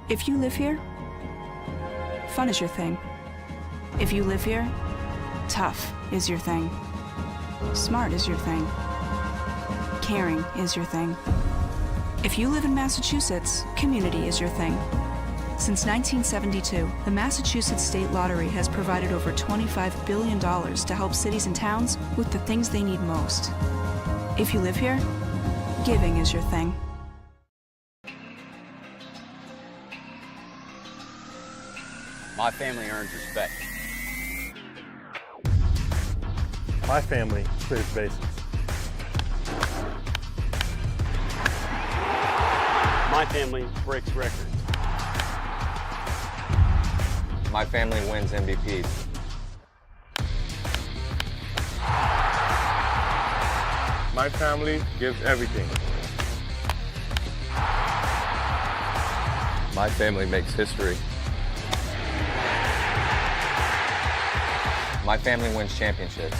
If you live here, fun is your thing. If you live here, tough is your thing. Smart is your thing. Caring is your thing. If you live in Massachusetts, community is your thing. Since 1972, the Massachusetts State Lottery has provided over $25 billion to help cities and towns with the things they need most. If you live here, giving is your thing. My family earns respect. My family clears bases. My family breaks records. My family wins MVPs. My family gives everything. My family makes history. My family wins championships.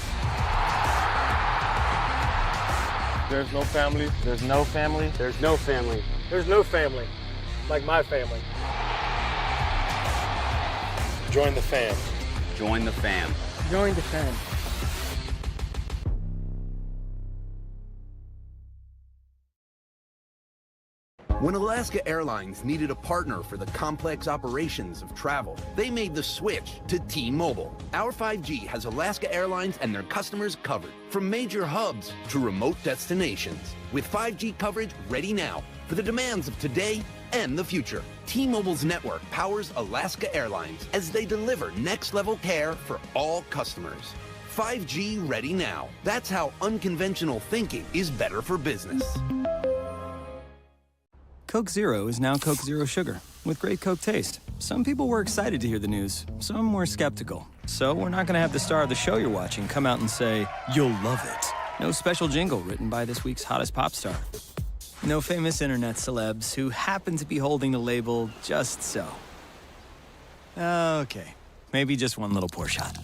There's no family. There's no family. There's no family. There's no family like my family. Join the fam. Join the fam. Join the fam. When Alaska Airlines needed a partner for the complex operations of travel, they made the switch to T-Mobile. Our 5G has Alaska Airlines and their customers covered, from major hubs to remote destinations, with 5G coverage ready now for the demands of today and the future. T-Mobile's network powers Alaska Airlines as they deliver next-level care for all customers. 5G ready now. That's how unconventional thinking is better for business. Coke Zero is now Coke Zero Sugar, with great Coke taste. Some people were excited to hear the news, some were skeptical. So we're not gonna have the star of the show you're watching come out and say, "You'll love it." No special jingle written by this week's hottest pop star. No famous internet celebs who happen to be holding the label just so. Okay, maybe just one little pour shot.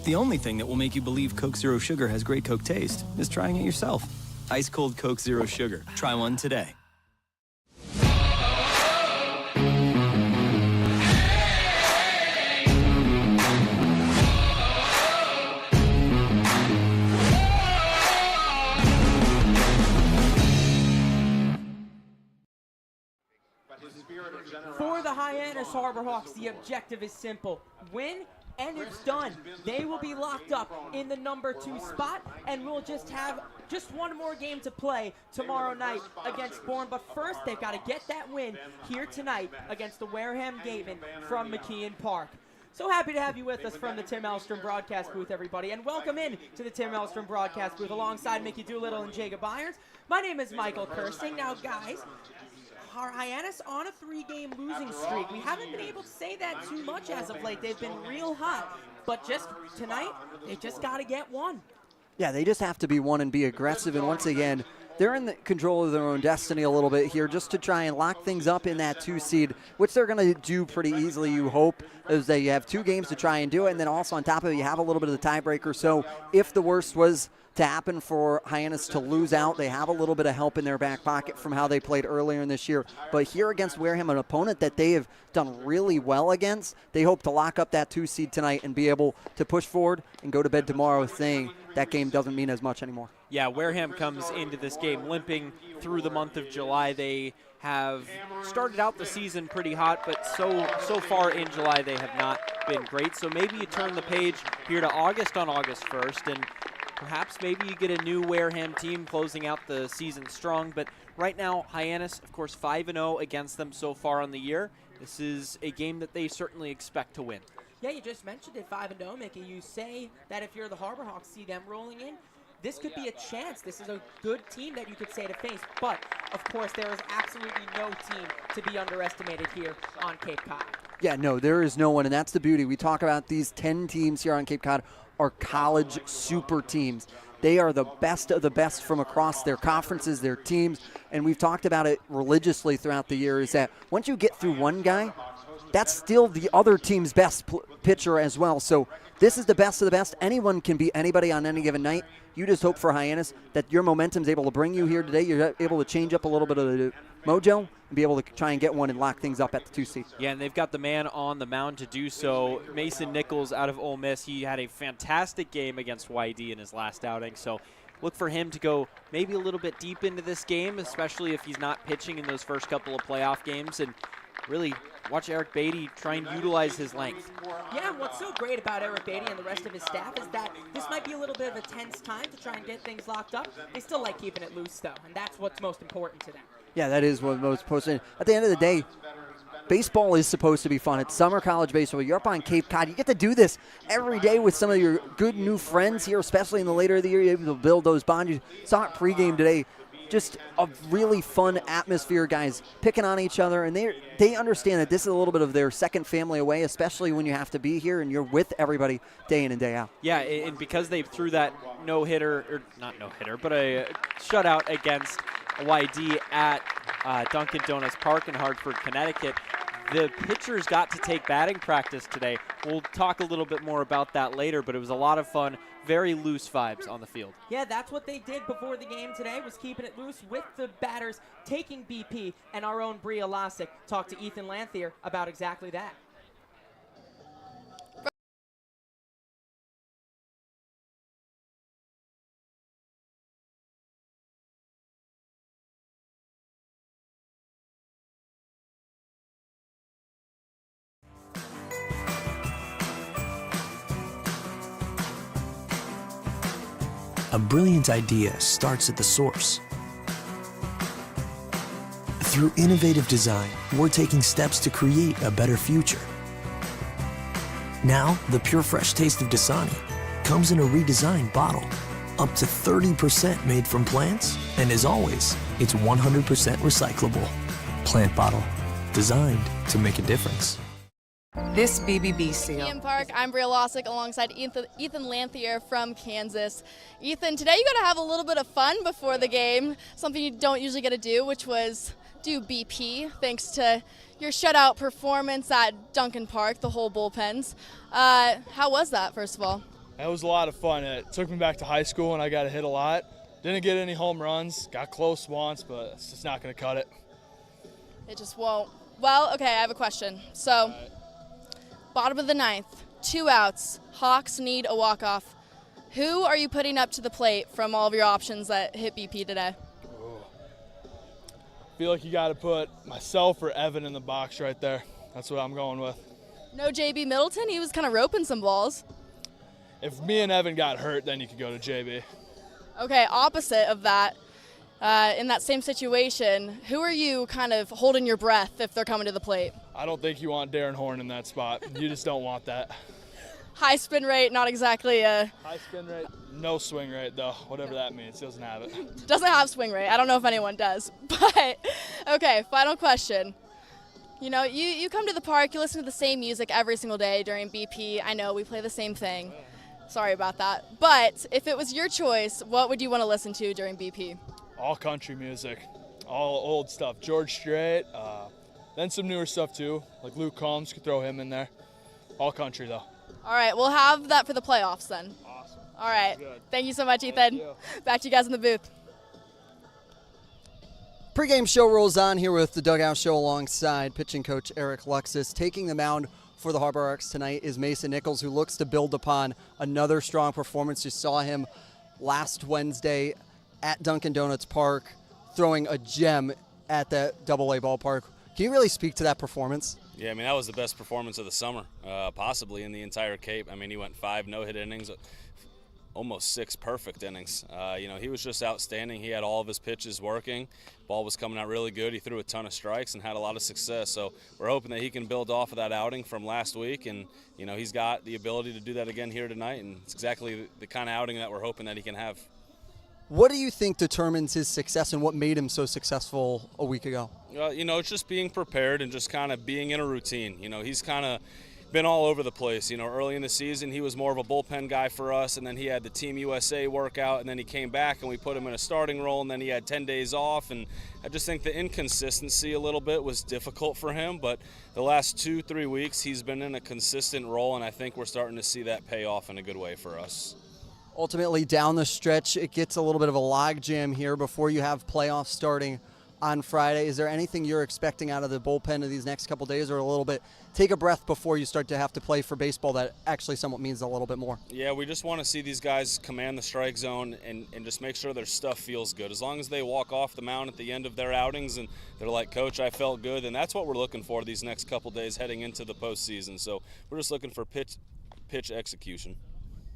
The only thing that will make you believe Coke Zero Sugar has great Coke taste is trying it yourself. Ice cold Coke Zero Sugar. Try one today. For the Hyannis Harbor Hawks, the objective is simple. Win, and it's done. They will be locked up in the number 2 spot, and we'll just have one more game to play tomorrow night against Bourne. But first, they've got to get that win here tonight against the Wareham Gatemen from McKeon Park. So happy to have you with us from the Tim Elstrom broadcast booth, everybody. And welcome in to the Tim Elstrom broadcast booth alongside Mickey Doolittle and Jacob Irons. My name is Michael Kirsting. Now, guys, our Hyannis on a 3-game losing streak. We haven't been able to say that too much as of late. They've been real hot, but just tonight, they just got to get one. Yeah, they just have to be one and be aggressive. And once again, they're in the control of their own destiny a little bit here just to try and lock things up in that 2 seed, which they're going to do pretty easily, you hope, is that you have 2 games to try and do it. And then also on top of it, you have a little bit of the tiebreaker. So if the worst was to happen for Hyannis to lose out, they have a little bit of help in their back pocket from how they played earlier in this year. But here against Wareham, an opponent that they have done really well against, they hope to lock up that 2 seed tonight and be able to push forward and go to bed tomorrow saying that game doesn't mean as much anymore. Yeah, Wareham comes into this game limping through the month of July. They have started out the season pretty hot, but so far in July they have not been great. So maybe you turn the page here to August on August 1st, and perhaps maybe you get a new Wareham team closing out the season strong. But right now, Hyannis, of course, 5-0 against them so far on the year. This is a game that they certainly expect to win. Yeah, you just mentioned it, 5-0, Mickey. You say that if you're the Harbor Hawks, see them rolling in, this could be a chance. This is a good team that you could say to face. But, of course, there is absolutely no team to be underestimated here on Cape Cod. Yeah, no, there is no one, and that's the beauty. We talk about these 10 teams here on Cape Cod are college super teams. They are the best of the best from across their conferences, their teams, and we've talked about it religiously throughout the year, is that once you get through one guy, that's still the other team's best pitcher as well. So this is the best of the best. Anyone can beat anybody on any given night. You just hope for Hyannis that your momentum's able to bring you here today. You're able to change up a little bit of mojo and be able to try and get one and lock things up at the 2 seed. Yeah, and they've got the man on the mound to do so. Mason Nichols out of Ole Miss. He had a fantastic game against YD in his last outing, so look for him to go maybe a little bit deep into this game, especially if he's not pitching in those first couple of playoff games, and really watch Eric Beatty try and utilize his length. Yeah, and what's so great about Eric Beatty and the rest of his staff is that this might be a little bit of a tense time to try and get things locked up. They still like keeping it loose, though, and that's what's most important to them. Yeah, that is what most important. At the end of the day, baseball is supposed to be fun. It's summer college baseball. You're up on Cape Cod. You get to do this every day with some of your good new friends here, especially in the later of the year. You're able to build those bonds. You saw it pregame today. Just a really fun atmosphere, guys picking on each other, and they understand that this is a little bit of their second family away, especially when you have to be here and you're with everybody day in and day out. Yeah, and because they threw that no-hitter, or not no-hitter, but a shutout against YD at Dunkin' Donuts Park in Hartford, Connecticut, the pitchers got to take batting practice today. We'll talk a little bit more about that later, but it was a lot of fun. Very loose vibes on the field. Yeah, that's what they did before the game today, was keeping it loose with the batters taking BP, and our own Bria Losick talked to Ethan Lanthier about exactly that. A brilliant idea starts at the source. Through innovative design, we're taking steps to create a better future. Now, the pure fresh taste of Dasani comes in a redesigned bottle, up to 30% made from plants, and as always, it's 100% recyclable. Plant bottle, designed to make a difference. This BBB seal. Ian Park, I'm Bria Losick alongside Ethan Lanthier from Kansas. Ethan, today you got to have a little bit of fun before the game, something you don't usually get to do, which was do BP, thanks to your shutout performance at Duncan Park, the whole bullpens. How was that, first of all? It was a lot of fun. It took me back to high school, and I got to hit a lot. Didn't get any home runs, got close once, but it's just not going to cut it. It just won't. Well, okay, I have a question. So, bottom of the ninth, 2 outs, Hawks need a walk-off. Who are you putting up to the plate from all of your options that hit BP today? I feel like you got to put myself or Evan in the box right there. That's what I'm going with. No JB Middleton? He was kind of roping some balls. If me and Evan got hurt, then you could go to JB. Okay, opposite of that, in that same situation, who are you kind of holding your breath if they're coming to the plate? I don't think you want Darren Horn in that spot. You just don't want that. High spin rate, not exactly a... High spin rate, no swing rate, though, whatever that means. He doesn't have it. Doesn't have swing rate. I don't know if anyone does. But, okay, final question. You know, you come to the park, you listen to the same music every single day during BP. I know, we play the same thing. Sorry about that. But if it was your choice, what would you want to listen to during BP? All country music, all old stuff. George Strait, then some newer stuff too, like Luke Combs, could throw him in there. All country though. All right, we'll have that for the playoffs then. Awesome. All right. Good. Thank you so much, Ethan. Back to you guys in the booth. Pre-game show rolls on here with the Dugout Show alongside pitching coach Eric Luxus. Taking the mound for the Harbor Arcs tonight is Mason Nichols, who looks to build upon another strong performance. You saw him last Wednesday at Dunkin' Donuts Park throwing a gem at that AA ballpark. Can you really speak to that performance? Yeah, I mean, that was the best performance of the summer, possibly in the entire Cape. I mean, he went 5 no-hit innings, almost 6 perfect innings. You know, he was just outstanding. He had all of his pitches working. Ball was coming out really good. He threw a ton of strikes and had a lot of success. So we're hoping that he can build off of that outing from last week. And, you know, he's got the ability to do that again here tonight. And it's exactly the kind of outing that we're hoping that he can have. What do you think determines his success and what made him so successful a week ago? You know, it's just being prepared and just kind of being in a routine. You know, he's kind of been all over the place. You know, early in the season, he was more of a bullpen guy for us, and then he had the Team USA workout, and then he came back and we put him in a starting role, and then he had 10 days off. And I just think the inconsistency a little bit was difficult for him, but the last 2-3 weeks, he's been in a consistent role, and I think we're starting to see that pay off in a good way for us. Ultimately, down the stretch, it gets a little bit of a logjam here before you have playoffs starting on Friday. Is there anything you're expecting out of the bullpen of these next couple days, or a little bit take a breath before you start to have to play for baseball that actually somewhat means a little bit more? Yeah, we just want to see these guys command the strike zone and just make sure their stuff feels good. As long as they walk off the mound at the end of their outings and they're like, Coach, I felt good, and that's what we're looking for these next couple days heading into the postseason. So we're just looking for pitch execution.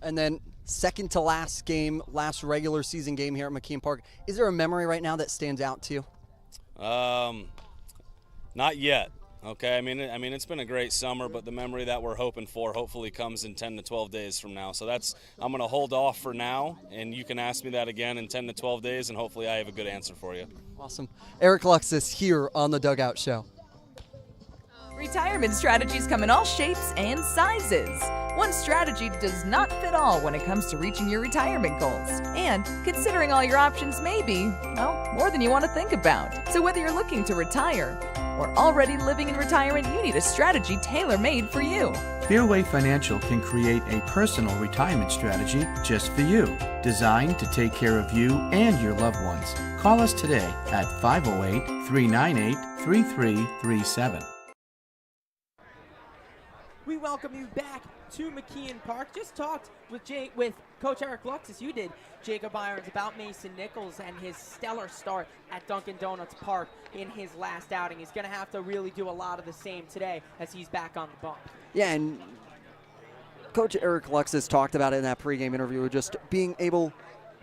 And then second to last game, last regular season game here at McKeon Park. Is there a memory right now that stands out to you? Not yet. Okay, I mean, it's been a great summer, but the memory that we're hoping for hopefully comes in 10 to 12 days from now. So I'm going to hold off for now, and you can ask me that again in 10 to 12 days, and hopefully I have a good answer for you. Awesome. Eric Luxus here on the Dugout Show. Retirement strategies come in all shapes and sizes. One strategy does not fit all when it comes to reaching your retirement goals. And considering all your options may be, well, more than you want to think about. So whether you're looking to retire or already living in retirement, you need a strategy tailor-made for you. Fairway Financial can create a personal retirement strategy just for you, designed to take care of you and your loved ones. Call us today at 508-398-3337. We welcome you back to McKeon Park. Just talked with Coach Eric Luxus. You did, Jacob Irons, about Mason Nichols and his stellar start at Dunkin' Donuts Park in his last outing. He's going to have to really do a lot of the same today as he's back on the bump. Yeah, and Coach Eric Luxus talked about it in that pregame interview, just being able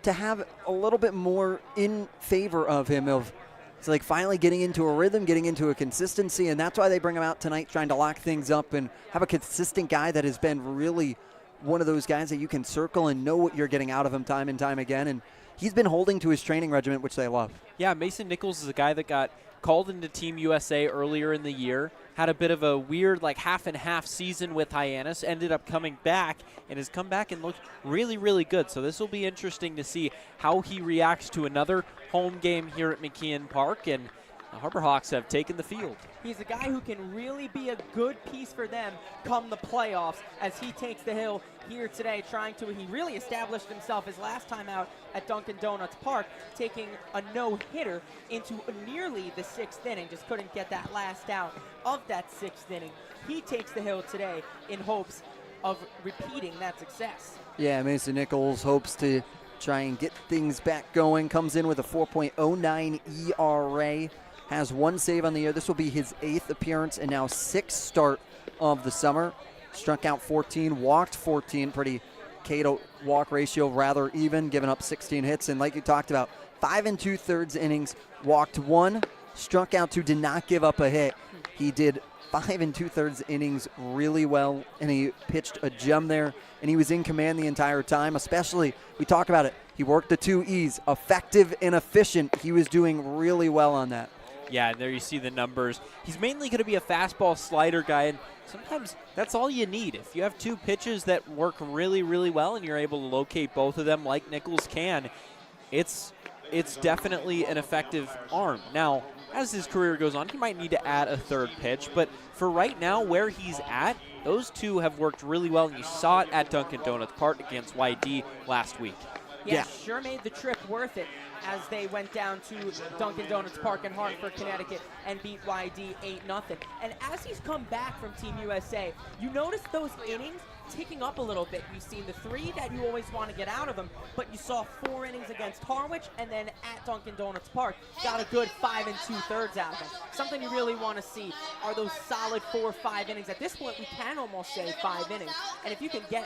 to have a little bit more in favor of him, of it's like finally getting into a rhythm, getting into a consistency, and that's why they bring him out tonight, trying to lock things up and have a consistent guy that has been really one of those guys that you can circle and know what you're getting out of him time and time again. And he's been holding to his training regimen, which they love. Yeah, Mason Nichols is a guy that got called into Team USA earlier in the year, had a bit of a weird half and half season with Hyannis, ended up coming back and has come back and looked really, really good. So this will be interesting to see how he reacts to another home game here at McKeon Park, and the Harbor Hawks have taken the field. He's a guy who can really be a good piece for them come the playoffs as he takes the hill here today, he really established himself his last time out at Dunkin' Donuts Park, taking a no-hitter into nearly the sixth inning, just couldn't get that last out of that sixth inning. He takes the hill today in hopes of repeating that success. Yeah, Mason Nichols hopes to try and get things back going, comes in with a 4.09 ERA, has one save on the year. This will be his 8th appearance and now 6th start of the summer. Struck out 14, walked 14, pretty K to walk ratio rather even, giving up 16 hits. And like you talked about, 5 2/3 innings, walked 1, struck out 2, did not give up a hit. He did 5 2/3 innings really well, and he pitched a gem there, and he was in command the entire time. Especially, we talk about it, he worked the 2 E's, effective and efficient. He was doing really well on that. Yeah, there you see the numbers. He's mainly going to be a fastball slider guy, and sometimes that's all you need. If you have 2 pitches that work really, really well and you're able to locate both of them like Nichols can, it's definitely an effective arm. Now, as his career goes on, he might need to add a 3rd pitch, but for right now, where he's at, those 2 have worked really well, and you saw it at Dunkin' Donuts Park against YD last week. Yeah, sure made the trip worth it as they went down to Dunkin' Donuts Park in Hartford, Connecticut, and beat YD 8-0. And as he's come back from Team USA, you notice those innings ticking up a little bit. You've seen the 3 that you always want to get out of him, but you saw 4 innings against Harwich, and then at Dunkin' Donuts Park, got a good 5 2/3 out of him. Something you really want to see are those solid 4 or 5 innings. At this point, we can almost say 5 innings. And if you can get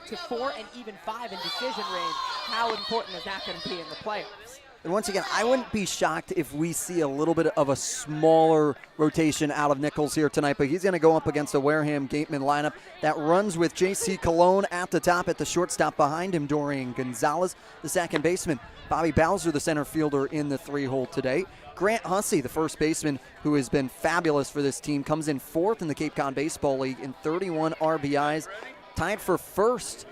to 4 and even 5 in decision range, how important is that going to be in the playoffs? And once again, I wouldn't be shocked if we see a little bit of a smaller rotation out of Nichols here tonight, but he's going to go up against a Wareham Gatemen lineup that runs with J.C. Cologne at the top, at the shortstop behind him, Dorian Gonzalez, the second baseman, Bobby Bowser, the center fielder in the 3-hole today. Grant Hussey, the first baseman, who has been fabulous for this team, comes in 4th in the Cape Cod Baseball League in 31 RBIs, tied for 1st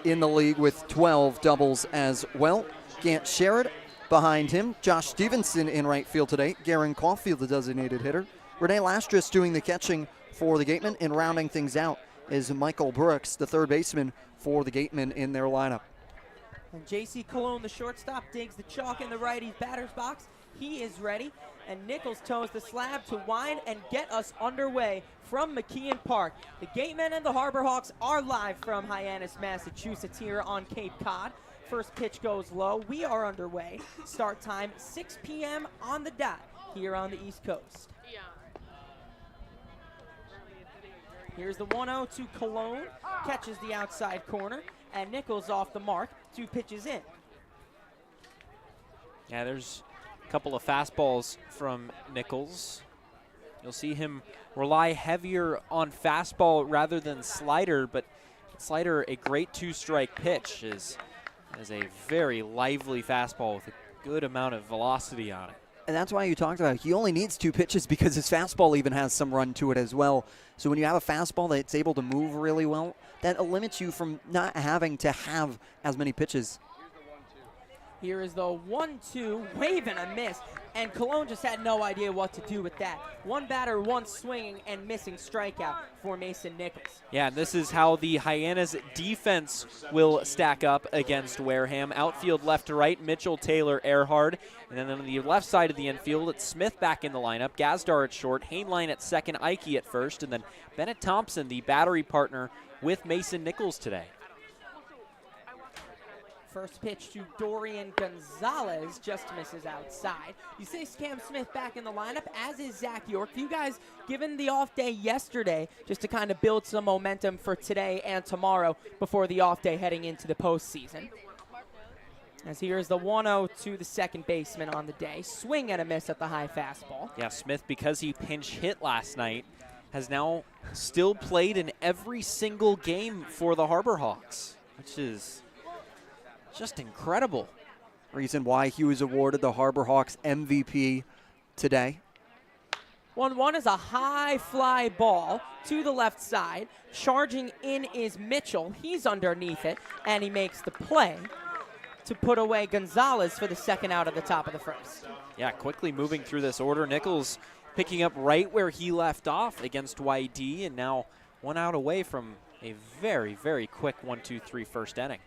in the league with 12 doubles as well. Gant Sherrod behind him. Josh Stevenson in right field today. Garen Caulfield, the designated hitter. Renee Lastris doing the catching for the Gatemen, and rounding things out is Michael Brooks, the third baseman for the Gatemen in their lineup. And J.C. Cologne, the shortstop, digs the chalk in the righty batter's box. He is ready, and Nichols toes the slab to wind and get us underway from McKeon Park. The Gatemen and the Harbor Hawks are live from Hyannis, Massachusetts here on Cape Cod. First pitch goes low. We are underway. Start time 6 p.m. on the dot here on the East Coast. Here's the 1-0 to Cologne. Catches the outside corner, and Nichols off the mark. 2 pitches in. Yeah, there's a couple of fastballs from Nichols. You'll see him rely heavier on fastball rather than slider, but slider, a great 2-strike pitch, is a very lively fastball with a good amount of velocity on it. And that's why you talked about it. He only needs 2 pitches because his fastball even has some run to it as well. So when you have a fastball that's able to move really well, that limits you from not having to have as many pitches. Here is the 1-2, wave and a miss, and Cologne just had no idea what to do with that. One batter, one swinging and missing strikeout for Mason Nichols. Yeah, this is how the Hyannis defense will stack up against Wareham. Outfield left to right, Mitchell, Taylor, Earhart. And then on the left side of the infield, it's Smith back in the lineup, Gazdar at short, Hainline at second, Ike at first, and then Bennett Thompson, the battery partner with Mason Nichols today. First pitch to Dorian Gonzalez, just misses outside. You see Cam Smith back in the lineup, as is Zach York. You guys, given the off day yesterday, just to kind of build some momentum for today and tomorrow before the off day heading into the postseason. As here's the 1-0 to the second baseman on the day. Swing and a miss at the high fastball. Yeah, Smith, because he pinch hit last night, has now still played in every single game for the Harbor Hawks, which is just incredible. Reason why he was awarded the Harbor Hawks MVP today. 1-1 is a high fly ball to the left side. Charging in is Mitchell. He's underneath it, and he makes the play to put away Gonzalez for the second out of the top of the first. Yeah, quickly moving through this order. Nichols picking up right where he left off against YD, and now 1 out away from a very, very quick 1-2-3 first inning.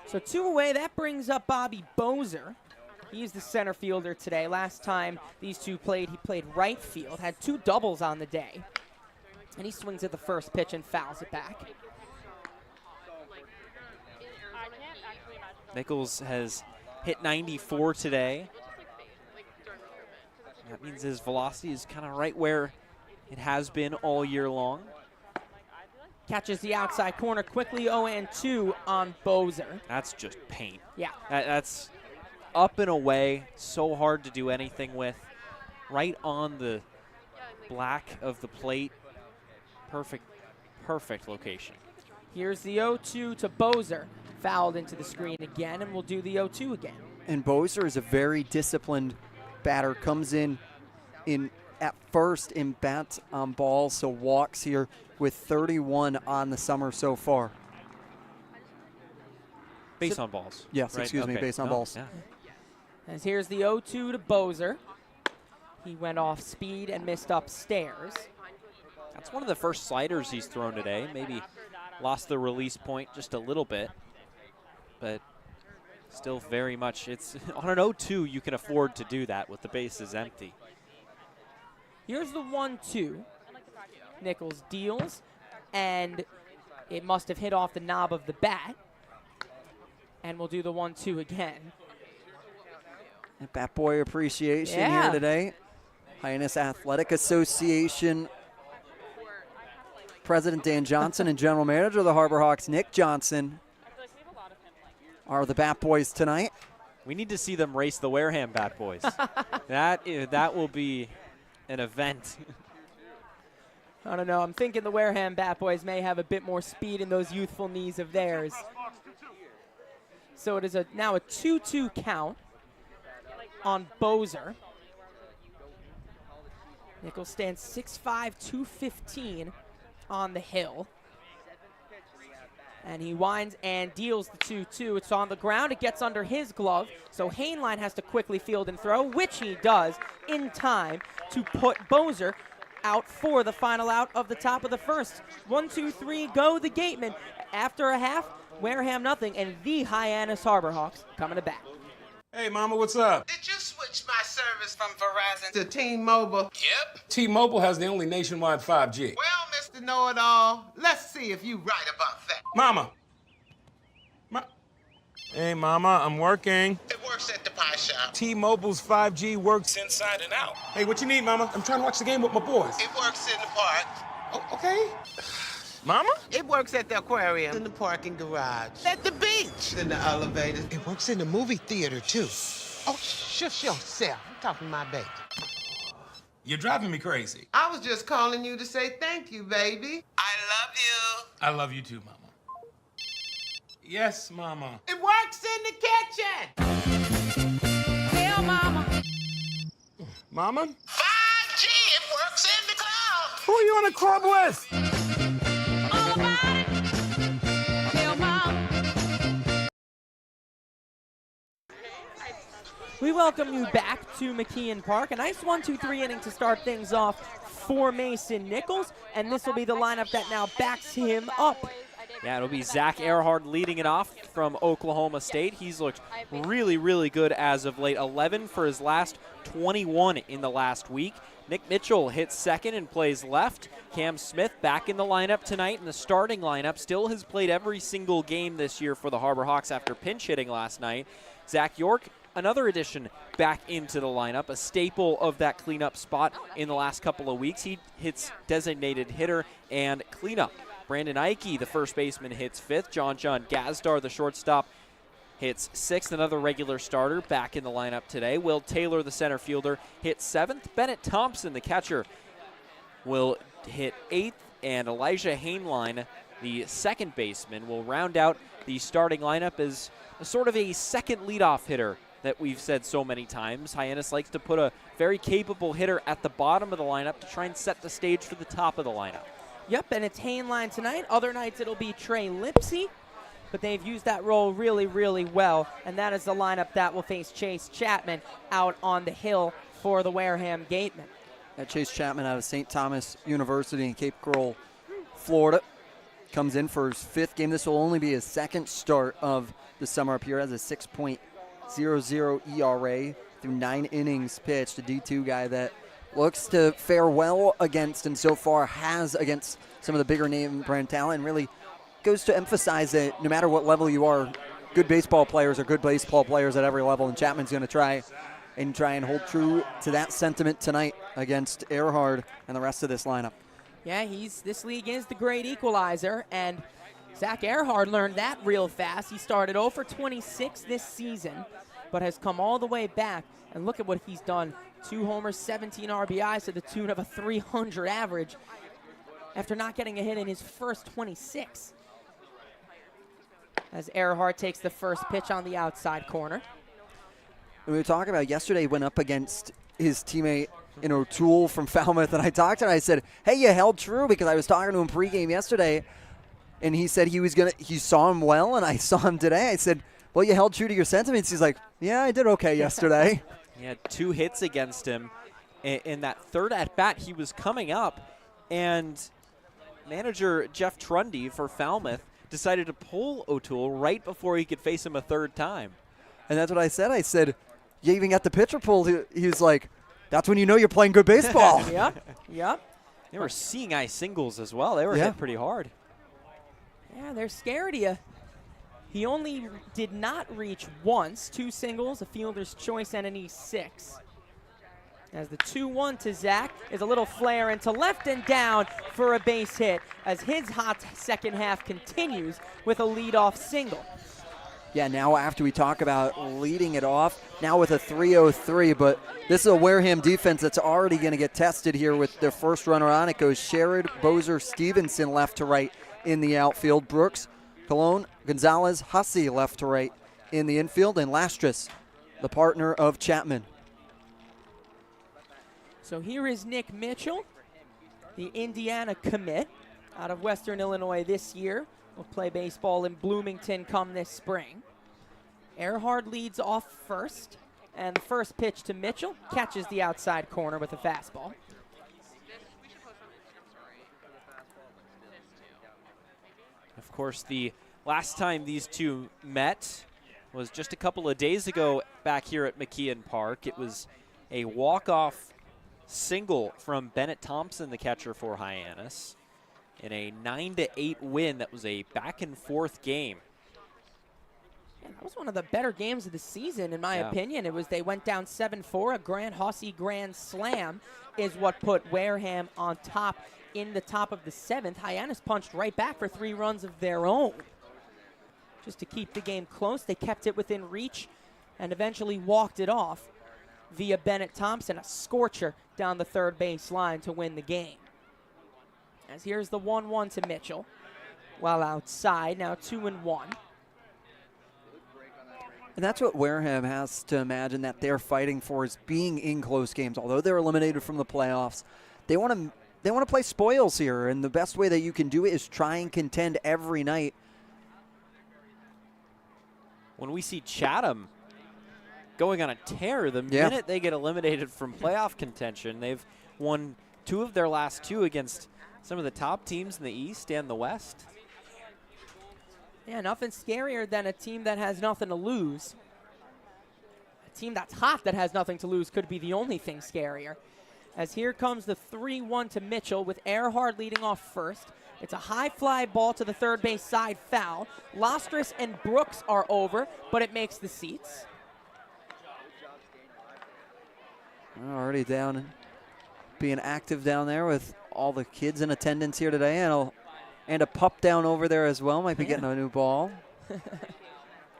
So 2 away, that brings up Bobby Bozer. He's the center fielder today. Last time these two played, he played right field, had 2 doubles on the day. And he swings at the first pitch and fouls it back. Nichols has hit 94 today. That means his velocity is kind of right where it has been all year long. Catches the outside corner quickly, 0-2 on Bozer. That's just paint. Yeah. That's up and away, so hard to do anything with. Right on the black of the plate. Perfect, perfect location. Here's the 0-2 to Bozer. Fouled into the screen again, and we'll do the 0-2 again. And Bozer is a very disciplined batter. Comes in at first in bats on balls, so walks here with 31 on the summer so far. Base on balls. Yes, right? excuse me, base on balls. Yeah. As here's the 0-2 to Bozer. He went off speed and missed upstairs. That's one of the first sliders he's thrown today. Maybe lost the release point just a little bit, but still very much. It's on an 0-2, you can afford to do that with the bases empty. Here's the 1-2. Nichols deals, and it must have hit off the knob of the bat. And we'll do the 1-2 again. And Bat Boy appreciation here today. Hyannis Athletic Association President Dan Johnson and General Manager of the Harbor Hawks, Nick Johnson, are the Bat Boys tonight. We need to see them race the Wareham Bat Boys. that will be an event. I don't know. I'm thinking the Wareham Bat Boys may have a bit more speed in those youthful knees of theirs. So it is now a 2-2 count on Bozer. Nichols stands 6'5", 215 on the hill. And he winds and deals the 2-2. It's on the ground. It gets under his glove. So Hainline has to quickly field and throw, which he does in time to put Bozer out for the final out of the top of the first. 1-2-3, go the Gatemen. After a half, Wareham nothing, and the Hyannis Harbor Hawks coming to bat. Hey, Mama, what's up? Did you switch my service from Verizon to T-Mobile? Yep. T-Mobile has the only nationwide 5G. Well, Mr. Know-It-All, let's see if you right about that. Mama. Hey, Mama, I'm working. It works at the pie shop. T-Mobile's 5G works inside and out. Hey, what you need, Mama? I'm trying to watch the game with my boys. It works in the park. Oh, okay. Mama? It works at the aquarium, in the parking garage, at the beach, in the elevator. It works in the movie theater, too. Oh, shush yourself. I'm talking to my baby. You're driving me crazy. I was just calling you to say thank you, baby. I love you. I love you too, Mama. Yes, Mama. It works in the kitchen. Hell, Mama. Mama? 5G, it works in the club. Who are you on a club with? All about it. Hell, Mama. We welcome you back to McKeon Park. A nice 1-2-3 inning to start things off for Mason Nichols, and this will be the lineup that now backs him up. Yeah, it'll be Zach Earhart leading it off from Oklahoma State. He's looked really, really good as of late. 11 for his last 21 in the last week. Nick Mitchell hits second and plays left. Cam Smith back in the lineup tonight in the starting lineup. Still has played every single game this year for the Harbor Hawks after pinch hitting last night. Zach York, another addition back into the lineup, a staple of that cleanup spot in the last couple of weeks. He hits designated hitter and cleanup. Brandon Ike, the first baseman, hits fifth. John Gazdar, the shortstop, hits sixth. Another regular starter back in the lineup today. Will Taylor, the center fielder, hits seventh. Bennett Thompson, the catcher, will hit eighth. And Elijah Hainline, the second baseman, will round out the starting lineup as a sort of a second leadoff hitter that we've said so many times. Hyannis likes to put a very capable hitter at the bottom of the lineup to try and set the stage for the top of the lineup. Yep, and it's Hainline tonight. Other nights it'll be Trey Lipsy, but they've used that role really, really well, and that is the lineup that will face Chase Chapman out on the hill for the Wareham Gatemen. Chase Chapman out of St. Thomas University in Cape Coral, Florida, comes in for his fifth game. This will only be his second start of the summer up here. Has a 6.00 ERA through 9 innings pitched. A D2 guy that looks to fare well against, and so far has against some of the bigger name brand talent, and really goes to emphasize that no matter what level you are, good baseball players are good baseball players at every level, and Chapman's going to try and hold true to that sentiment tonight against Earhart and the rest of this lineup. Yeah, this league is the great equalizer, and Zach Earhart learned that real fast. He started 0 for 26 this season, but has come all the way back, and look at what he's done. 2 homers, 17 RBIs to the tune of a 300 average after not getting a hit in his first 26. As Earhart takes the first pitch on the outside corner. We were talking about yesterday, went up against his teammate in O'Toole from Falmouth, and I talked to him, I said, hey, you held true, because I was talking to him pregame yesterday, and he said he saw him well, and I saw him today. I said, well, you held true to your sentiments. He's like, yeah, I did okay yesterday. He had 2 hits against him. In that third at-bat, he was coming up, and manager Jeff Trundy for Falmouth decided to pull O'Toole right before he could face him a third time. And that's what I said. I said, you even got the pitcher pulled. He was like, that's when you know you're playing good baseball. Yep. They were seeing eye singles as well. They were hit pretty hard. Yeah, they're scared of you. He only did not reach once. 2 singles, a fielder's choice, and an E6. As the 2-1 to Zach is a little flare into left and down for a base hit as his hot second half continues with a leadoff single. Yeah, now after we talk about leading it off, now with a 3-0-3, but this is a Wareham defense that's already going to get tested here with their first runner on. It goes Sherrod, Bozer, Stevenson left to right in the outfield. Brooks, Colon, Gonzalez, Hussey left to right in the infield, and Lastris, the partner of Chapman. So here is Nick Mitchell, the Indiana commit out of Western Illinois this year. Will play baseball in Bloomington come this spring. Earhart leads off first, and the first pitch to Mitchell catches the outside corner with a fastball. Of course, the last time these two met was just a couple of days ago back here at McKeon Park. It was a walk-off single from Bennett Thompson, the catcher for Hyannis, in a 9-8 win. That was a back-and-forth game. Yeah, that was one of the better games of the season, in my opinion. They went down 7-4. A Grand Hussey grand slam is what put Wareham on top in the top of the 7th. Hyannis punched right back for 3 runs of their own. Just to keep the game close, they kept it within reach and eventually walked it off via Bennett Thompson, a scorcher down the third base line to win the game. As here's the 1-1 to Mitchell. While outside, now 2-1. And that's what Wareham has to imagine that they're fighting for, is being in close games. Although they're eliminated from the playoffs, they want to play spoils here, and the best way that you can do it is try and contend every night. When we see Chatham going on a tear, the minute they get eliminated from playoff contention, they've won 2 of their last 2 against some of the top teams in the East and the West. Yeah, nothing scarier than a team that has nothing to lose. A team that's hot that has nothing to lose could be the only thing scarier. As here comes the 3-1 to Mitchell with Earhart leading off first. It's a high fly ball to the third base side foul. Lostris and Brooks are over, but it makes the seats. Already down, being active down there with all the kids in attendance here today, and a pup down over there as well. Might be getting a new ball.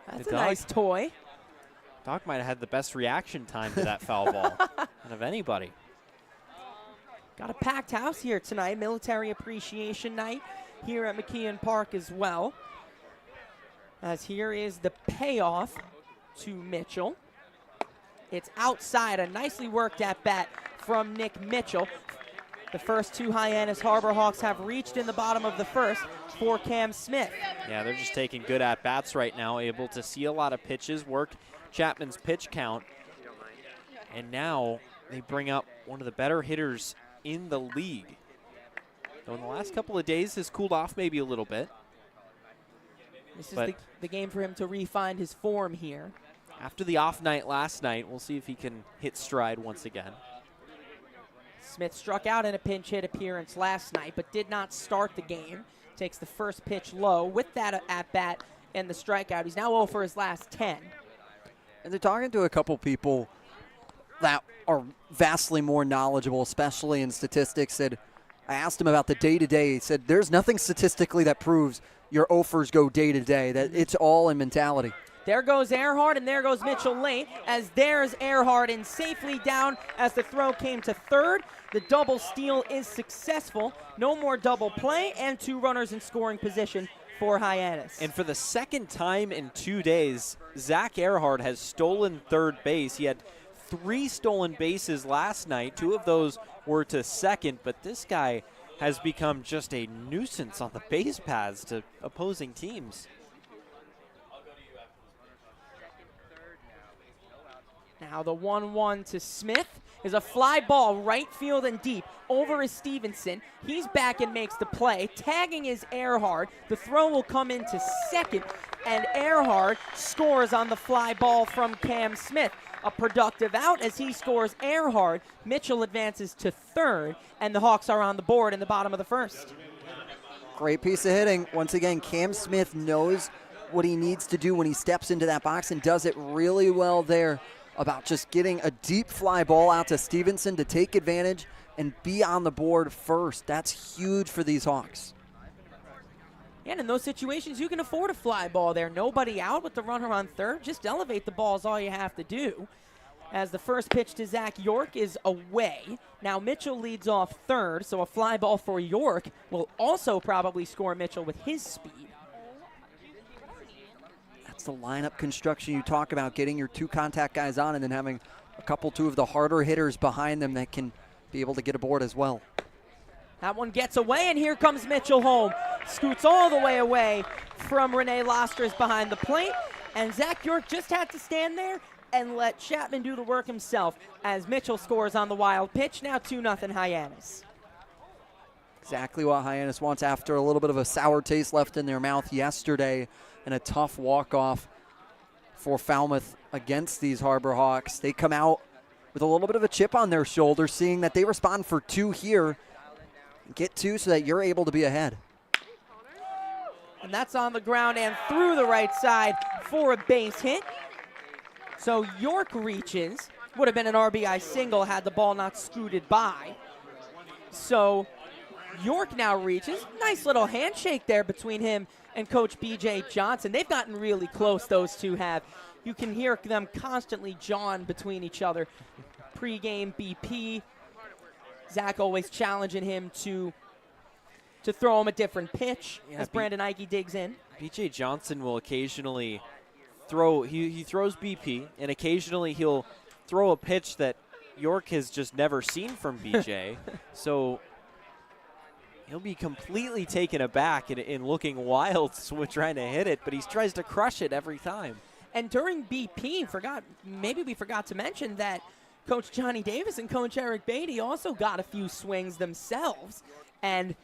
That's a nice toy. Dog might have had the best reaction time to that foul ball out of anybody. Got a packed house here tonight. Military Appreciation Night here at McKeon Park as well. As here is the payoff to Mitchell. It's outside, a nicely worked at bat from Nick Mitchell. The first 2 Hyannis Harbor Hawks have reached in the bottom of the first for Cam Smith. Yeah, they're just taking good at-bats right now, able to see a lot of pitches, work Chapman's pitch count. And now they bring up one of the better hitters in the league. So in the last couple of days, has cooled off maybe a little bit. This is the game for him to refine his form here. After the off night last night, we'll see if he can hit stride once again. Smith struck out in a pinch hit appearance last night, but did not start the game. Takes the first pitch low with that at-bat and the strikeout. He's now 0 for his last 10. And they're talking to a couple people that are vastly more knowledgeable, especially in statistics. I asked him about the day-to-day. He said there's nothing statistically that proves your offers go day-to-day, that it's all in mentality. There goes Earhart, and there goes Mitchell late, as there's Earhart in safely down as the throw came to third. The double steal is successful. No more double play, and 2 runners in scoring position for Hyannis. And for the second time in 2 days, Zach Earhart has stolen third base. He had 3 stolen bases last night. 2 of those were to second, but this guy has become just a nuisance on the base paths to opposing teams. Now the 1-1 to Smith is a fly ball right field and deep. Over is Stevenson. He's back and makes the play. Tagging is Earhart. The throw will come into second, and Earhart scores on the fly ball from Cam Smith. A productive out as he scores Earhart. Mitchell advances to third, and the Hawks are on the board in the bottom of the first. Great piece of hitting. Once again, Cam Smith knows what he needs to do when he steps into that box and does it really well there, about just getting a deep fly ball out to Stevenson to take advantage and be on the board first. That's huge for these Hawks. And in those situations, you can afford a fly ball there. Nobody out with the runner on third. Just elevate the ball is all you have to do. As the first pitch to Zach York is away. Now Mitchell leads off third, so a fly ball for York will also probably score Mitchell with his speed. The lineup construction you talk about, getting your 2 contact guys on and then having two of the harder hitters behind them that can be able to get aboard as well. That one gets away, and here comes Mitchell home. Scoots all the way away from Rene Lostris behind the plate, and Zach York just had to stand there and let Chapman do the work himself as Mitchell scores on the wild pitch. Now 2-0 Hyannis. Exactly what Hyannis wants after a little bit of a sour taste left in their mouth yesterday and a tough walk-off for Falmouth against these Harbor Hawks. They come out with a little bit of a chip on their shoulder, seeing that they respond for 2 here. Get 2 so that you're able to be ahead. And that's on the ground and through the right side for a base hit. So York reaches. Would have been an RBI single had the ball not scooted by. So York now reaches. Nice little handshake there between him and Coach B.J. Johnson. They've gotten really close, those two have. You can hear them constantly jawing between each other. Pre-game BP. Zach always challenging him to throw him a different pitch as Brandon Ike digs in. B.J. Johnson will occasionally throw, he throws BP, and occasionally he'll throw a pitch that York has just never seen from B.J. So he'll be completely taken aback and looking wild trying to hit it, but he tries to crush it every time. And during BP, maybe we forgot to mention that Coach Johnny Davis and Coach Eric Beatty also got a few swings themselves. And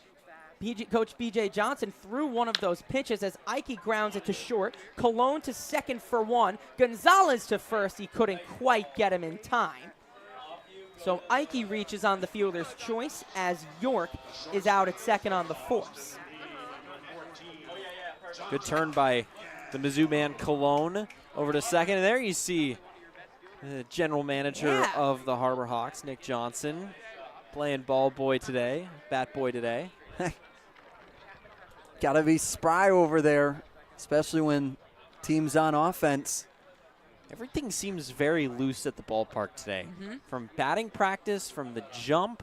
Coach B.J. Johnson threw one of those pitches as Ike grounds it to short. Colon to second for 1. Gonzalez to first. He couldn't quite get him in time. So Ike reaches on the fielder's choice as York is out at second on the force. Good turn by the Mizzou man Colon over to second. And there you see the general manager of the Harbor Hawks, Nick Johnson, playing ball boy today, bat boy today. Got to be spry over there, especially when team's on offense. Everything seems very loose at the ballpark today. From batting practice, from the jump,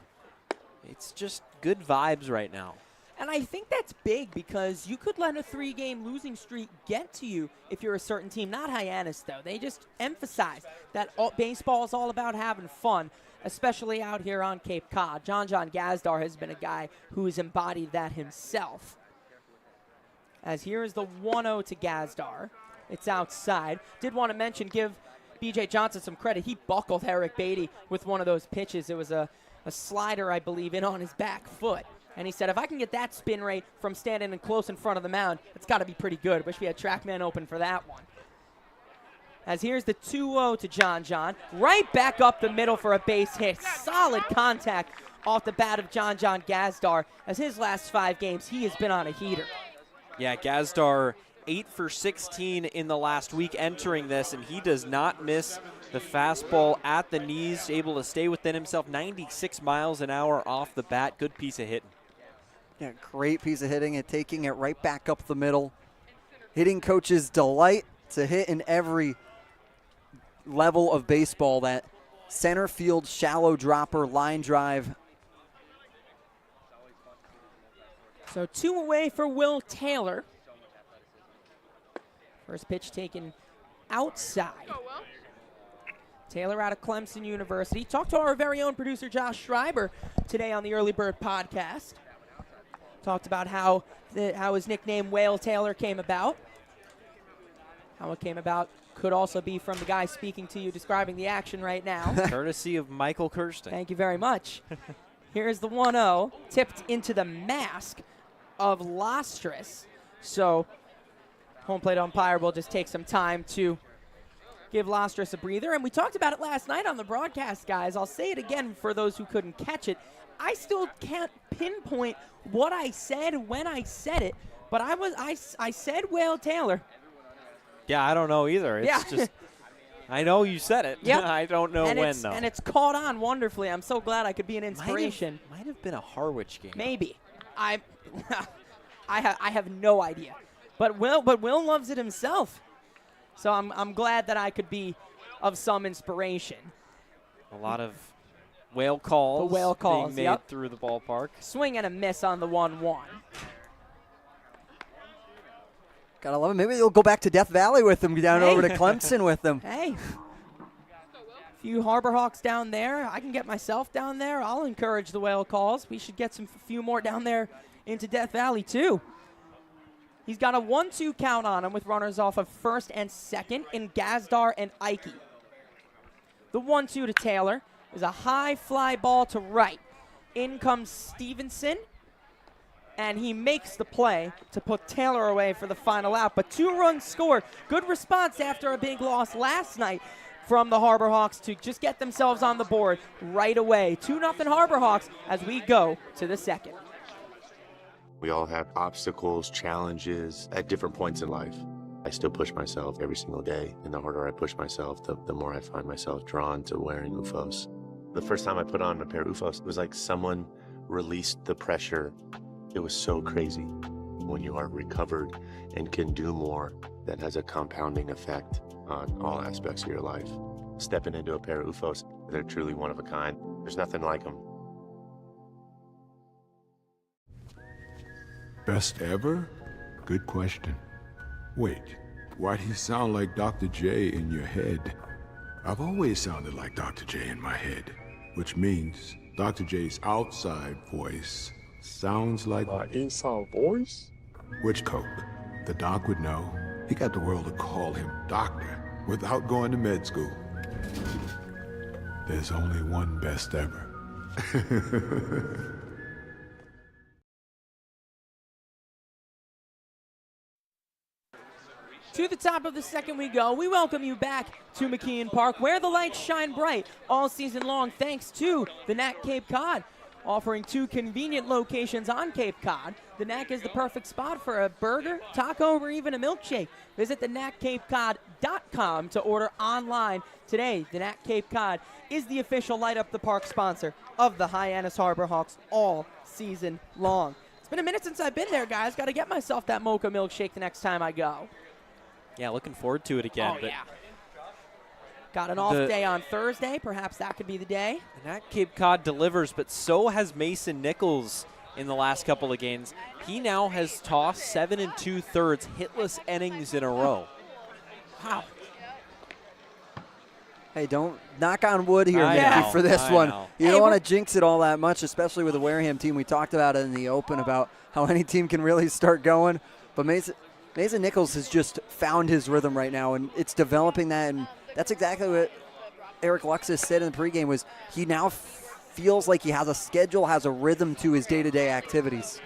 it's just good vibes right now. And I think that's big because you could let a 3-game losing streak get to you if you're a certain team. Not Hyannis, though. They just emphasize that baseball is all about having fun, especially out here on Cape Cod. John Gazdar has been a guy who has embodied that himself. As here is the 1-0 to Gazdar. It's outside. Did want to mention, give B.J. Johnson some credit. He buckled Eric Beatty with one of those pitches. It was a slider, I believe, in on his back foot. And he said, if I can get that spin rate from standing in close in front of the mound, it's got to be pretty good. Wish we had TrackMan open for that one. As here's the 2-0 to John. Right back up the middle for a base hit. Solid contact off the bat of John Gazdar. As his last 5 games, he has been on a heater. Yeah, Gazdar 8 for 16 in the last week entering this, and he does not miss the fastball at the knees, able to stay within himself, 96 miles an hour off the bat. Good piece of hitting. Yeah, great piece of hitting and taking it right back up the middle. Hitting coaches delight to hit in every level of baseball. That center field shallow dropper line drive. So 2 away for Will Taylor. First pitch taken outside. Taylor out of Clemson University. Talked to our very own producer Josh Schreiber today on the Early Bird podcast. Talked about how his nickname Whale Taylor came about. How it came about could also be from the guy speaking to you, describing the action right now. Courtesy of Michael Kirsten. Thank you very much. Here's the 1-0, tipped into the mask of Lostris. So home plate umpire will just take some time to give Lostris a breather. And we talked about it last night on the broadcast, guys. I'll say it again for those who couldn't catch it. I still can't pinpoint what I said when I said it, but I said Whale Taylor. Yeah, I don't know either. It's just, I know you said it. Yep. I don't know when, though. And it's caught on wonderfully. I'm so glad I could be an inspiration. Might have been a Harwich game. Maybe. I have no idea. But Will loves it himself. So I'm glad that I could be of some inspiration. A lot of whale calls, being made through the ballpark. Swing and a miss on the 1-1. Gotta love it. Maybe they'll go back to Death Valley with them, down over to Clemson with them. Hey, a few Harbor Hawks down there. I can get myself down there. I'll encourage the whale calls. We should get a few more down there into Death Valley too. He's got a 1-2 count on him with runners off of first and second in Gazdar and Ike. The 1-2 to Taylor is a high fly ball to right. In comes Stevenson, and he makes the play to put Taylor away for the final out. But 2 runs scored. Good response after a big loss last night from the Harbor Hawks to just get themselves on the board right away. 2-0 Harbor Hawks as we go to the second. We all have obstacles, challenges at different points in life. I still push myself every single day, and the harder I push myself, the more I find myself drawn to wearing UFOs. The first time I put on a pair of UFOs, it was like someone released the pressure. It was so crazy. When you are recovered and can do more, that has a compounding effect on all aspects of your life. Stepping into a pair of UFOs, they're truly one of a kind. There's nothing like them. Best ever? Good question. Wait, why do you sound like Dr. J in your head? I've always sounded like Dr. J in my head, which means Dr. J's outside voice sounds like my inside voice? Which Coke? The doc would know. He got the world to call him doctor without going to med school. There's only one best ever. To the top of the second we go. We welcome you back to McKeon Park, where the lights shine bright all season long, thanks to the Knack Cape Cod. Offering 2 convenient locations on Cape Cod, the Knack is the perfect spot for a burger, taco, or even a milkshake. Visit the knackcapecod.com to order online today. The Knack Cape Cod is the official Light Up the Park sponsor of the Hyannis Harbor Hawks all season long. It's been a minute since I've been there, guys. Got to get myself that mocha milkshake the next time I go. Yeah, looking forward to it again. Oh, yeah. Got an off day on Thursday. Perhaps that could be the day. And that Cape Cod delivers, but so has Mason Nichols in the last couple of games. He now has tossed 7 2/3 hitless innings in a row. Wow. Hey, don't knock on wood here, I Mickey, know, for this I one. know. You don't want to jinx it all that much, especially with the Wareham team. We talked about it in the open about how any team can really start going. But Mason Nichols has just found his rhythm right now, and it's developing that. And that's exactly what Eric Luxus said in the pregame was he now feels like he has a schedule, has a rhythm to his day-to-day activities.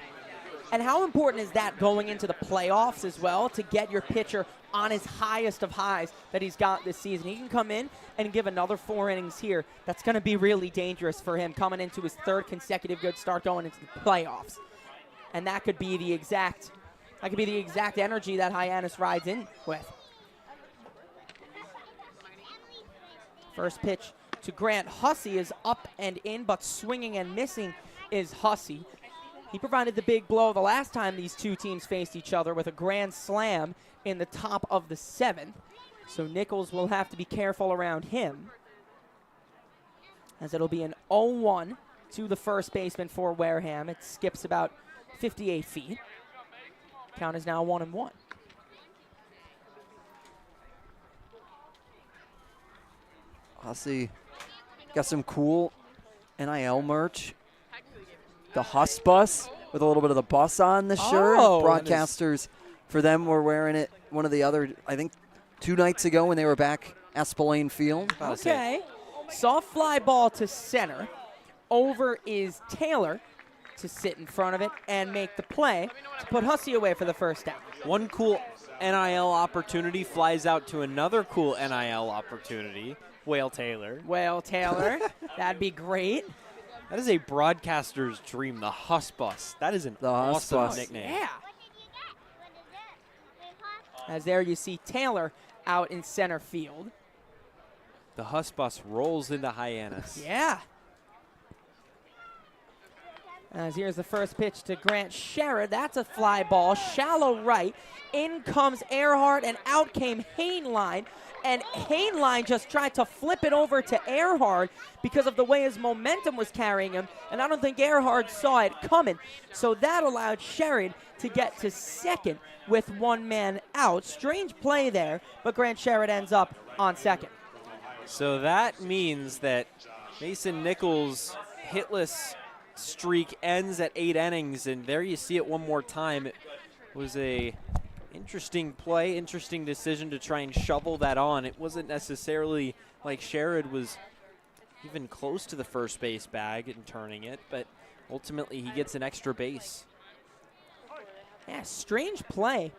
And how important is that going into the playoffs as well to get your pitcher on his highest of highs that he's got this season? He can come in and give another 4 innings here. That's going to be really dangerous for him coming into his 3rd consecutive good start going into the playoffs. And that could be the exact energy that Hyannis rides in with. First pitch to Grant Hussey is up and in, but swinging and missing is Hussey. He provided the big blow the last time these 2 teams faced each other with a grand slam in the top of the 7th. So Nichols will have to be careful around him, as it'll be an 0-1 to the first baseman for Wareham. It skips about 58 feet. Count is now 1-1. Hussey got some cool NIL merch. The Huss bus with a little bit of the bus on the shirt. Broadcasters for them were wearing it one of the other, I think, 2 nights ago when they were back at Spillane Field. Okay. Soft fly ball to center. Over is Taylor to sit in front of it and make the play to put Hussey away for the first down. One cool NIL opportunity flies out to another cool NIL opportunity. Whale Taylor. That'd be great. That is a broadcaster's dream, the Huss Bus. That is an awesome nickname. Yeah. As there you see Taylor out in center field. The Huss Bus rolls into Hyannis. Yeah. As here's the first pitch to Grant Sherrod. That's a fly ball, shallow right. In comes Earhart, and out came Hainline. And Hainline just tried to flip it over to Earhart because of the way his momentum was carrying him, and I don't think Earhart saw it coming. So that allowed Sherrod to get to second with 1 man out. Strange play there, but Grant Sherrod ends up on second. So that means that Mason Nichols' hitless streak ends at 8 innings, and there you see it one more time. It was a interesting play, interesting decision to try and shovel that on. It wasn't necessarily like Sherrod was even close to the first base bag and turning it, but ultimately he gets an extra base. Yeah, strange play.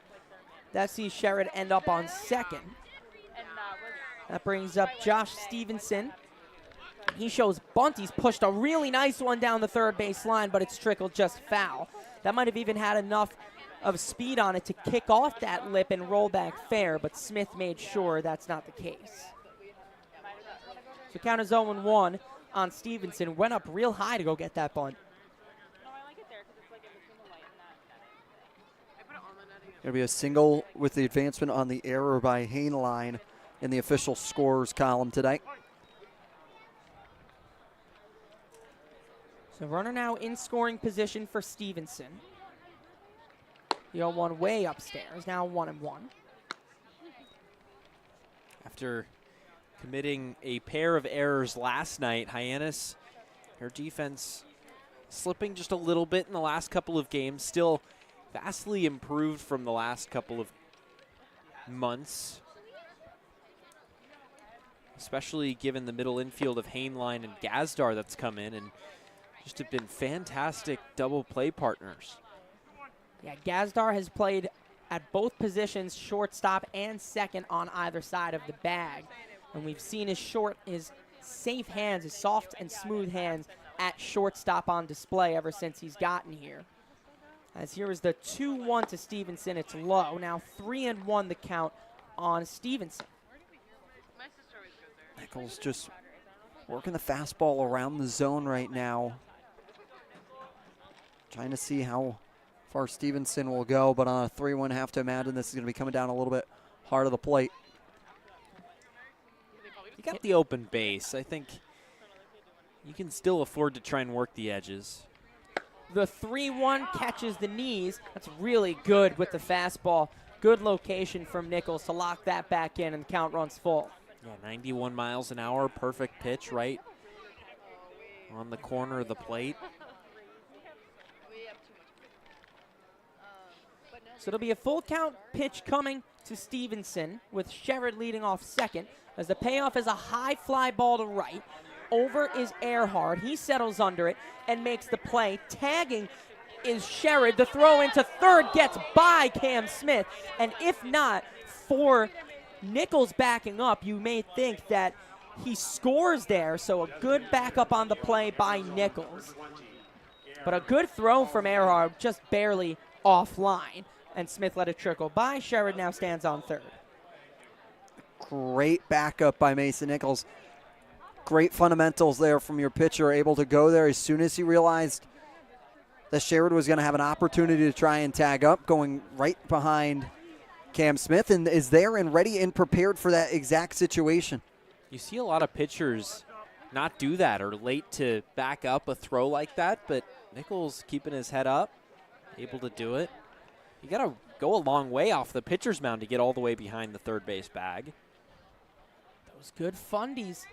That sees Sherrod end up on second. That brings up Josh Stevenson. He shows bunt. He's pushed a really nice one down the third base line, but it's trickled just foul. That might have even had enough of speed on it to kick off that lip and roll back fair, but Smith made sure that's not the case. So count is 0-1 on Stevenson. Went up real high to go get that bunt. Going to be a single with the advancement on the error by Hyannis in the official scores column today. So runner now in scoring position for Stevenson. The 0-1 way upstairs, now 1-1. After committing a pair of errors last night, Hyannis, her defense slipping just a little bit in the last couple of games, still vastly improved from the last couple of months, especially given the middle infield of Heinlein and Gazdar that's come in and just have been fantastic double play partners. Yeah, Gazdar has played at both positions, shortstop and second on either side of the bag. And we've seen his safe hands, his soft and smooth hands at shortstop on display ever since he's gotten here. As here is the 2-1 to Stevenson. It's low. Now 3-1 the count on Stevenson. Nichols just working the fastball around the zone right now. Trying to see how far Stevenson will go, but on a 3-1, have to imagine this is going to be coming down a little bit hard of the plate. You got the open base. I think you can still afford to try and work the edges. The 3-1 catches the knees. That's really good with the fastball. Good location from Nichols to lock that back in, and the count runs full. Yeah, 91 miles an hour, perfect pitch right on the corner of the plate. So it'll be a full count pitch coming to Stevenson with Sherrod leading off second, as the payoff is a high fly ball to right. Over is Earhart. He settles under it and makes the play. Tagging is Sherrod. The throw into third gets by Cam Smith. And if not for Nichols backing up, you may think that he scores there. So a good backup on the play by Nichols. But a good throw from Earhart, just barely offline. And Smith let it trickle by. Sherrod now stands on third. Great backup by Mason Nichols. Great fundamentals there from your pitcher, able to go there as soon as he realized that Sherrod was going to have an opportunity to try and tag up, going right behind Cam Smith, and is there and ready and prepared for that exact situation. You see a lot of pitchers not do that or late to back up a throw like that, but Nichols keeping his head up, able to do it. You got to go a long way off the pitcher's mound to get all the way behind the third base bag. Those good fundies.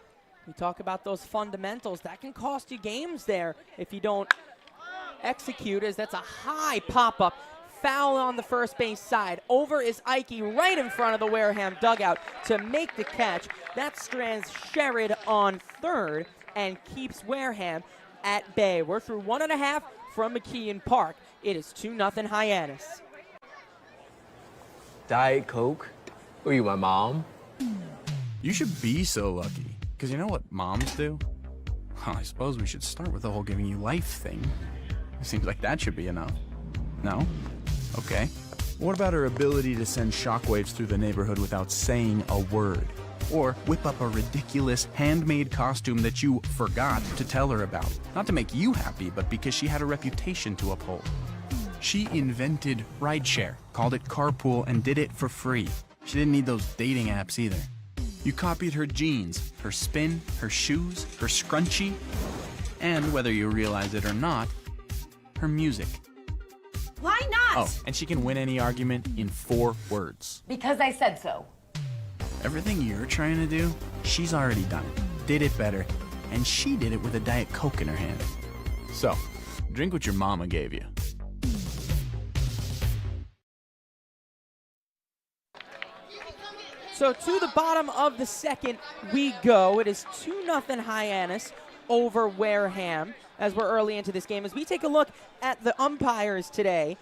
We talk about those fundamentals. That can cost you games there if you don't execute, as that's a high pop-up. Foul on the first base side. Over is Ike right in front of the Wareham dugout to make the catch. That strands Sherrod on third and keeps Wareham at bay. We're through 1.5 from McKeon Park. It is 2-0 Hyannis. Diet Coke? Were you my mom? You should be so lucky. Because you know what moms do? Well, I suppose we should start with the whole giving you life thing. It seems like that should be enough. No? Okay. What about her ability to send shockwaves through the neighborhood without saying a word? Or whip up a ridiculous handmade costume that you forgot to tell her about? Not to make you happy, but because she had a reputation to uphold. She invented rideshare, called it carpool, and did it for free. She didn't need those dating apps either. You copied her jeans, her spin, her shoes, her scrunchie, and whether you realize it or not, her music. Why not? Oh, and she can win any argument in 4 words. Because I said so. Everything you're trying to do, she's already done it, did it better, and she did it with a Diet Coke in her hand. So, drink what your mama gave you. So to the bottom of the second we go. It is 2-0 Hyannis over Wareham as we're early into this game. As we take a look at the umpires today,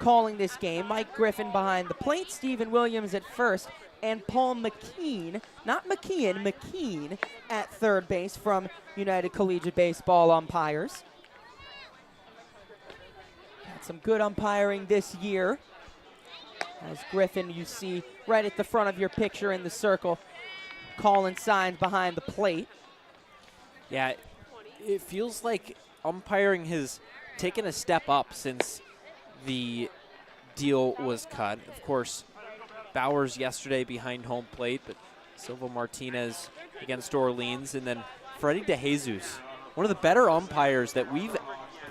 calling this game. Mike Griffin behind the plate, Stephen Williams at first, and Paul McKean, not McKeon, McKean at third base from United Collegiate Baseball umpires. Got some good umpiring this year. As Griffin, you see right at the front of your picture in the circle, calling signs behind the plate. Yeah, it feels like umpiring has taken a step up since the deal was cut. Of course, Bowers yesterday behind home plate, but Silva Martinez against Orleans, and then Freddie DeJesus, one of the better umpires that we've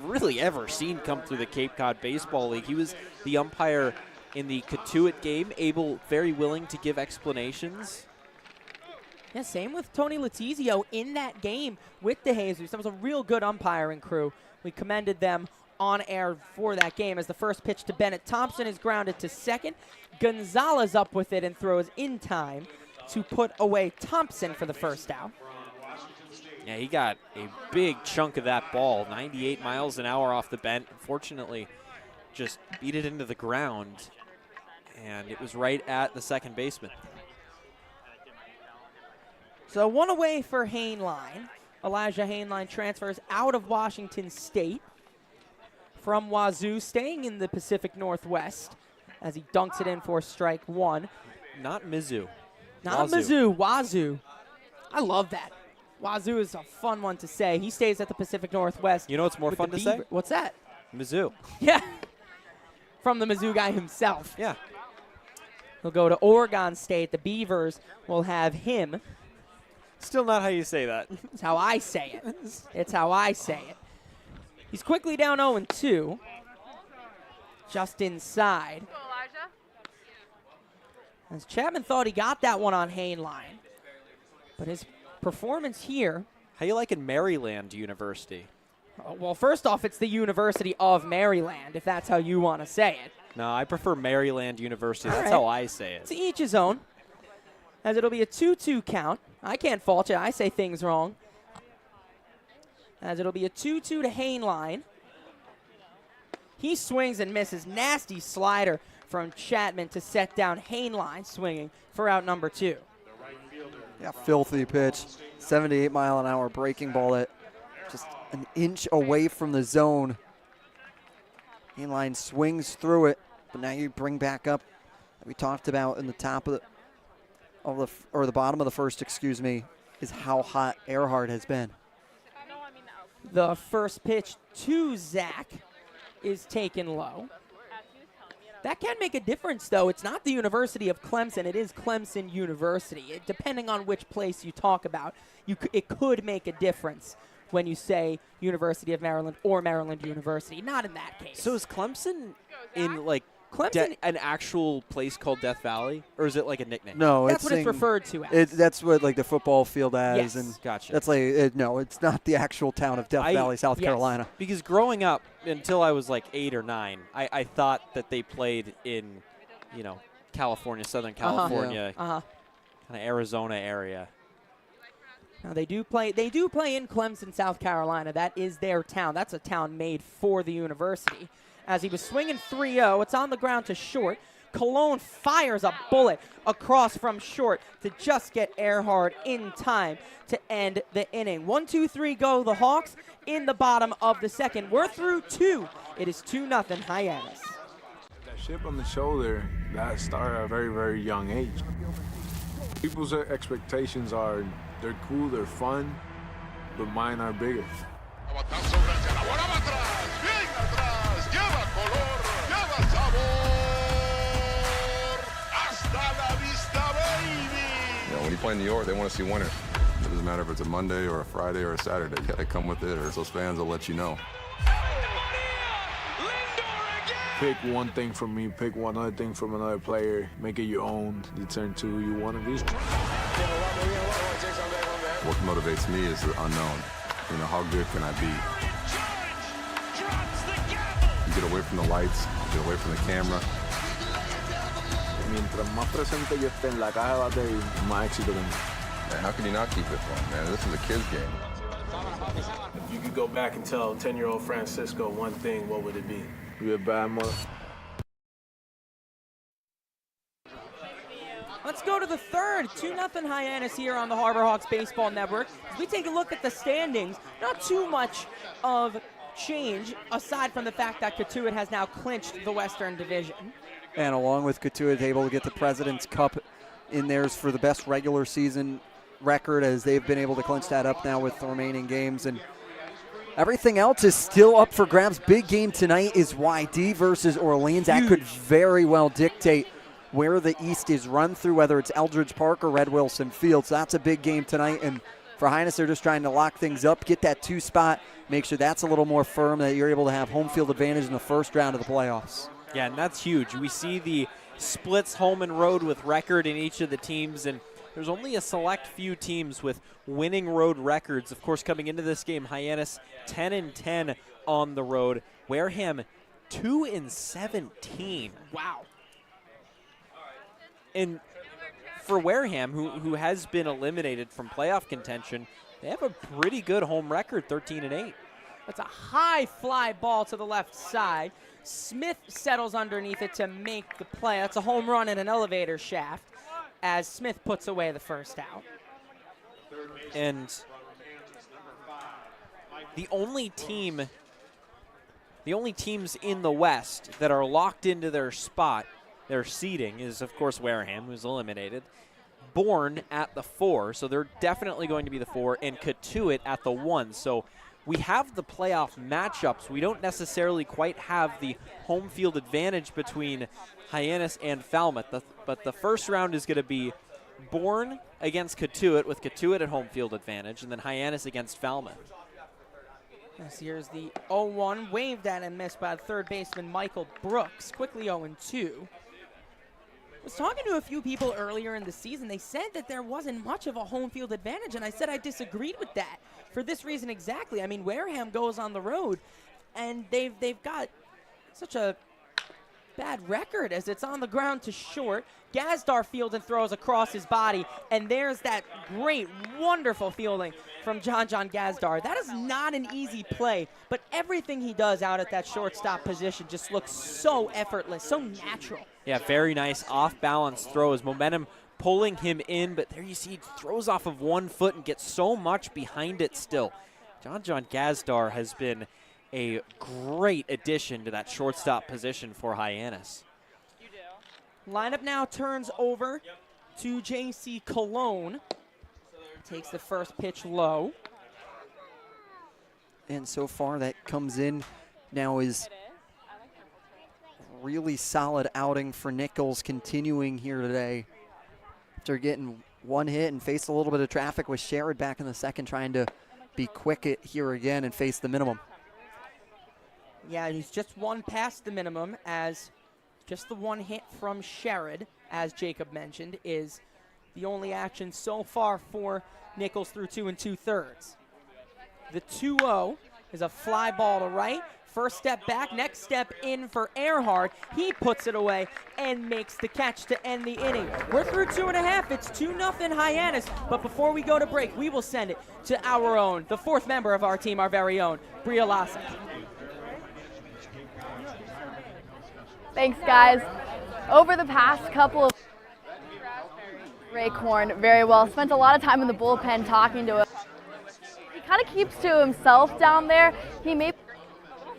really ever seen come through the Cape Cod Baseball League. He was the umpire in the Katuitt game, very willing to give explanations. Yeah, same with Tony Letizio in that game with DeJesus. That was a real good umpiring crew. We commended them on air for that game as the first pitch to Bennett Thompson is grounded to second. Gonzalez up with it and throws in time to put away Thompson for the first out. Yeah, he got a big chunk of that ball, 98 miles an hour off the bent. Unfortunately, just beat it into the ground, and it was right at the second baseman. So one away for Hainline. Elijah Hainline transfers out of Washington State from Wazoo, staying in the Pacific Northwest as he dunks it in for strike one. Not Mizzou. Not Wazoo. Mizzou, Wazoo. I love that. Wazoo is a fun one to say. He stays at the Pacific Northwest. You know what's more fun to say? What's that? Mizzou. Yeah. From the Mizzou guy himself. Yeah. He'll go to Oregon State. The Beavers will have him. Still not how you say that. It's how I say it. It's how I say it. He's quickly down 0-2. Just inside. As Chapman thought he got that one on Hainline. But his performance here. How you liking Maryland University? Well, first off, it's the University of Maryland, if that's how you want to say it. No, I prefer Maryland University. That's right. how I say it. To each his own. As it'll be a 2-2 count. I can't fault you. I say things wrong. As it'll be a 2-2 to Hainline. He swings and misses. Nasty slider from Chapman to set down Hainline, swinging for out number 2. Yeah, filthy pitch. 78-mile-an-hour breaking ball that just an inch away from the zone. Hainline swings through it, but now you bring back up that we talked about in the top of the bottom of the first, excuse me, is how hot Earhart has been. The first pitch to Zach is taken low. That can make a difference, though. It's not the University of Clemson. It is Clemson University. Depending on which place you talk about, it could make a difference when you say University of Maryland or Maryland University. Not in that case. So is Clemson in, like, Clemson, an actual place called Death Valley? Or is it like a nickname? No, that's what it's referred to as. That's what, like, the football field as. Yes. And gotcha. That's like, no, it's not the actual town of Death Valley, South Carolina. Because growing up, until I was like 8 or 9, I thought that they played in, California, Southern California, kind of Arizona area. Now they do play in Clemson, South Carolina. That is their town. That's a town made for the university. As he was swinging 3-0, it's on the ground to short. Cologne fires a bullet across from short to just get Earhart in time to end the inning. 1-2-3 go the Hawks in the bottom of the second. We're through 2. It is 2-0 Hyannis. That chip on the shoulder, that started at a very, very young age. People's expectations are, they're cool, they're fun, but mine are bigger. When you play in New York, they want to see winners. It doesn't matter if it's a Monday or a Friday or a Saturday. You got to come with it, or those fans will let you know. Pick one thing from me, pick one other thing from another player, make it your own, you turn to who you want to be. What motivates me is the unknown. How good can I be? You get away from the lights, get away from the camera. Mientras más presente yo esté en la caja de batería, más éxito tengo. Man, how can you not keep it fun, man? This is a kid's game. If you could go back and tell 10-year-old Francisco one thing, what would it be? Be a bad mother. Let's go to the third. 2-0 Hyannis here on the Harbor Hawks Baseball Network. As we take a look at the standings, not too much of change aside from the fact that Cotuit has now clinched the Western Division. And along with Cotuit, able to get the President's Cup in theirs for the best regular season record, as they've been able to clinch that up now with the remaining games. And everything else is still up for grabs. Big game tonight is YD versus Orleans. That could very well dictate where the East is run through, whether it's Eldridge Park or Red Wilson Field. So that's a big game tonight. And for Hyannis, they're just trying to lock things up, get that 2 spot, make sure that's a little more firm, that you're able to have home field advantage in the first round of the playoffs. Yeah, and that's huge. We see the splits home and road with record in each of the teams, and there's only a select few teams with winning road records. Of course, coming into this game, Hyannis 10-10 on the road. Wareham 2-17. Wow. And for Wareham, who has been eliminated from playoff contention, they have a pretty good home record, 13-8. That's a high fly ball to the left side. Smith settles underneath it to make the play. That's a home run in an elevator shaft as Smith puts away the first out. And the only teams in the West that are locked into their spot, their seeding, is, of course, Wareham, who's eliminated. Bourne at the 4, so they're definitely going to be the 4, and Cotuit at the 1. So we have the playoff matchups. We don't necessarily quite have the home field advantage between Hyannis and Falmouth, but the first round is going to be Bourne against Cotuit, with Cotuit at home field advantage, and then Hyannis against Falmouth. Yes, here's the 0-1, waved at and missed by third baseman Michael Brooks. Quickly 0-2. I was talking to a few people earlier in the season. They said that there wasn't much of a home field advantage, and I said I disagreed with that for this reason exactly. I mean, Wareham goes on the road, and they've got such a bad record as it's on the ground to short. Gazdar fields and throws across his body, and there's that great, wonderful fielding from John Gazdar. That is not an easy play, but everything he does out at that shortstop position just looks so effortless, so natural. Yeah, very nice off-balance throws. Momentum pulling him in, but there you see he throws off of 1 foot and gets so much behind it still. John Gazdar has been a great addition to that shortstop position for Hyannis. Lineup now turns over to J.C. Cologne. Takes the first pitch low. And so far that comes in now is really solid outing for Nichols, continuing here today after getting 1 hit and faced a little bit of traffic with Sherrod back in the second, trying to be quick here again and face the minimum. Yeah, he's just 1 past the minimum, as just the 1 hit from Sherrod, as Jacob mentioned, is the only action so far for Nichols through 2 2/3. The 2-0 is a fly ball to right. First step back, next step in for Earhart. He puts it away and makes the catch to end the inning. We're through 2.5. It's 2-0 Hyannis. But before we go to break, we will send it to our own, the 4th member of our team, our very own, Bria Lasek. Thanks, guys. Over the past couple of Ray Korn very well. Spent a lot of time in the bullpen talking to him. He kind of keeps to himself down there. He may be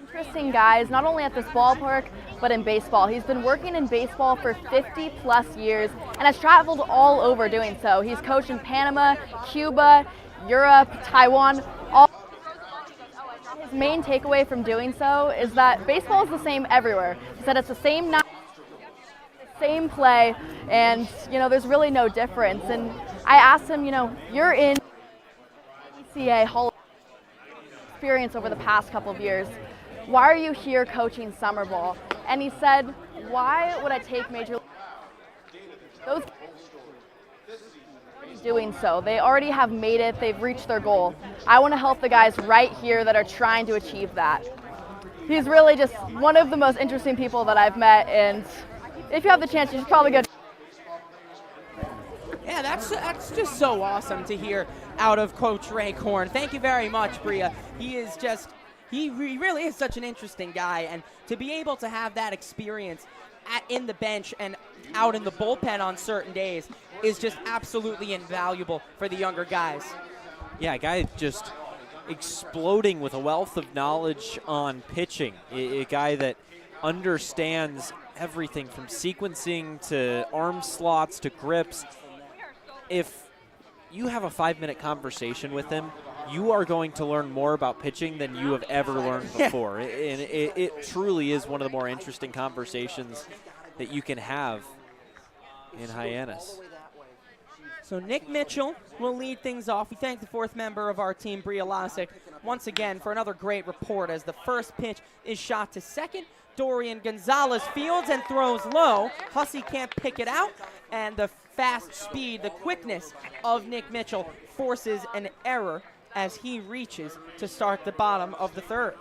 interesting guys, not only at this ballpark, but in baseball. He's been working in baseball for 50+ years and has traveled all over doing so. He's coached in Panama, Cuba, Europe, Taiwan, all. His main takeaway from doing so is that baseball is the same everywhere. He said it's the same night, same play, and there's really no difference. And I asked him, you're in ECA Hall of Fame experience over the past couple of years. Why are you here coaching summer ball? And he said, why would I take major league? Those doing so. They already have made it. They've reached their goal. I want to help the guys right here that are trying to achieve that. He's really just one of the most interesting people that I've met, and if you have the chance, you should probably go. Yeah, that's just so awesome to hear out of Coach Ray Korn. Thank you very much, Bria. He really is such an interesting guy, and to be able to have that experience in the bench and out in the bullpen on certain days is just absolutely invaluable for the younger guys. Yeah, a guy just exploding with a wealth of knowledge on pitching. A guy that understands everything from sequencing to arm slots to grips. If you have a 5-minute conversation with him, you are going to learn more about pitching than you have ever learned before. And it truly is one of the more interesting conversations that you can have in Hyannis. So Nick Mitchell will lead things off. We thank the fourth member of our team, Bria Lasic, once again for another great report as the first pitch is shot to second. Dorian Gonzalez fields and throws low. Hussey can't pick it out, and the fast speed, the quickness of Nick Mitchell forces an error as he reaches to start the bottom of the third.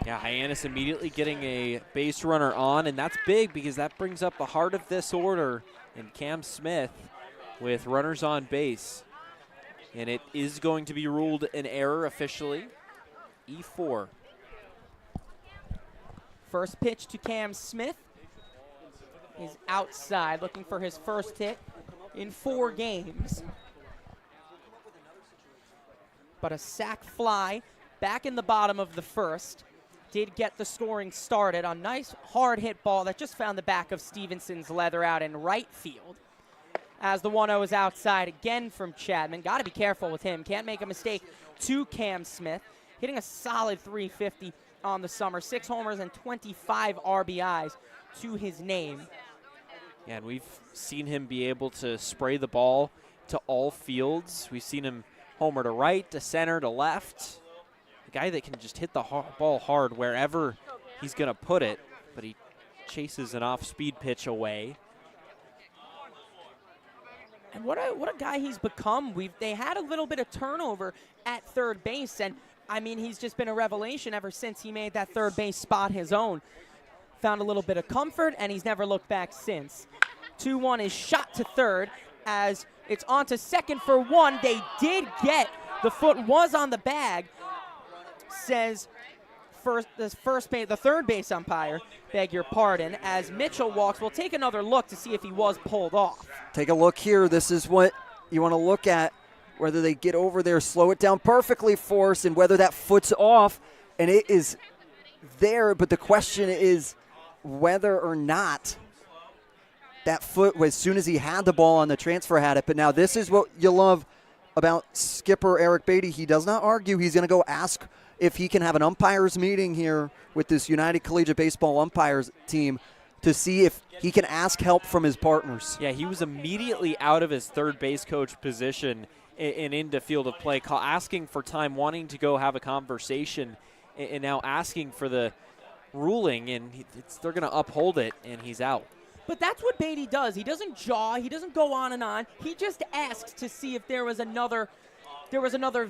Yeah, Hyannis immediately getting a base runner on, and that's big because that brings up the heart of this order in Cam Smith with runners on base. And it is going to be ruled an error officially. E4. First pitch to Cam Smith is outside, looking for his first hit in 4 games. But a sac fly back in the bottom of the first did get the scoring started. A nice hard hit ball that just found the back of Stevenson's leather out in right field. As the 1-0 is outside again from Chapman. Got to be careful with him. Can't make a mistake to Cam Smith. Hitting a solid .350 on the summer. 6 homers and 25 RBIs to his name. Yeah, and we've seen him be able to spray the ball to all fields. We've seen him homer to right, to center, to left. A guy that can just hit the ball hard wherever he's going to put it, but he chases an off-speed pitch away. And what a guy he's become. They had a little bit of turnover at third base, and I mean, he's just been a revelation ever since he made that third base spot his own. Found a little bit of comfort, and he's never looked back since. 2-1 is shot to third as it's on to second for 1. They did get, the foot was on the bag, says the third base umpire, beg your pardon, as Mitchell walks. We'll take another look to see if he was pulled off. Take a look here. This is what you want to look at, whether they get over there, slow it down perfectly for us, and whether that foot's off, and it is there, but the question is whether or not that foot, as soon as he had the ball on the transfer, had it. But now this is what you love about skipper Eric Beatty. He does not argue. He's going to go ask if he can have an umpires meeting here with this United Collegiate Baseball umpires team to see if he can ask help from his partners. Yeah, he was immediately out of his third base coach position and into field of play, asking for time, wanting to go have a conversation, and now asking for the ruling, and they're going to uphold it, and he's out. But that's what Beatty does. He doesn't jaw. He doesn't go on and on. He just asks to see if there was another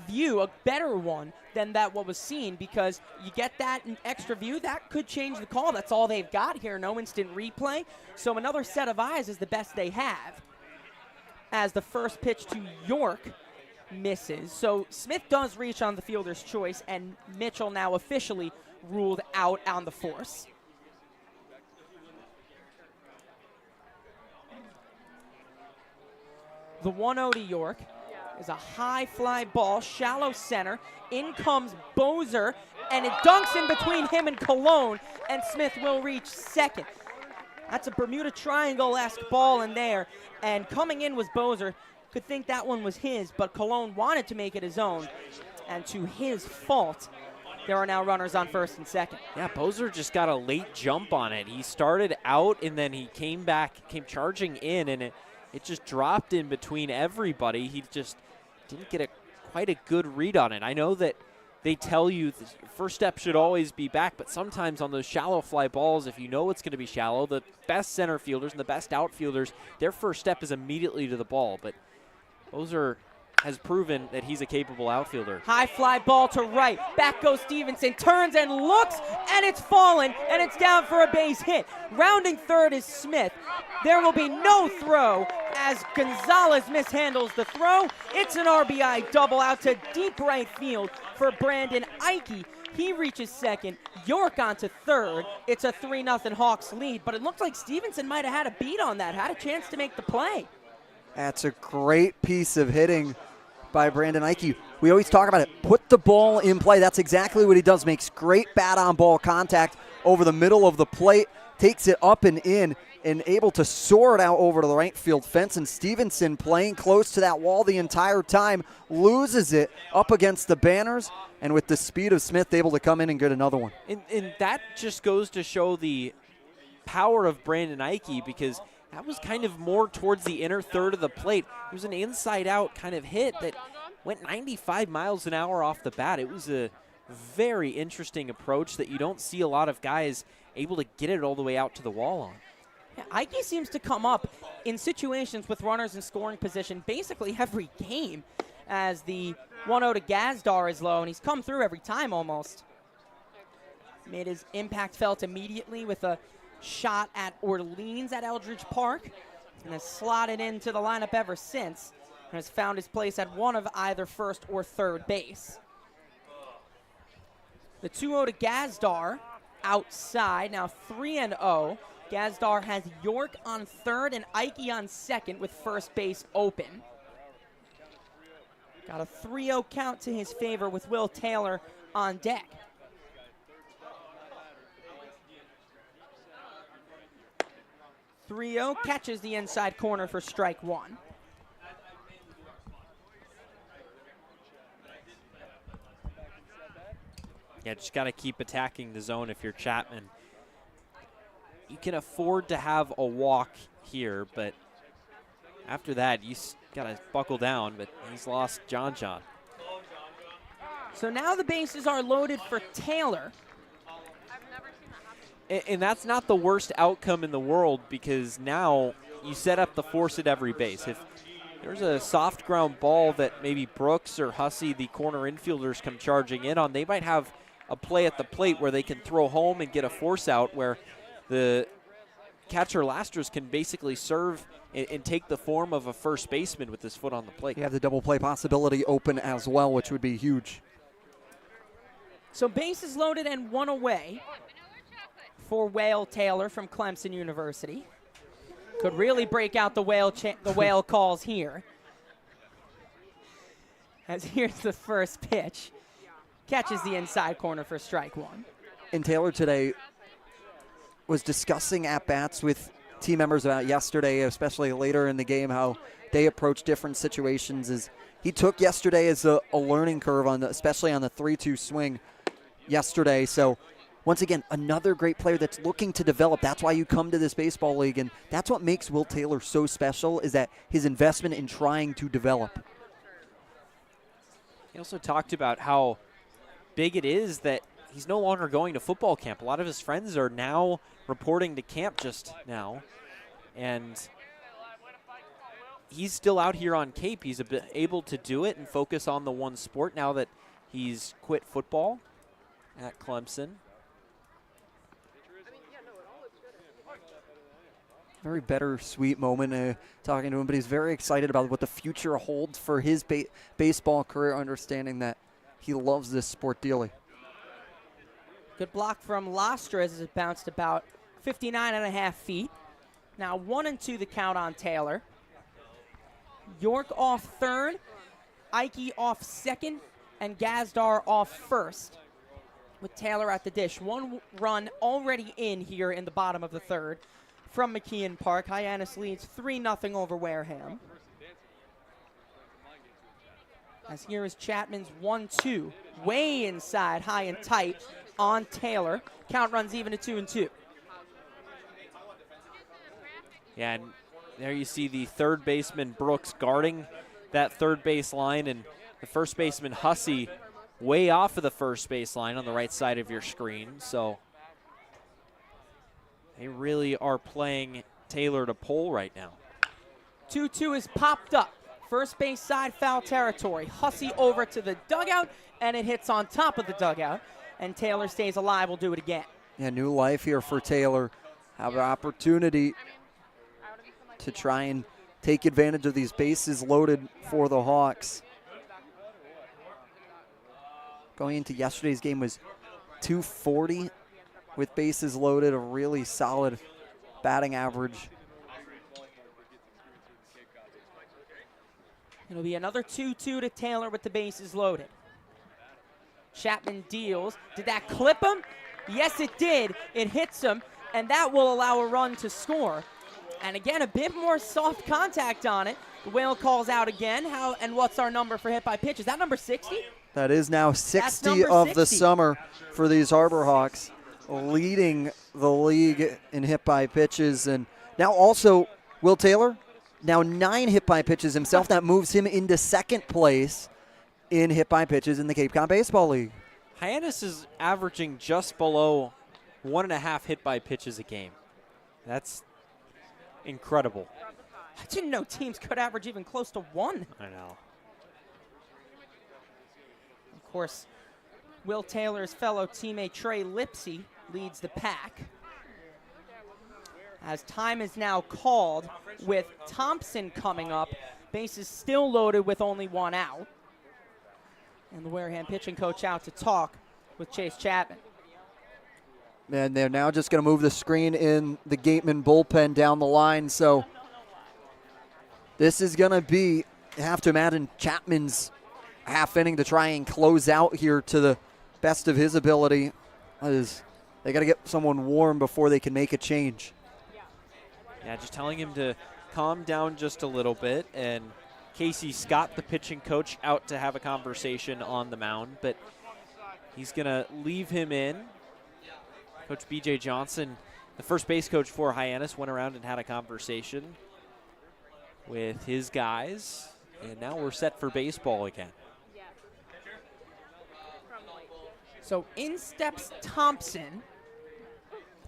view, a better one than what was seen, because you get that extra view, that could change the call. That's all they've got here, no instant replay. So another set of eyes is the best they have. As the first pitch to York misses. So Smith does reach on the fielder's choice, and Mitchell now officially ruled out on the force. The 1-0 to York is a high fly ball, shallow center. In comes Bozer, and it dunks in between him and Cologne, and Smith will reach second. That's a Bermuda Triangle-esque ball in there, and coming in was Bozer. Could think that one was his, but Cologne wanted to make it his own, and to his fault, there are now runners on first and second. Yeah, Bozer just got a late jump on it. He started out, and then he came charging in, and it just dropped in between everybody. He just didn't get quite a good read on it. I know that they tell you the first step should always be back, but sometimes on those shallow fly balls, if you know it's going to be shallow, the best center fielders and the best outfielders, their first step is immediately to the ball. But Bozer has proven that he's a capable outfielder. High fly ball to right. Back goes Stevenson, turns and looks, and it's fallen, and it's down for a base hit. Rounding third is Smith. There will be no throw as Gonzalez mishandles the throw. It's an RBI double out to deep right field for Brandon Ike. He reaches second. York onto third. It's a 3-0 Hawks lead, but it looked like Stevenson might have had a beat on that, had a chance to make the play. That's a great piece of hitting by Brandon Ike. We always talk about it. Put the ball in play. That's exactly what he does. Makes great bat-on-ball contact over the middle of the plate. Takes it up and in and able to soar it out over to the right field fence. And Stevenson playing close to that wall the entire time. Loses it up against the banners. And with the speed of Smith, able to come in and get another one. And that just goes to show the power of Brandon Ike, because that was kind of more towards the inner third of the plate. It was an inside-out kind of hit that went 95 miles an hour off the bat. It was a very interesting approach that you don't see a lot of guys able to get it all the way out to the wall on. Yeah, Ike seems to come up in situations with runners in scoring position basically every game, as the 1-0 to Gazdar is low, and he's come through every time almost. Made his impact felt immediately with a shot at Orleans at Eldridge Park, and has slotted into the lineup ever since, and has found his place at one of either first or third base. The 2-0 to Gazdar outside, now 3-0. Gazdar has York on third and Ike on second with first base open. Got a 3-0 count to his favor with Will Taylor on deck. Catches the inside corner for strike one. Yeah, just got to keep attacking the zone if you're Chapman. You can afford to have a walk here, but after that, you got to buckle down, but he's lost John. So now the bases are loaded for Taylor. And that's not the worst outcome in the world, because now you set up the force at every base. If there's a soft ground ball that maybe Brooks or Hussey, the corner infielders, come charging in on, they might have a play at the plate where they can throw home and get a force out, where the catcher Lasters can basically serve and take the form of a first baseman with his foot on the plate. You have the double play possibility open as well, which would be huge. So bases loaded and one away for Whale Taylor from Clemson University. Could really break out the whale calls here. As here's the first pitch. Catches the inside corner for strike one. And Taylor today was discussing at-bats with team members about yesterday, especially later in the game, how they approach different situations. As he took yesterday as a learning curve, especially on the 3-2 swing yesterday. So once again, another great player that's looking to develop. That's why you come to this baseball league, and that's what makes Will Taylor so special, is that his investment in trying to develop. He also talked about how big it is that he's no longer going to football camp. A lot of his friends are now reporting to camp just now, and he's still out here on Cape. He's able to do it and focus on the one sport now that he's quit football at Clemson. Very bittersweet moment talking to him, but he's very excited about what the future holds for his baseball career, understanding that he loves this sport dearly. Good block from Lastra as it bounced about 59.5 feet. Now 1-2 the count on Taylor. York off third, Ike off second, and Gazdar off first, with Taylor at the dish. One run already in here in the bottom of the third from McKeon Park. Hyannis leads 3-0 over Wareham. As here is Chapman's 1-2, way inside, high and tight on Taylor. Count runs even to 2-2. Yeah, and there you see the third baseman Brooks guarding that third base line, and the first baseman Hussey way off of the first base line on the right side of your screen. So they really are playing Taylor to pole right now. 2-2 is popped up. First base side, foul territory. Hussey over to the dugout, and it hits on top of the dugout. And Taylor stays alive. We'll do it again. Yeah, new life here for Taylor. Have an opportunity to try and take advantage of these bases loaded for the Hawks. Going into yesterday's game was 240 with bases loaded, a really solid batting average. It'll be another 2-2 to Taylor with the bases loaded. Chapman deals. Did that clip him? Yes, it did. It hits him, and that will allow a run to score. And again, a bit more soft contact on it. The Whale calls out again. And what's our number for hit by pitch? Is that number 60? That is now 60 of the summer for these Harbor Hawks, leading the league in hit by pitches. And now also Will Taylor, now 9 hit by pitches himself. That moves him into second place in hit by pitches in the Cape Cod Baseball League. Hyannis is averaging just below 1.5 hit by pitches a game. That's incredible. I didn't know teams could average even close to 1. I know. Of course, Will Taylor's fellow teammate Trey Lipsy leads the pack. As time is now called with Thompson coming up, bases still loaded with only 1 out. And the Wareham pitching coach out to talk with Chase Chapman. And they're now just going to move the screen in the Gatemen bullpen down the line. So this is going to be, you have to imagine, Chapman's half inning to try and close out here to the best of his ability. They got to get someone warm before they can make a change. Yeah, just telling him to calm down just a little bit. And Casey Scott, the pitching coach, out to have a conversation on the mound, but he's going to leave him in. Coach B.J. Johnson, the first base coach for Hyannis, went around and had a conversation with his guys, and now we're set for baseball again. So in steps Thompson,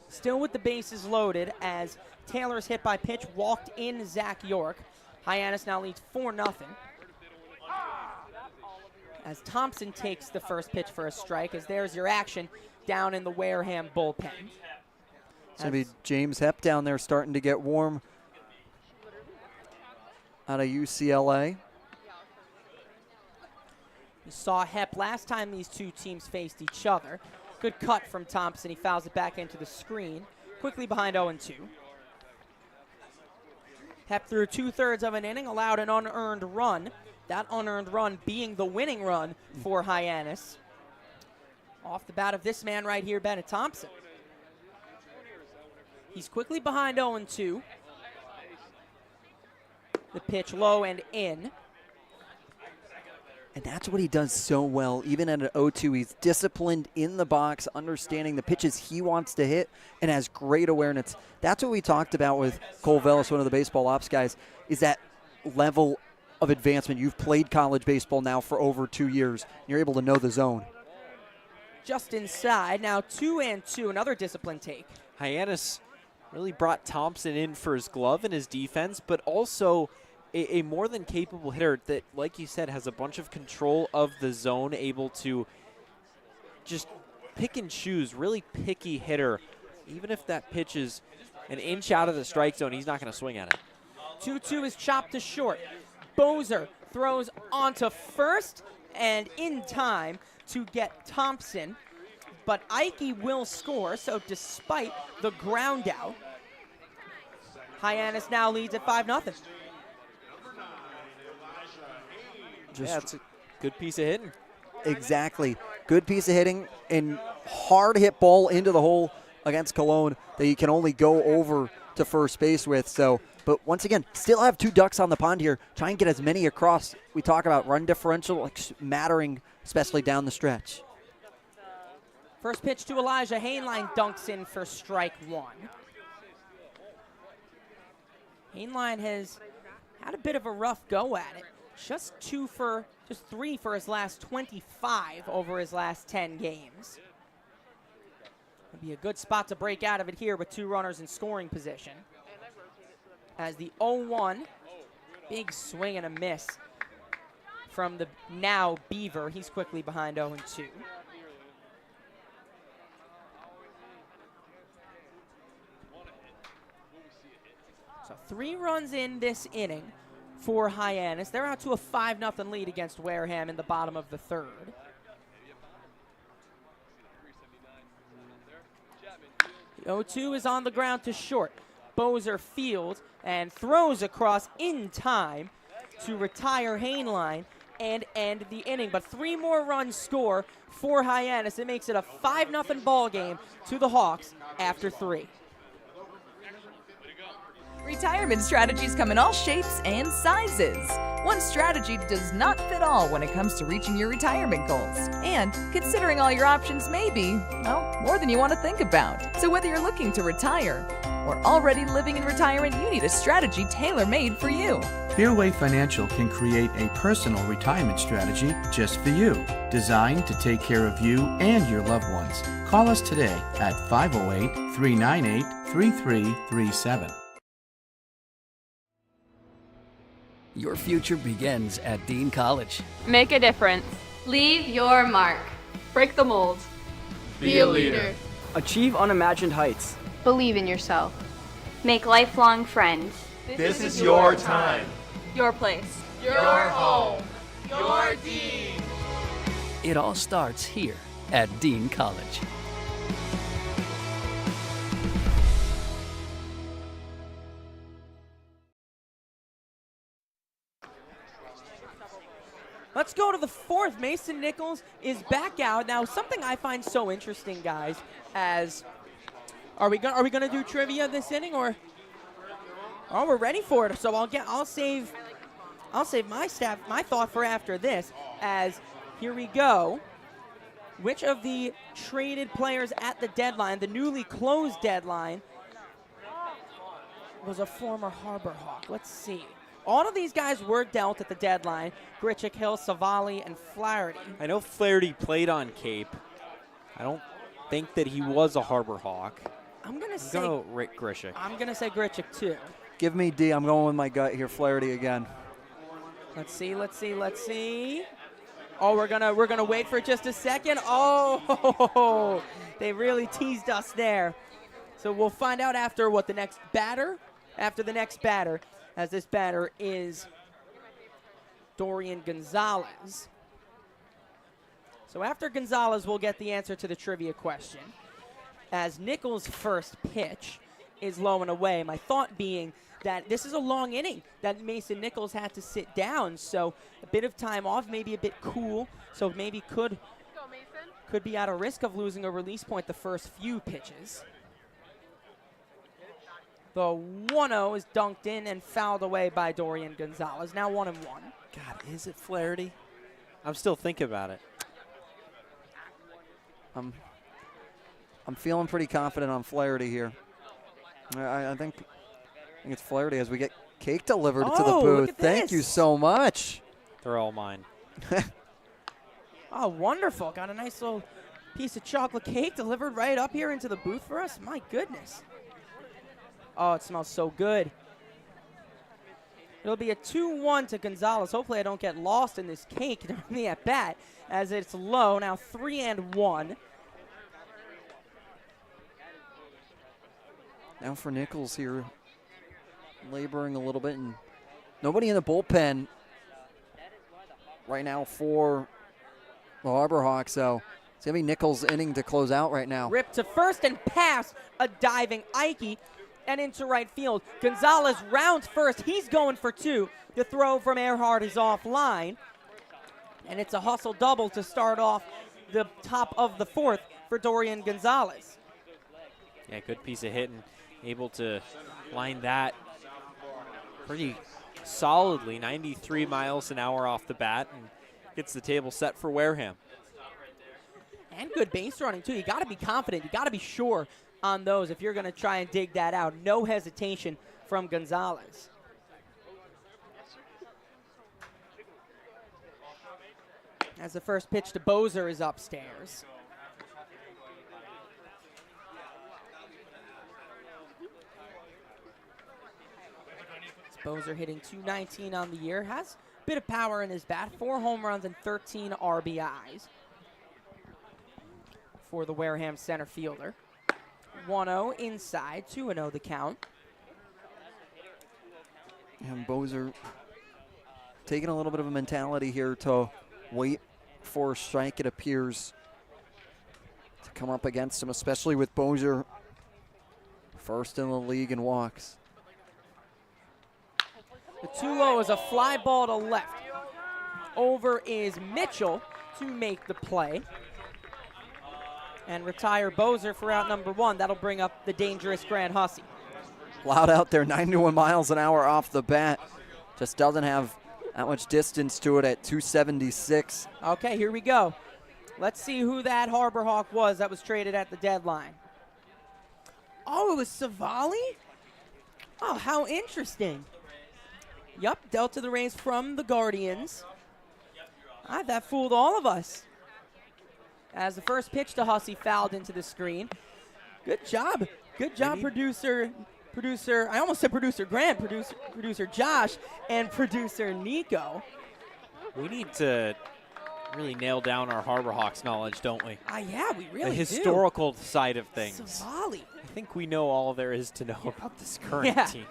still with the bases loaded as Taylor's hit by pitch walked in Zach York. Hyannis now leads 4-0. As Thompson takes the first pitch for a strike, as there's your action down in the Wareham bullpen. It's going to be James Hepp down there starting to get warm out of UCLA. You saw Hepp last time these two teams faced each other. Good cut from Thompson. He fouls it back into the screen. Quickly behind 0-2. Hepp through 2/3 of an inning, allowed an unearned run. That unearned run being the winning run for Hyannis. Off the bat of this man right here, Bennett Thompson. He's quickly behind 0-2. The pitch low and in. And that's what he does so well. Even at an 0-2, he's disciplined in the box, understanding the pitches he wants to hit, and has great awareness. That's what we talked about with Cole Vellis, one of the baseball ops guys, is that level of advancement. You've played college baseball now for over 2 years. You're able to know the zone. Just inside, now 2-2, another discipline take. Hyannis really brought Thompson in for his glove and his defense, but also a more than capable hitter that, like you said, has a bunch of control of the zone, able to just pick and choose, really picky hitter. Even if that pitch is an inch out of the strike zone, he's not going to swing at it. 2-2 is chopped to short. Bozer throws onto first and in time to get Thompson, but Ike will score, so despite the ground out, Hyannis now leads at 5-0. Yeah, it's a good piece of hitting. Exactly. Good piece of hitting and hard hit ball into the hole against Cologne that you can only go over to first base with. So, but once again, still have 2 ducks on the pond here. Try and get as many across. We talk about run differential mattering, especially down the stretch. First pitch to Elijah Hainline dunks in for strike 1. Hainline has had a bit of a rough go at it. Just 3 for his last 25 over his last 10 games. It'll be a good spot to break out of it here with 2 runners in scoring position. As the 0-1, big swing and a miss from the now Beaver. He's quickly behind 0-2. So 3 runs in this inning for Hyannis. They're out to a 5-0 lead against Wareham in the bottom of the 3rd. The 0-2 is on the ground to short. Bozer fields and throws across in time to retire Hainline and end the inning. But 3 more runs score for Hyannis. It makes it a 5-0 ball game to the Hawks after 3. Retirement strategies come in all shapes and sizes. One strategy does not fit all when it comes to reaching your retirement goals. And considering all your options may be, well, more than you want to think about. So whether you're looking to retire or already living in retirement, you need a strategy tailor-made for you. Fairway Financial can create a personal retirement strategy just for you, designed to take care of you and your loved ones. Call us today at 508-398-3337. Your future begins at Dean College. Make a difference. Leave your mark. Break the mold. Be a leader. Achieve unimagined heights. Believe in yourself. Make lifelong friends. This is your time. Your place. Your home. Your Dean. It all starts here at Dean College. Let's go to the 4th. Mason Nichols is back out. Now, something I find so interesting, guys, as are we gonna do trivia this inning, or oh, we're ready for it. So I'll save my thought for after this, as here we go. Which of the traded players at the deadline, the newly closed deadline, was a former Harbor Hawk? Let's see. All of these guys were dealt at the deadline. Grichuk, Hill, Savali, and Flaherty. I know Flaherty played on Cape. I don't think that he was a Harbor Hawk. I'm going to say Rick Grichuk. I'm going to say Grichuk, too. Give me D. I'm going with my gut here. Flaherty again. Let's see. Oh, we're gonna wait for just a second. Oh, they really teased us there. So we'll find out after the next batter, as this batter is Dorian Gonzalez. So after Gonzalez, we'll get the answer to the trivia question. As Nichols' first pitch is low and away, my thought being that this is a long inning that Mason Nichols had to sit down, so a bit of time off, maybe a bit cool, so maybe could be at a risk of losing a release point the first few pitches. The 1-0 is dunked in and fouled away by Dorian Gonzalez. Now 1-1. God, is it Flaherty? I'm still thinking about it. I'm feeling pretty confident on Flaherty here. I think it's Flaherty as we get cake delivered to the booth. Thank you so much. They're all mine. Oh, wonderful. Got a nice little piece of chocolate cake delivered right up here into the booth for us. My goodness. Oh, it smells so good. It'll be a 2-1 to Gonzalez. Hopefully I don't get lost in this cake during the at-bat as it's low. Now 3-1. Now for Nichols here, laboring a little bit, and nobody in the bullpen right now for the Harbor Hawks, so it's going to be Nichols' inning to close out right now. Ripped to first and past a diving Ike and into right field. Gonzalez rounds first. He's going for 2. The throw from Earhart is offline, and it's a hustle double to start off the top of the 4th for Dorian Gonzalez. Yeah, good piece of hitting. Able to line that pretty solidly, 93 miles an hour off the bat, and gets the table set for Wareham. And good base running, too. You got to be confident. You got to be sure on those if you're going to try and dig that out. No hesitation from Gonzalez. As the first pitch to Bozer is upstairs. Bozer hitting .219 on the year. Has a bit of power in his bat. 4 home runs and 13 RBIs for the Wareham center fielder. 1-0 inside. 2-0 the count. And Bozer taking a little bit of a mentality here to wait for a strike, it appears, to come up against him, especially with Bozer first in the league in walks. The 2-0 is a fly ball to left. Over is Mitchell to make the play. And retire Bozer for out number 1. That'll bring up the dangerous Grant Hussey. Loud out there, 91 miles an hour off the bat. Just doesn't have that much distance to it at 276. Okay, here we go. Let's see who that Harbor Hawk was that was traded at the deadline. Oh, it was Savali? Oh, how interesting. Yup, dealt to the Rays from the Guardians. That fooled all of us. As the first pitch to Hussey fouled into the screen. Good job. Good job, producer, I almost said producer Grant, producer Josh, and producer Nico. We need to really nail down our Harbor Hawks knowledge, don't we? Yeah, we really do. The historical side of things. Savali. I think we know all there is to know about this current team.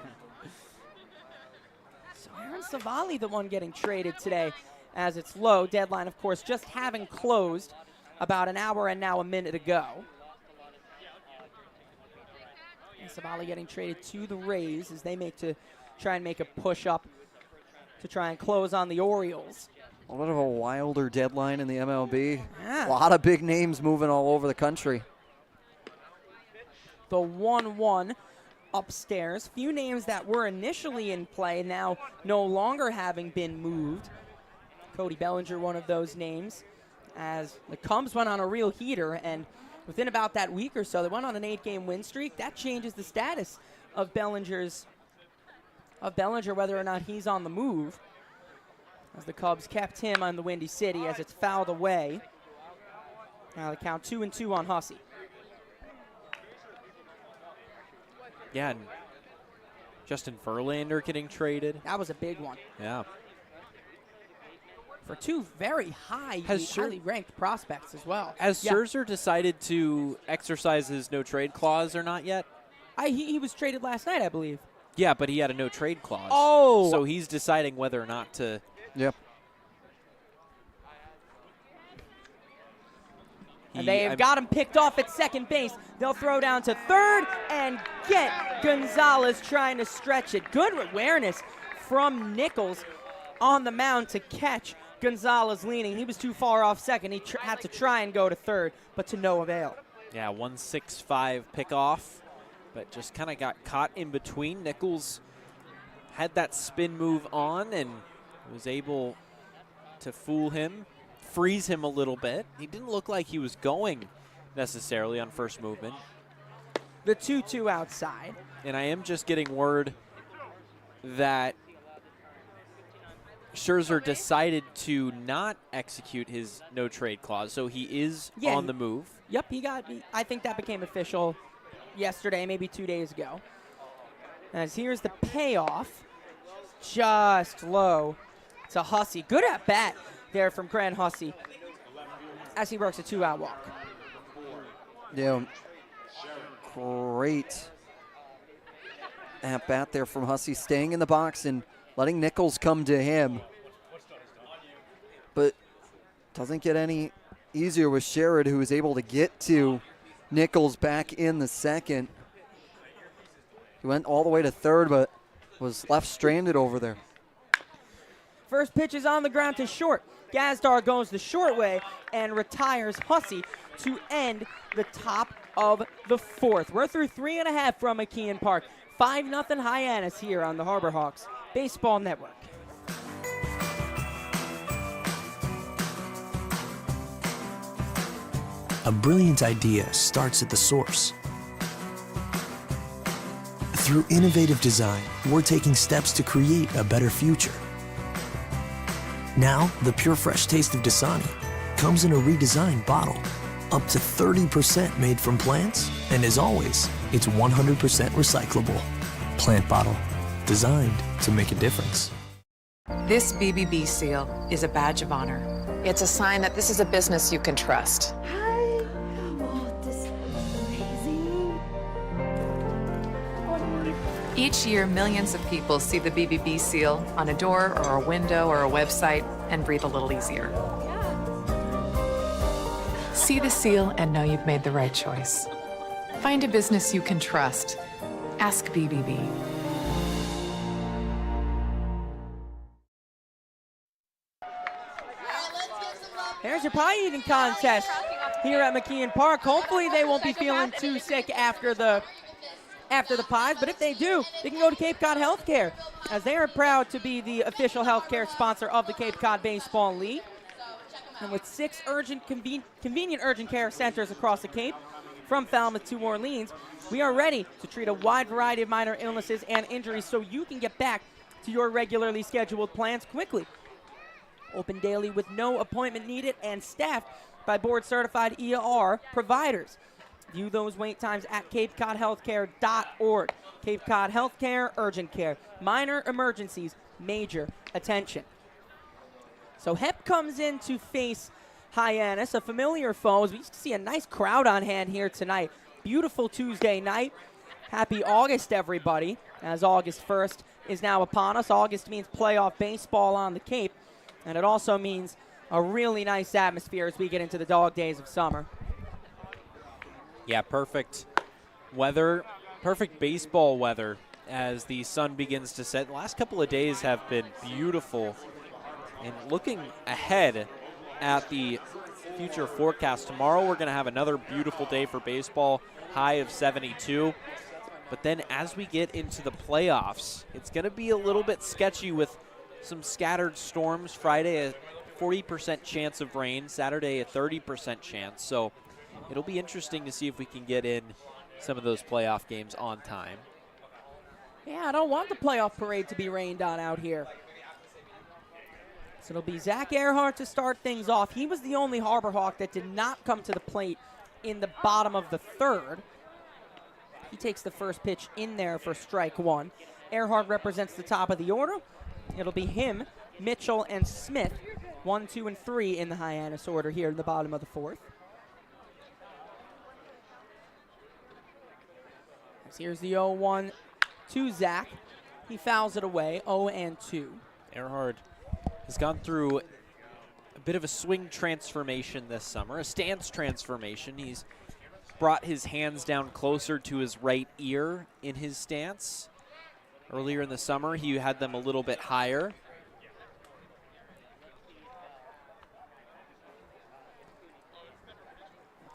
So Aaron Savali, the one getting traded today as it's low. Deadline, of course, just having closed about an hour and now a minute ago. And Savali getting traded to the Rays as they try and make a push up to try and close on the Orioles. A little bit of a wilder deadline in the MLB. Yeah. A lot of big names moving all over the country. The 1-1 upstairs. Few names that were initially in play now no longer having been moved. Cody Bellinger, one of those names, as the Cubs went on a real heater, and within about that week or so, they went on an 8-game win streak. That changes the status of Bellinger, whether or not he's on the move, as the Cubs kept him on the Windy City as it's fouled away. Now they count 2-2 on Hussey. Yeah, and Justin Verlander getting traded. That was a big one. Yeah. For two very highly ranked prospects as well. Has Scherzer decided to exercise his no-trade clause or not yet? He was traded last night, I believe. Yeah, but he had a no-trade clause. Oh! So he's deciding whether or not to... Yep. And they've got him picked off at second base. They'll throw down to third and get Gonzalez trying to stretch it. Good awareness from Nichols on the mound to catch Gonzalez leaning. He was too far off second. He had to try and go to third, but to no avail. Yeah, 165 pickoff, but just kind of got caught in between. Nichols had that spin move on and was able to fool him, freeze him a little bit. He didn't look like he was going necessarily on first movement. The 2-2 outside. And I am just getting word that Scherzer decided to not execute his no-trade clause, so he is on the move. Yep, I think that became official yesterday, maybe 2 days ago. As here's the payoff, just low to Hussey. Good at bat there from Grant Hussey as he works a 2-out walk. Yeah, great at bat there from Hussey, staying in the box and letting Nichols come to him. But doesn't get any easier with Sherrod, who is able to get to Nichols back in the second. He went all the way to third, but was left stranded over there. First pitch is on the ground to short. Gazdar goes the short way and retires Hussey to end the top of the fourth. We're through 3.5 from McKeon Park. 5-0 Hyannis here on the Harbor Hawks Baseball Network. A brilliant idea starts at the source. Through innovative design, we're taking steps to create a better future. Now, the pure fresh taste of Dasani comes in a redesigned bottle, up to 30% made from plants, and as always, it's 100% recyclable. Plant bottle, designed to make a difference. This BBB seal is a badge of honor. It's a sign that this is a business you can trust. Each year, millions of people see the BBB seal on a door or a window or a website and breathe a little easier. See the seal and know you've made the right choice. Find a business you can trust. Ask BBB. There's your pie eating contest here at McKeon Park. Hopefully they won't be feeling too sick after the pies, but if they do, they can go to Cape Cod Healthcare, as they are proud to be the official healthcare sponsor of the Cape Cod Baseball League. And with 6 convenient urgent care centers across the Cape, from Falmouth to Orleans, we are ready to treat a wide variety of minor illnesses and injuries so you can get back to your regularly scheduled plans quickly. Open daily with no appointment needed and staffed by board-certified ER providers. View those wait times at CapeCodHealthcare.org. Cape Cod Healthcare, urgent care, minor emergencies, major attention. So Hep comes in to face Hyannis, a familiar foe. As we see a nice crowd on hand here tonight. Beautiful Tuesday night. Happy August, everybody, as August 1st is now upon us. August means playoff baseball on the Cape, and it also means a really nice atmosphere as we get into the dog days of summer. Yeah, perfect weather, perfect baseball weather as the sun begins to set. The last couple of days have been beautiful. And looking ahead at the future forecast, tomorrow we're going to have another beautiful day for baseball, high of 72. But then as we get into the playoffs, it's going to be a little bit sketchy with some scattered storms. Friday, a 40% chance of rain. Saturday, a 30% chance. So it'll be interesting to see if we can get in some of those playoff games on time. Yeah, I don't want the playoff parade to be rained on out here. So it'll be Zach Earhart to start things off. He was the only Harbor Hawk that did not come to the plate in the bottom of the third. He takes the first pitch in there for strike one. Earhart represents the top of the order. It'll be him, Mitchell, and Smith, 1, 2, and 3 in the Hyannis order here in the bottom of the fourth. Here's the 0-1 to Zach. He fouls it away, 0-2. Earhart has gone through a bit of a swing transformation this summer, a stance transformation. He's brought his hands down closer to his right ear in his stance. Earlier in the summer, he had them a little bit higher.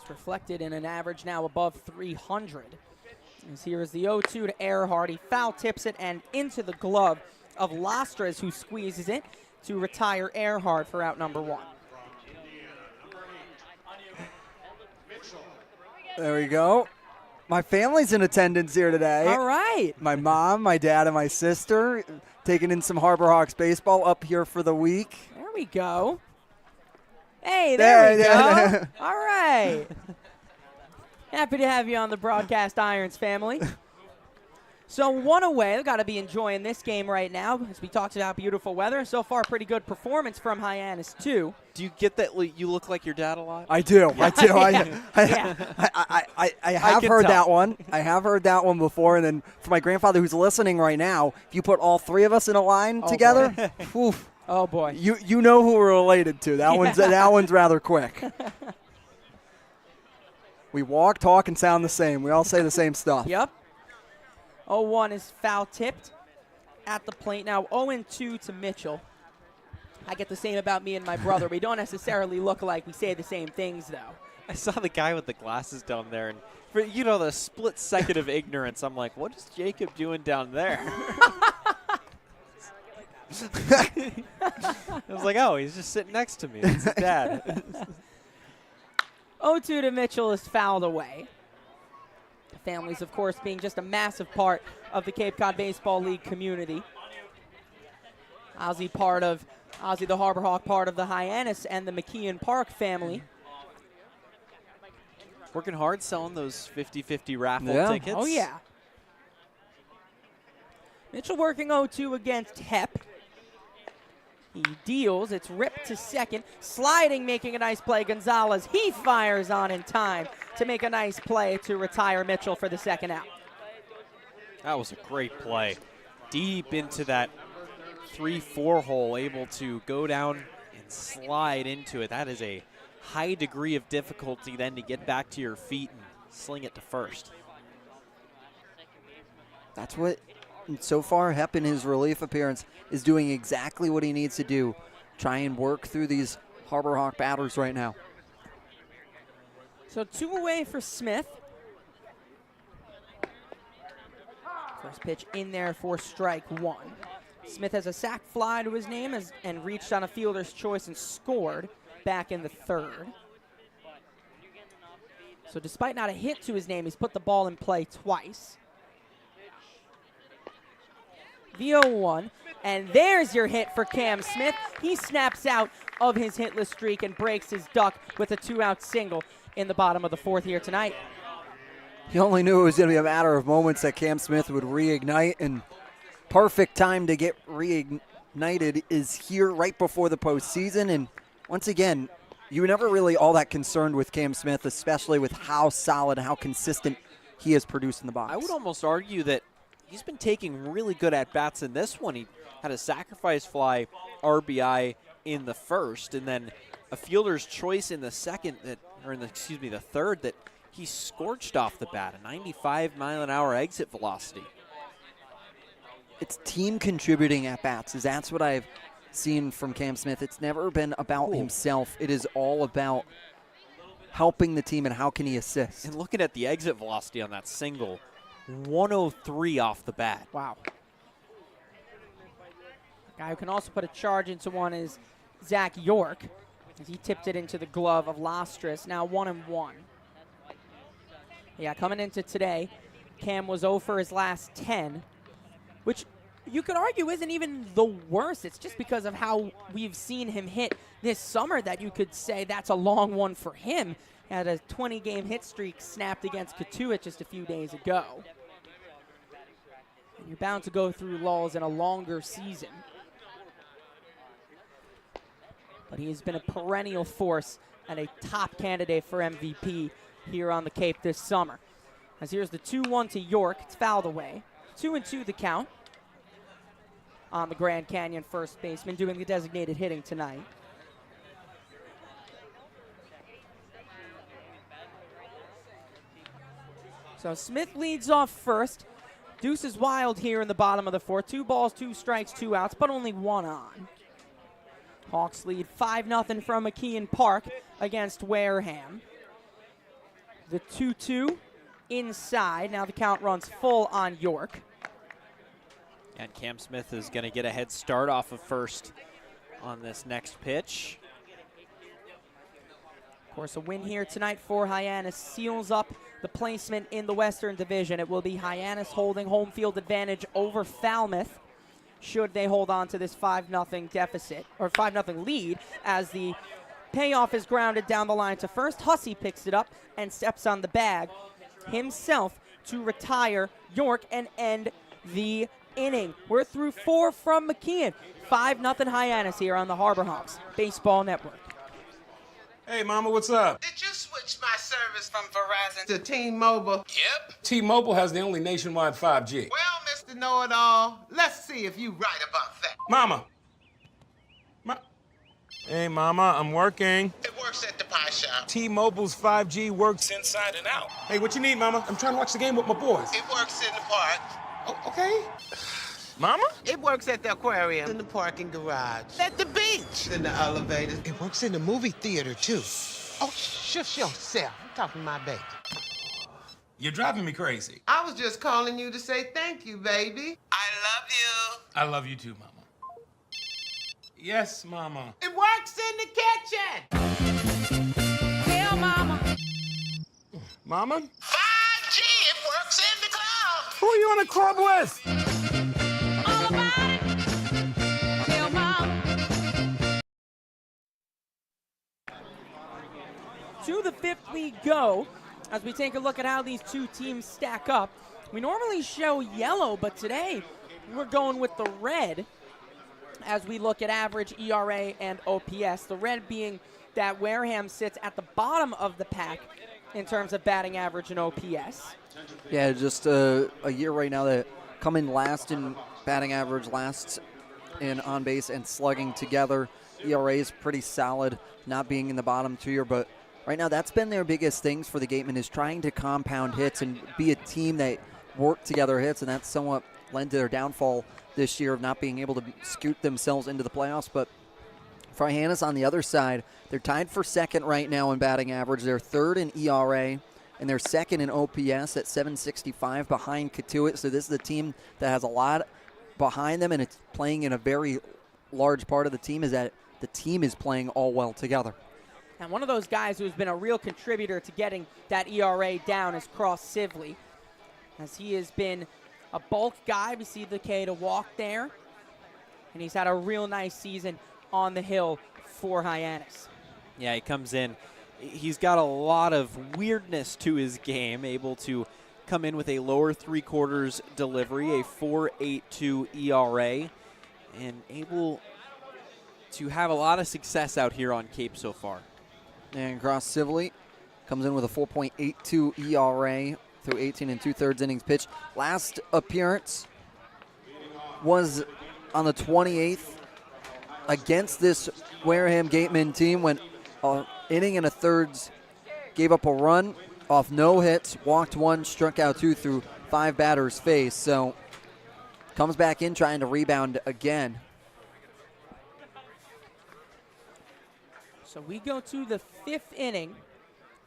It's reflected in an average now above 300. As here is the 0-2 to Earhart. He foul tips it and into the glove of Lastres, who squeezes it to retire Earhart for out number 1. There we go. My family's in attendance here today. All right. My mom, my dad, and my sister taking in some Harbor Hawks baseball up here for the week. There we go. Hey, there we go. All right. Happy to have you on the Broadcast Irons family. So 1 away. They've got to be enjoying this game right now as we talked about beautiful weather. So far, pretty good performance from Hyannis, too. Do you get that you look like your dad a lot? I do. Yeah. I do. Yeah. I have heard tell. that one. I have heard that one before. And then for my grandfather who's listening right now, if you put all 3 of us in a line together, oof, oh boy, you know who we're related to. That one's rather quick. We walk, talk, and sound the same. We all say the same stuff. Yep. 0-1 is foul tipped at the plate. Now 0-2 to Mitchell. I get the same about me and my brother. We don't necessarily look like we say the same things, though. I saw the guy with the glasses down there, and for, the split second of ignorance, I'm like, what is Jacob doing down there? I was like, oh, he's just sitting next to me. It's his dad. 0-2 to Mitchell is fouled away. The families, of course, being just a massive part of the Cape Cod Baseball League community. Ozzy the Harbor Hawk, part of the Hyannis and the McKeon Park family. Working hard selling those 50-50 raffle tickets. Oh, yeah. Mitchell working 0-2 against Hep. He deals. It's ripped to second. Sliding, making a nice play. Gonzalez, he fires on in time to make a nice play to retire Mitchell for the second out. That was a great play. Deep into that 3-4 hole, able to go down and slide into it. That is a high degree of difficulty then to get back to your feet and sling it to first. That's what, so far, Hepp in his relief appearance is doing exactly what he needs to do. Try and work through these Harbor Hawk batters right now. So 2 away for Smith. First pitch in there for strike 1. Smith has a sac fly to his name and reached on a fielder's choice and scored back in the 3rd. So despite not a hit to his name, he's put the ball in play twice. The 0-1, and there's your hit for Cam Smith. He snaps out of his hitless streak and breaks his duck with a 2-out single in the bottom of the 4th here tonight. He only knew it was going to be a matter of moments that Cam Smith would reignite, and perfect time to get reignited is here right before the postseason. And once again, you were never really all that concerned with Cam Smith, especially with how solid, how consistent he has produced in the box. I would almost argue that he's been taking really good at-bats in this one. He had a sacrifice fly RBI in the 1st, and then a fielder's choice in the 2nd, the 3rd, that he scorched off the bat, a 95-mile-an-hour exit velocity. It's team contributing at-bats, that's what I've seen from Cam Smith. It's never been about himself. It is all about helping the team and how can he assist. And looking at the exit velocity on that single, 103 off the bat. Wow. A guy who can also put a charge into one is Zach York, as he tipped it into the glove of Lostris. Now 1-1. Yeah, coming into today, Cam was 0 for his last 10, which you could argue isn't even the worst. It's just because of how we've seen him hit this summer that you could say that's a long one for him. He had a 20-game hit streak snapped against Katuitt just a few days ago. And you're bound to go through lulls in a longer season. But he has been a perennial force and a top candidate for MVP here on the Cape this summer. As here's the 2-1 to York. It's fouled away. 2-2 the count on the Grand Canyon first baseman doing the designated hitting tonight. So Smith leads off first. Deuce is wild here in the bottom of the 4th. 2 balls, 2 strikes, 2 outs, but only 1 on. Hawks lead 5-0 from McKeon Park against Wareham. The 2-2 inside. Now the count runs full on York. And Cam Smith is going to get a head start off of first on this next pitch. Of course, a win here tonight for Hyannis seals up the placement in the Western Division. It will be Hyannis holding home field advantage over Falmouth should they hold on to this 5-0 deficit, or 5-0 lead, as the payoff is grounded down the line to first. Hussey picks it up and steps on the bag himself to retire York and end the inning. We're through 4 from McKeon. 5-0 Hyannis here on the Harbor Hawks Baseball Network. Hey, Mama, what's up? Did you switch my service from Verizon to T-Mobile? Yep. T-Mobile has the only nationwide 5G. Well, Mr. Know-It-All, let's see if you right about that. Mama. Hey, Mama, I'm working. It works at the pie shop. T-Mobile's 5G works inside and out. Hey, what you need, Mama? I'm trying to watch the game with my boys. It works in the park. Oh, okay. Mama? It works at the aquarium, in the parking garage, at the beach, in the elevators. It works in the movie theater, too. Oh, shush yourself. I'm talking to my baby. You're driving me crazy. I was just calling you to say thank you, baby. I love you. I love you too, Mama. Yes, Mama. It works in the kitchen. Tell Mama. Mama? 5G, it works in the club. Who are you on the club with? All about it. Tell Mama. To the 5th we go as we take a look at how these two teams stack up. We normally show yellow, but today we're going with the red as we look at average ERA and OPS. The red being that Wareham sits at the bottom of the pack in terms of batting average and OPS. Yeah, just a year right now that come in last in batting average, last in on base and slugging together. ERA is pretty solid, not being in the bottom tier, but right now that's been their biggest things for the Gatemen, is trying to compound hits and be a team that work together hits, and that's somewhat led to their downfall this year of not being able to scoot themselves into the playoffs. But for Hyannis on the other side, they're tied for second right now in batting average. They're third in ERA, and they're second in OPS at 765 behind Katuitt. So this is a team that has a lot behind them, and it's playing in a very large part of the team is that the team is playing all well together. And one of those guys who's been a real contributor to getting that ERA down is Cross Sibley, as he has been a bulk guy. We see the K to walk there, and he's had a real nice season on the hill for Hyannis. Yeah, he comes in. He's got a lot of weirdness to his game, able to come in with a lower three-quarters delivery, a 4.82 ERA, and able to have a lot of success out here on Cape so far. And Cross Sibley comes in with a 4.82 ERA through 18 2/3 innings pitched. Last appearance was on the 28th against this Wareham Gatemen team, when inning and a thirds, gave up a run off no hits, walked one, struck out two through 5 batters faced. So comes back in trying to rebound again. So we go to the 5th inning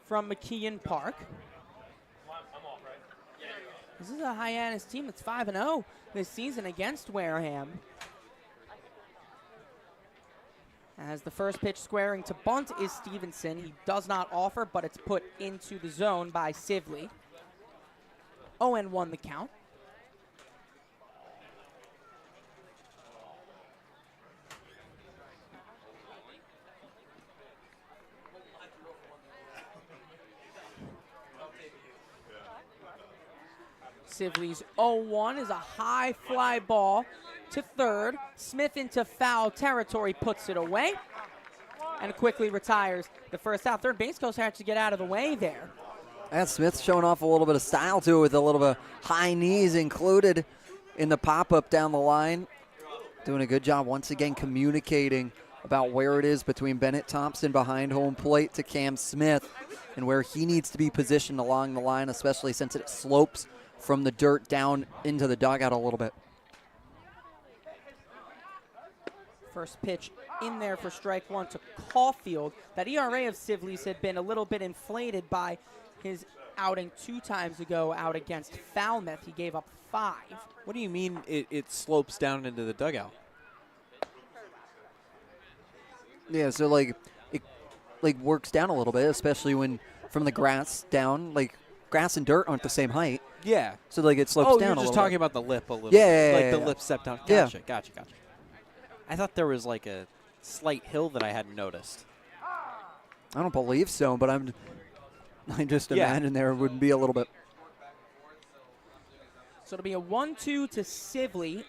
from McKeon Park. This is a Hyannis team that's 5-0 this season against Wareham. As the first pitch squaring to bunt is Stevenson. He does not offer, but it's put into the zone by Sibley. 0-1 the count. Sibley's 0-1 is a high fly ball to third. Smith into foul territory, puts it away, and quickly retires the first out. Third base coach had to get out of the way there. And Smith's showing off a little bit of style too, with a little bit of high knees included in the pop-up down the line. Doing a good job once again communicating about where it is between Bennett Thompson behind home plate to Cam Smith and where he needs to be positioned along the line, especially since it slopes from the dirt down into the dugout a little bit. First pitch in there for strike one to Caulfield. That ERA of Sibley's had been a little bit inflated by his outing 2 times ago out against Falmouth. He gave up 5. What do you mean it slopes down into the dugout? Yeah, so like it works down a little bit, especially when from the grass down, like grass and dirt aren't the same height. Yeah. So like it slopes down a little bit. Oh, you're just talking about the lip a little bit. Like Yeah, the yeah. lip step down. Yeah. Gotcha. I thought there was like a slight hill that I hadn't noticed. I don't believe so, but I just imagine there would be a little bit. So it'll be a 1-2 to Sibley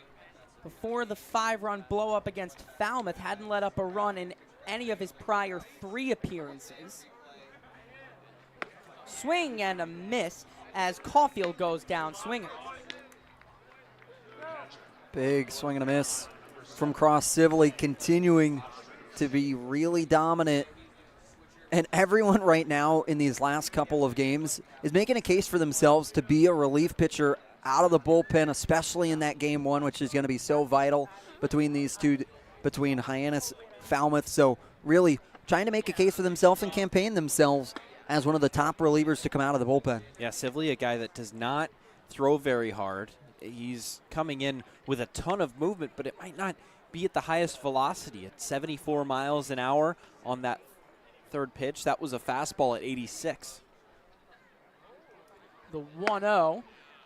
before the 5-run blow up against Falmouth. Hadn't let up a run in any of his prior 3 appearances. Swing and a miss as Caulfield goes down swinging. Big swing and a miss from Cross Sibley, continuing to be really dominant. And everyone right now in these last couple of games is making a case for themselves to be a relief pitcher out of the bullpen, especially in that game 1, which is going to be so vital between these two, between Hyannis, Falmouth. So really trying to make a case for themselves and campaign themselves as one of the top relievers to come out of the bullpen. Yeah, Sibley, a guy that does not throw very hard. He's coming in with a ton of movement, but it might not be at the highest velocity at 74 miles an hour on that third pitch. That was a fastball at 86. The 1-0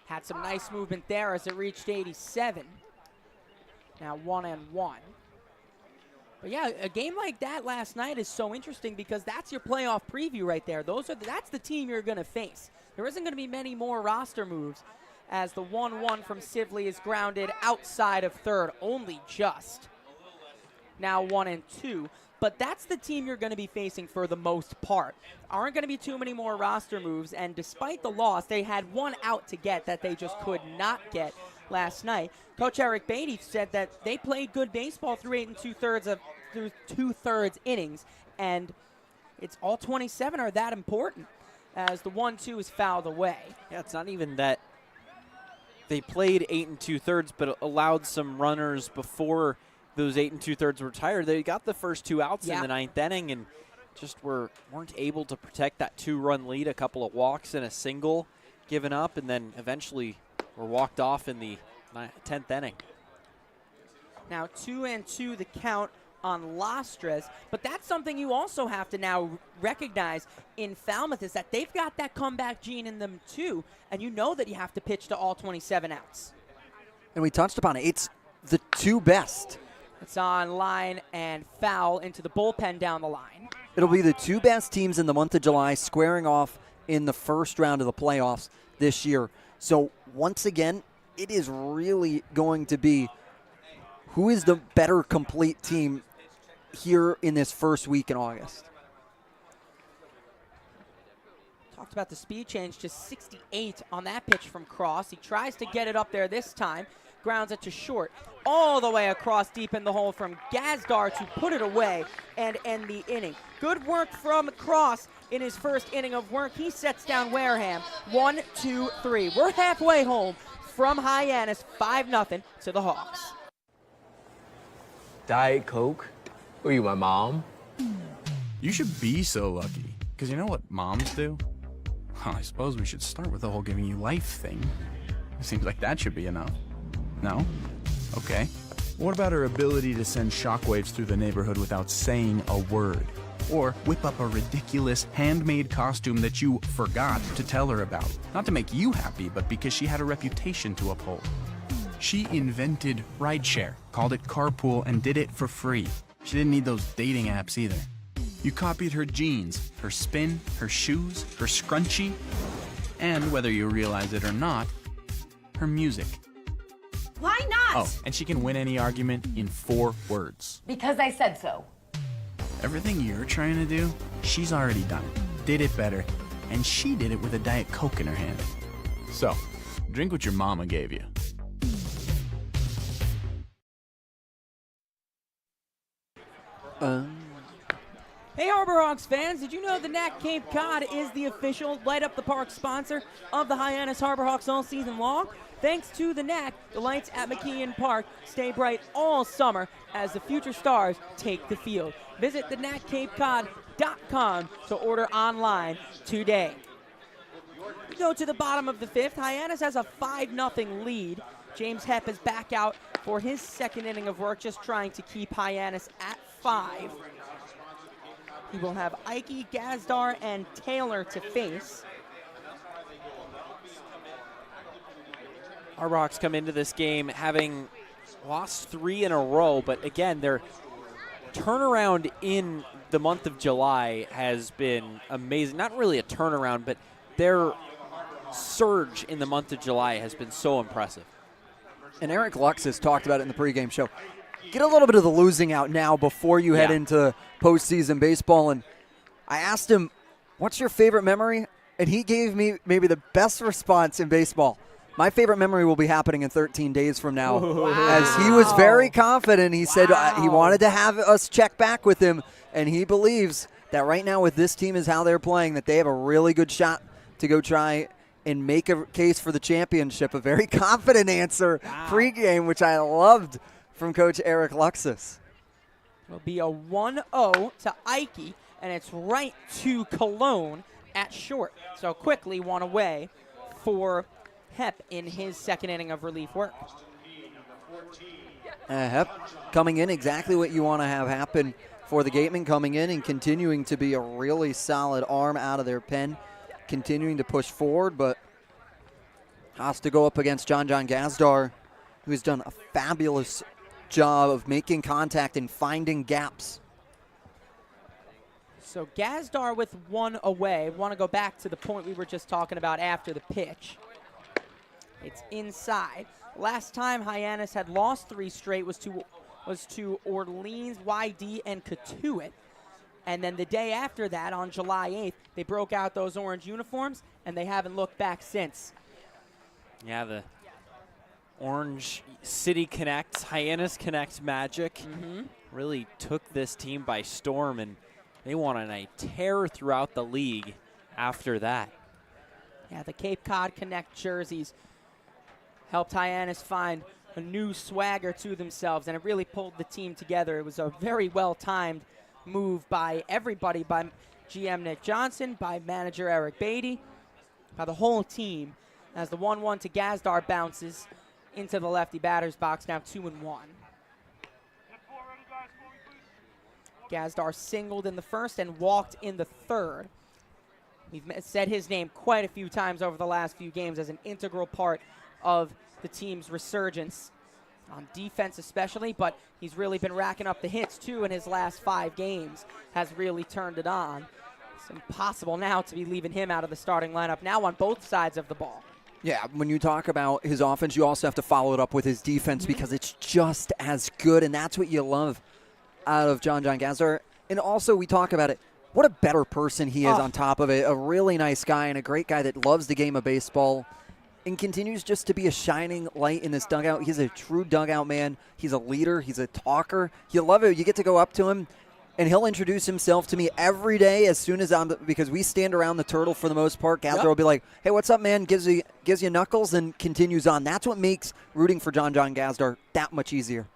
had some nice movement there as it reached 87. Now 1-1. But yeah, a game like that last night is so interesting because that's your playoff preview right there. That's the team you're going to face. There isn't going to be many more roster moves as the 1-1 from Sibley is grounded outside of third, only just. Now 1-2. but that's the team you're going to be facing for the most part. Aren't going to be too many more roster moves, and despite the loss, they had one out to get that they just could not get last night. Coach Eric Beatty said that they played good baseball through 8 2/3 innings, and it's all 27 are that important as the 1-2 is fouled away. Yeah, it's not even that they played 8 2/3, but allowed some runners before those 8 2/3 were retired. They got the first 2 outs in the 9th inning and just weren't able to protect that 2-run lead. A couple of walks and a single given up, and then eventually were walked off in the 10th inning. Now 2-2 the count on Lastres, but that's something you also have to now recognize in Falmouth is that they've got that comeback gene in them too, and you know that you have to pitch to all 27 outs. And we touched upon it. It's the 2 best. It's on line and foul into the bullpen down the line. It'll be the 2 best teams in the month of July squaring off in the first round of the playoffs this year. So once again, it is really going to be who is the better complete team here in this first week in August. Talked about the speed change to 68 on that pitch from Cross. He tries to get it up there this time. Grounds it to short. All the way across deep in the hole from Gazdar to put it away and end the inning. Good work from Cross in his first inning of work. He sets down Wareham. 1-2-3. We're halfway home from Hyannis. 5-0 to the Hawks. Diet Coke? Who are you, my mom? You should be so lucky. Because you know what moms do? Well, I suppose we should start with the whole giving you life thing. It seems like that should be enough. No? Okay. What about her ability to send shockwaves through the neighborhood without saying a word? Or whip up a ridiculous handmade costume that you forgot to tell her about? Not to make you happy, but because she had a reputation to uphold. She invented rideshare, called it carpool, and did it for free. She didn't need those dating apps either. You copied her jeans, her spin, her shoes, her scrunchie, and whether you realize it or not, her music. Why not? Oh, and she can win any argument in 4 words. Because I said so. Everything you're trying to do, she's already done it, did it better, and she did it with a Diet Coke in her hand. So, drink what your mama gave you. Hey Harbor Hawks fans, did you know the NAC Cape Cod is the official Light Up the Park sponsor of the Hyannis Harbor Hawks all season long? Thanks to the NAC, the lights at McKeon Park stay bright all summer as the future stars take the field. Visit the NACCapeCod.com to order online today. We go to the bottom of the 5th. Hyannis has a 5-0 lead. James Hepp is back out for his second inning of work, just trying to keep Hyannis at 5. He will have Ike, Gazdar, and Taylor to face. Our Hawks come into this game having lost 3 in a row, but again, their turnaround in the month of July has been amazing. Not really a turnaround, but their surge in the month of July has been so impressive. And Eric Luxus talked about it in the pregame show. Get a little bit of the losing out now before you head into postseason baseball. And I asked him, what's your favorite memory? And he gave me maybe the best response in baseball. My favorite memory will be happening in 13 days from now. Wow. As he was very confident. He said he wanted to have us check back with him. And he believes that right now with this team is how they're playing, that they have a really good shot to go try and make a case for the championship. A very confident answer pregame, which I loved from Coach Eric Luxus. It'll be a 1-0 to Ike, and it's right to Cologne at short. So quickly one away for Hepp in his second inning of relief work. Hepp coming in exactly what you want to have happen for the Gatemen, coming in and continuing to be a really solid arm out of their pen, continuing to push forward, but has to go up against John Gazdar, who has done a fabulous job of making contact and finding gaps. So Gazdar with 1 away. Want to go back to the point we were just talking about after the pitch. It's inside. Last time Hyannis had lost 3 straight was to was to Orleans, YD, and Catuit. And then the day after that, on July 8th, they broke out those orange uniforms, and they haven't looked back since. Yeah, the Orange City Connect, Hyannis Connect magic really took this team by storm, and they went on a tear throughout the league after that. Yeah, the Cape Cod Connect jerseys helped Hyannis find a new swagger to themselves, and it really pulled the team together. It was a very well-timed move by everybody, by GM Nick Johnson, by manager Eric Beatty, by the whole team, as the 1-1 to Gazdar bounces into the lefty batter's box, now 2-1. Gazdar singled in the first and walked in the third. We've said his name quite a few times over the last few games as an integral part of the team's resurgence, on defense especially, but he's really been racking up the hits too in his last 5 games, has really turned it on. It's impossible now to be leaving him out of the starting lineup now on both sides of the ball. Yeah, when you talk about his offense, you also have to follow it up with his defense because it's just as good, and that's what you love out of John Gazdar. And also, we talk about it, what a better person he is on top of it. A really nice guy and a great guy that loves the game of baseball and continues just to be a shining light in this dugout. He's a true dugout man. He's a leader. He's a talker. You love it. You get to go up to him, and he'll introduce himself to me every day as soon as because we stand around the turtle for the most part. Gazdar will be like, hey, what's up, man? Gives you knuckles and continues on. That's what makes rooting for John Gazdar that much easier.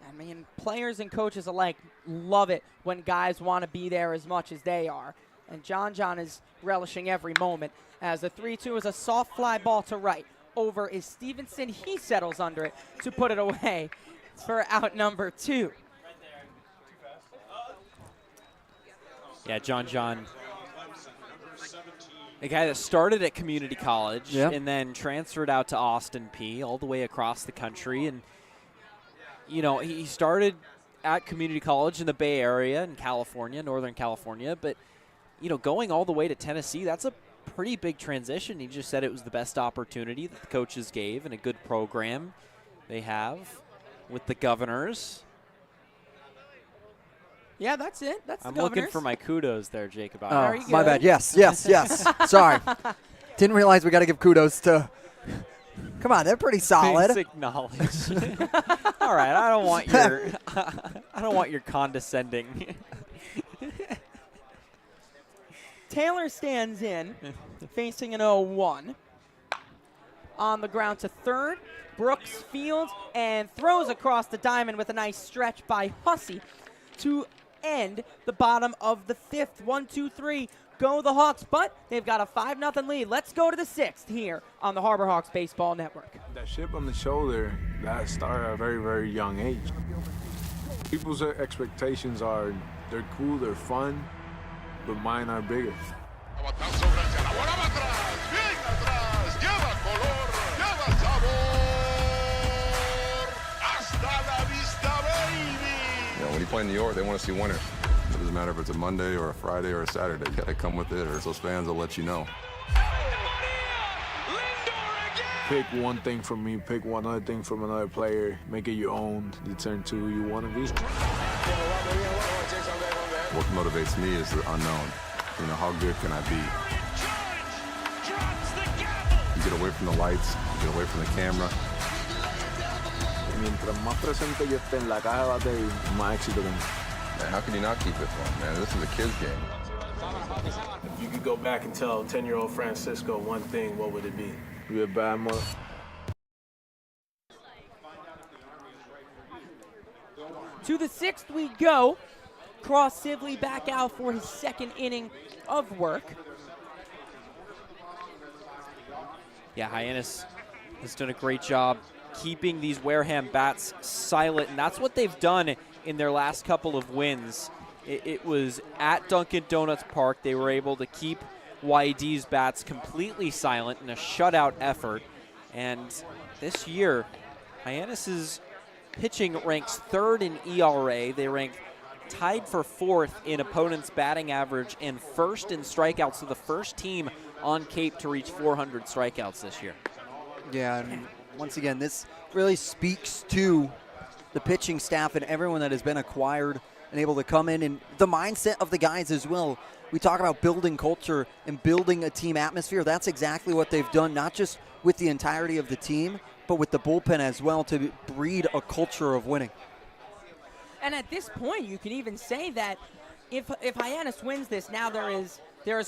I mean, players and coaches alike love it when guys want to be there as much as they are. And John is relishing every moment as the 3-2 is a soft fly ball to right. Over is Stevenson. He settles under it to put it away for out number 2. Yeah, John, a guy that started at community college and then transferred out to Austin Peay all the way across the country. And, you know, he started at community college in the Bay Area in California, Northern California. But, you know, going all the way to Tennessee, that's a pretty big transition. He just said it was the best opportunity that the coaches gave and a good program they have with the Governors. Yeah, that's it. That's I'm the Governors. looking for my kudos there, Jacob. Oh, my bad. Yes. Sorry. Didn't realize we got to give kudos to. Come on, they're pretty solid. Basic knowledge. All right, I don't want your condescending. Taylor stands in, facing an 0-1. On the ground to third, Brooks fields and throws across the diamond with a nice stretch by Hussey to end the bottom of the 5th. 1-2-3, go the Hawks, but they've got a 5-0 lead. Let's go to the 6th here on the Harbor Hawks Baseball Network. That chip on the shoulder, that started at a very, very young age. People's expectations are, they're cool, they're fun, but mine are bigger. You know, when you play in New York, they want to see winners. It doesn't matter if it's a Monday or a Friday or a Saturday. You got to come with it, or those fans will let you know. Pick one thing from me, pick one other thing from another player, make it your own, you turn to who you want to be. What motivates me is the unknown. You know, how good can I be? You get away from the lights, you get away from the camera. Mientras más presente yo esté en la caja de batería, más éxito tengo. Man, how can you not keep it fun, man? This is a kid's game. If you could go back and tell 10-year-old Francisco one thing, what would it be? Be a bad mother. To the 6th we go. Cross Sibley back out for his 2nd inning of work. Yeah, Hyannis has done a great job keeping these Wareham bats silent, and that's what they've done in their last couple of wins. It was at Dunkin' Donuts Park. They were able to keep YD's bats completely silent in a shutout effort. And this year, Hyannis's pitching ranks 3rd in ERA. They rank tied for 4th in opponents' batting average and 1st in strikeouts. So the first team on Cape to reach 400 strikeouts this year. Yeah, and once again, this really speaks to the pitching staff and everyone that has been acquired and able to come in, and the mindset of the guys as well. We talk about building culture and building a team atmosphere. That's exactly what they've done, not just with the entirety of the team, but with the bullpen as well, to breed a culture of winning. And at this point, you can even say that if Hyannis wins this, now there is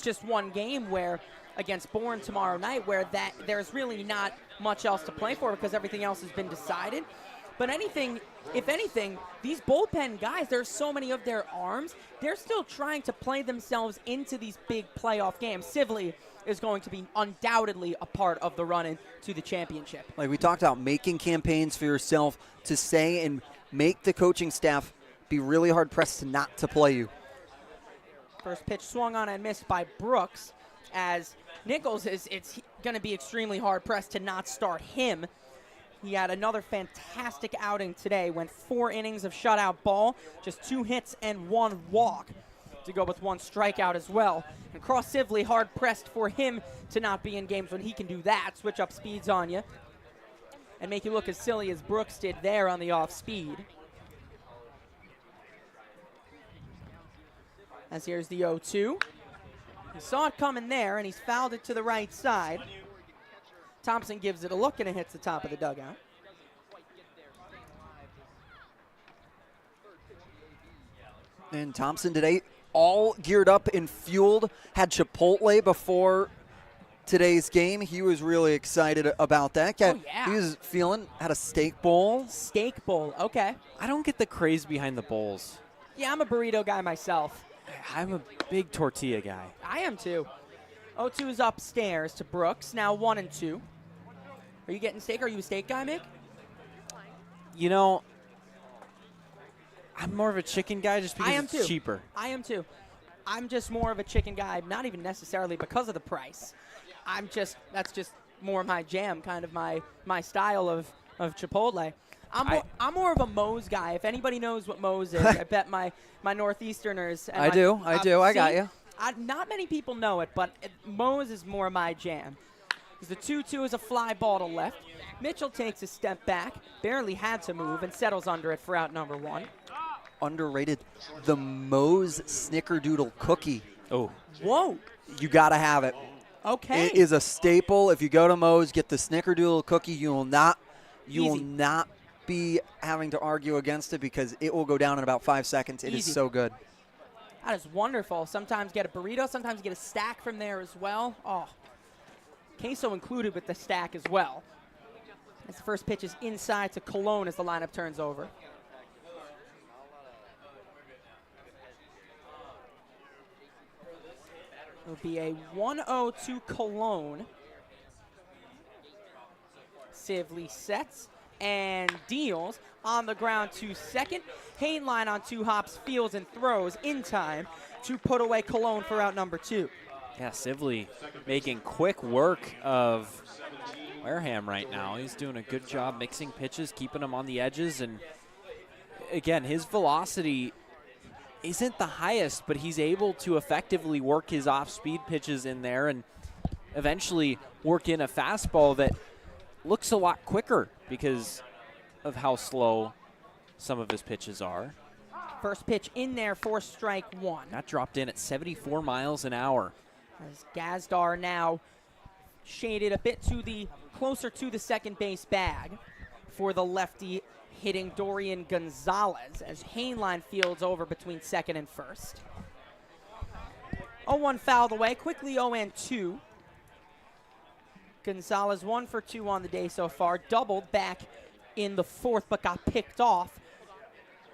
just one game where against Bourne tomorrow night where that there's really not much else to play for because everything else has been decided. But if anything, these bullpen guys, there's so many of their arms, they're still trying to play themselves into these big playoff games. Sibley is going to be undoubtedly a part of the run-in to the championship. Like we talked about, making campaigns for yourself to say and make the coaching staff be really hard-pressed not to play you. First pitch swung on and missed by Brooks, as Nichols it's going to be extremely hard-pressed to not start him. He had another fantastic outing today, went 4 innings of shutout ball, just 2 hits and 1 walk to go with 1 strikeout as well. And Cross Sibley hard-pressed for him to not be in games when he can do that, switch up speeds on you, and make you look as silly as Brooks did there on the off-speed. As here's the 0-2. He saw it coming there, and he's fouled it to the right side. Thompson gives it a look, and it hits the top of the dugout. And Thompson today all geared up and fueled, had Chipotle before today's game. He was really excited about that. Oh, yeah. He was had a steak bowl. Steak bowl, okay. I don't get the craze behind the bowls. Yeah, I'm a burrito guy myself. I'm a big tortilla guy. I am too. 0-2 is upstairs to Brooks. Now 1-2. Are you getting steak? Are you a steak guy, Mick? You know, I'm more of a chicken guy just because it's cheaper. I am too. I'm just more of a chicken guy, not even necessarily because of the price. That's just more my jam, kind of my style of Chipotle. I'm more of a Moe's guy. If anybody knows what Moe's is, I bet my Northeasterners. And I do. I got you. Not many people know it, but Moe's is more my jam. The 2-2 is a fly ball to left. Mitchell takes a step back, barely had to move, and settles under it for out number 1. Underrated, the Moe's Snickerdoodle cookie. Oh. Whoa. You got to have it. Okay. It is a staple. If you go to Moe's, get the Snickerdoodle cookie. You will not be having to argue against it because it will go down in about 5 seconds. It is so good. That is wonderful. Sometimes get a burrito, sometimes get a stack from there as well. Oh. Queso included with the stack as well. As the first pitch is inside to Cologne as the lineup turns over. It'll be a 1-0 to Cologne. Sibley sets and deals on the ground to second. Hainline on 2 hops, fields and throws in time to put away Cologne for out number 2. Yeah, Sibley making quick work of Wareham right now. He's doing a good job mixing pitches, keeping them on the edges. And again, his velocity isn't the highest, but he's able to effectively work his off-speed pitches in there and eventually work in a fastball that looks a lot quicker because of how slow some of his pitches are. First pitch in there for strike 1. That dropped in at 74 miles an hour. As Gazdar now shaded a bit closer to the second base bag for the lefty hitting Dorian Gonzalez as Hainline fields over between second and first. 0-1 fouled away, quickly 0-2. Gonzalez 1 for 2 on the day so far, doubled back in the 4th but got picked off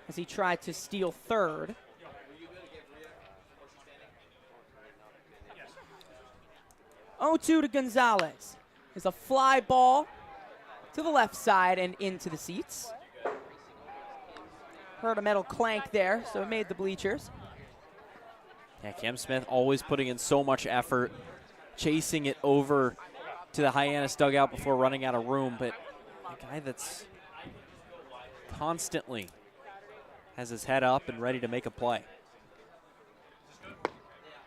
as he tried to steal third. To Gonzalez is a fly ball to the left side and into the seats. Heard a metal clank there, so it made the bleachers. Yeah, Cam Smith always putting in so much effort, chasing it over to the Hyannis dugout before running out of room, but a guy that's constantly has his head up and ready to make a play.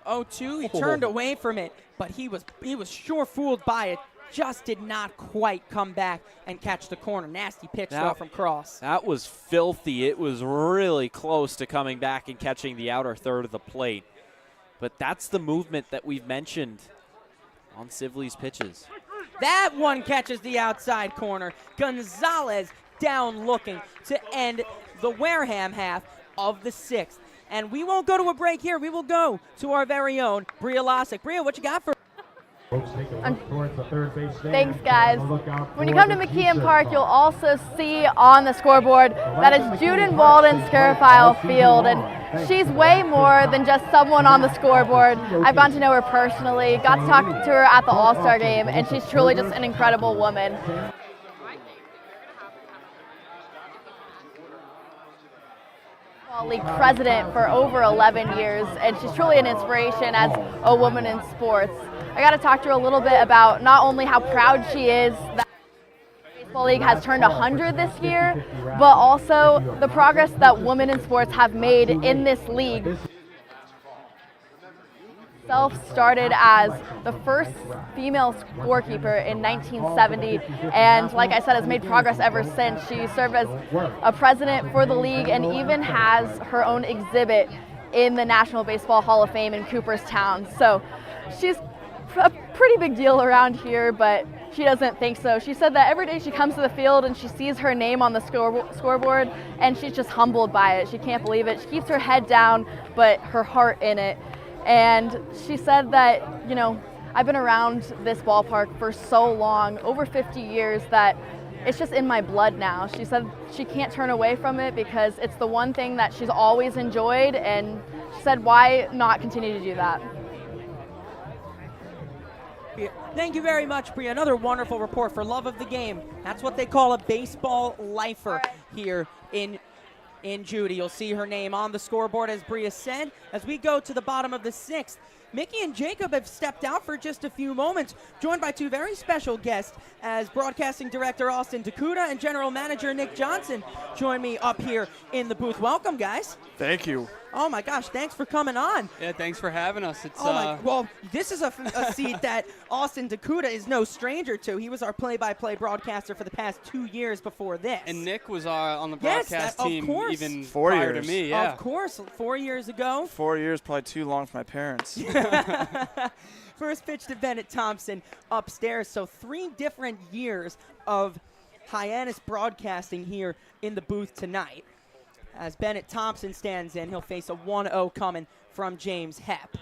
0-2, he turned away from it, but he was sure fooled by it. just did not quite come back and catch the corner. Nasty pitch though from Cross. That was filthy. It was really close to coming back and catching the outer third of the plate. But that's the movement that we've mentioned on Sibley's pitches. That one catches the outside corner. Gonzalez down looking to end the Wareham half of the 6th. And we won't go to a break here. We will go to our very own Bria Losick. Bria, what you got for Thanks, guys. When you come to McKeon Park, you'll also see on the scoreboard that it's Juden Walden Scarafile Field, and she's way more than just someone on the scoreboard. I've gotten to know her personally, got to talk to her at the All-Star game, and she's truly just an incredible woman. League president for over 11 years, and she's truly an inspiration as a woman in sports. I got to talk to her a little bit about not only how proud she is that the Baseball League has turned 100 this year, but also the progress that women in sports have made in this league. Started as the first female scorekeeper in 1970, and like I said, has made progress ever since. She served as a president for the league and even has her own exhibit in the National Baseball Hall of Fame in Cooperstown. So she's a pretty big deal around here, but she doesn't think so. She said that every day she comes to the field and she sees her name on the scoreboard, and she's just humbled by it. She can't believe it. She keeps her head down, but her heart in it. And she said that, you know, I've been around this ballpark for so long, over 50 years, that it's just in my blood now. She said she can't turn away from it because it's the one thing that she's always enjoyed, and she said, why not continue to do that? Thank you very much, Bria. Another wonderful report for Love of the Game. That's what they call a baseball lifer here in Judy. You'll see her name on the scoreboard, as Bria said. As we go to the bottom of the 6th, Mickey and Jacob have stepped out for just a few moments, joined by two very special guests as Broadcasting Director Austin Dakuda and General Manager Nick Johnson join me up here in the booth. Welcome, guys. Thank you. Oh my gosh, thanks for coming on. Yeah, thanks for having us. It's well, this is a seat that Austin Dakuda is no stranger to. He was our play-by-play broadcaster for the past 2 years before this. And Nick was on the broadcast team even 4 prior years. to me. Yeah. Of course, 4 years ago. 4 years, probably too long for my parents. First pitch to Bennett Thompson upstairs. So 3 different years of Hyannis broadcasting here in the booth tonight. As Bennett Thompson stands in, he'll face a 1-0 coming from James Hepp.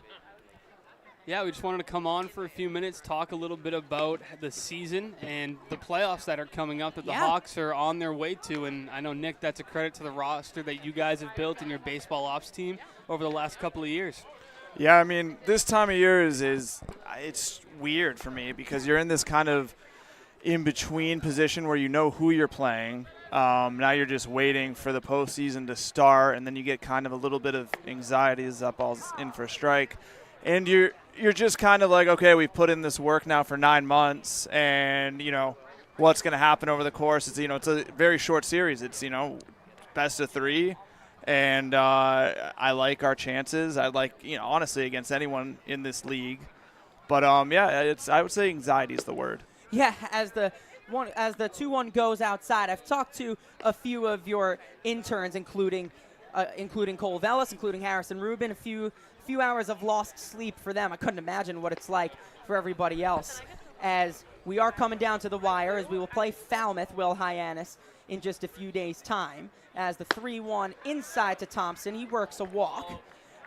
Yeah, we just wanted to come on for a few minutes, talk a little bit about the season and the playoffs that are coming up that the Hawks are on their way to. And I know, Nick, that's a credit to the roster that you guys have built in your baseball ops team over the last couple of years. Yeah, I mean, this time of year it's weird for me because you're in this kind of in-between position where you know who you're playing. Now you're just waiting for the postseason to start, and then you get kind of a little bit of anxiety as that ball's in for a strike. And you're just kind of like, okay, we've put in this work now for 9 months, and, you know, what's going to happen over the course? It's, you know, it's a very short series. It's, you know, best of 3, and I like our chances. I like, you know, honestly, against anyone in this league. But, yeah, I would say anxiety is the word. Yeah, as the 2-1 goes outside, I've talked to a few of your interns, including Cole Vellis, including Harrison Rubin. A few hours of lost sleep for them. I couldn't imagine what it's like for everybody else. As we are coming down to the wire, as we will play Falmouth, Will Hyannis, in just a few days' time. As the 3-1 inside to Thompson, he works a walk.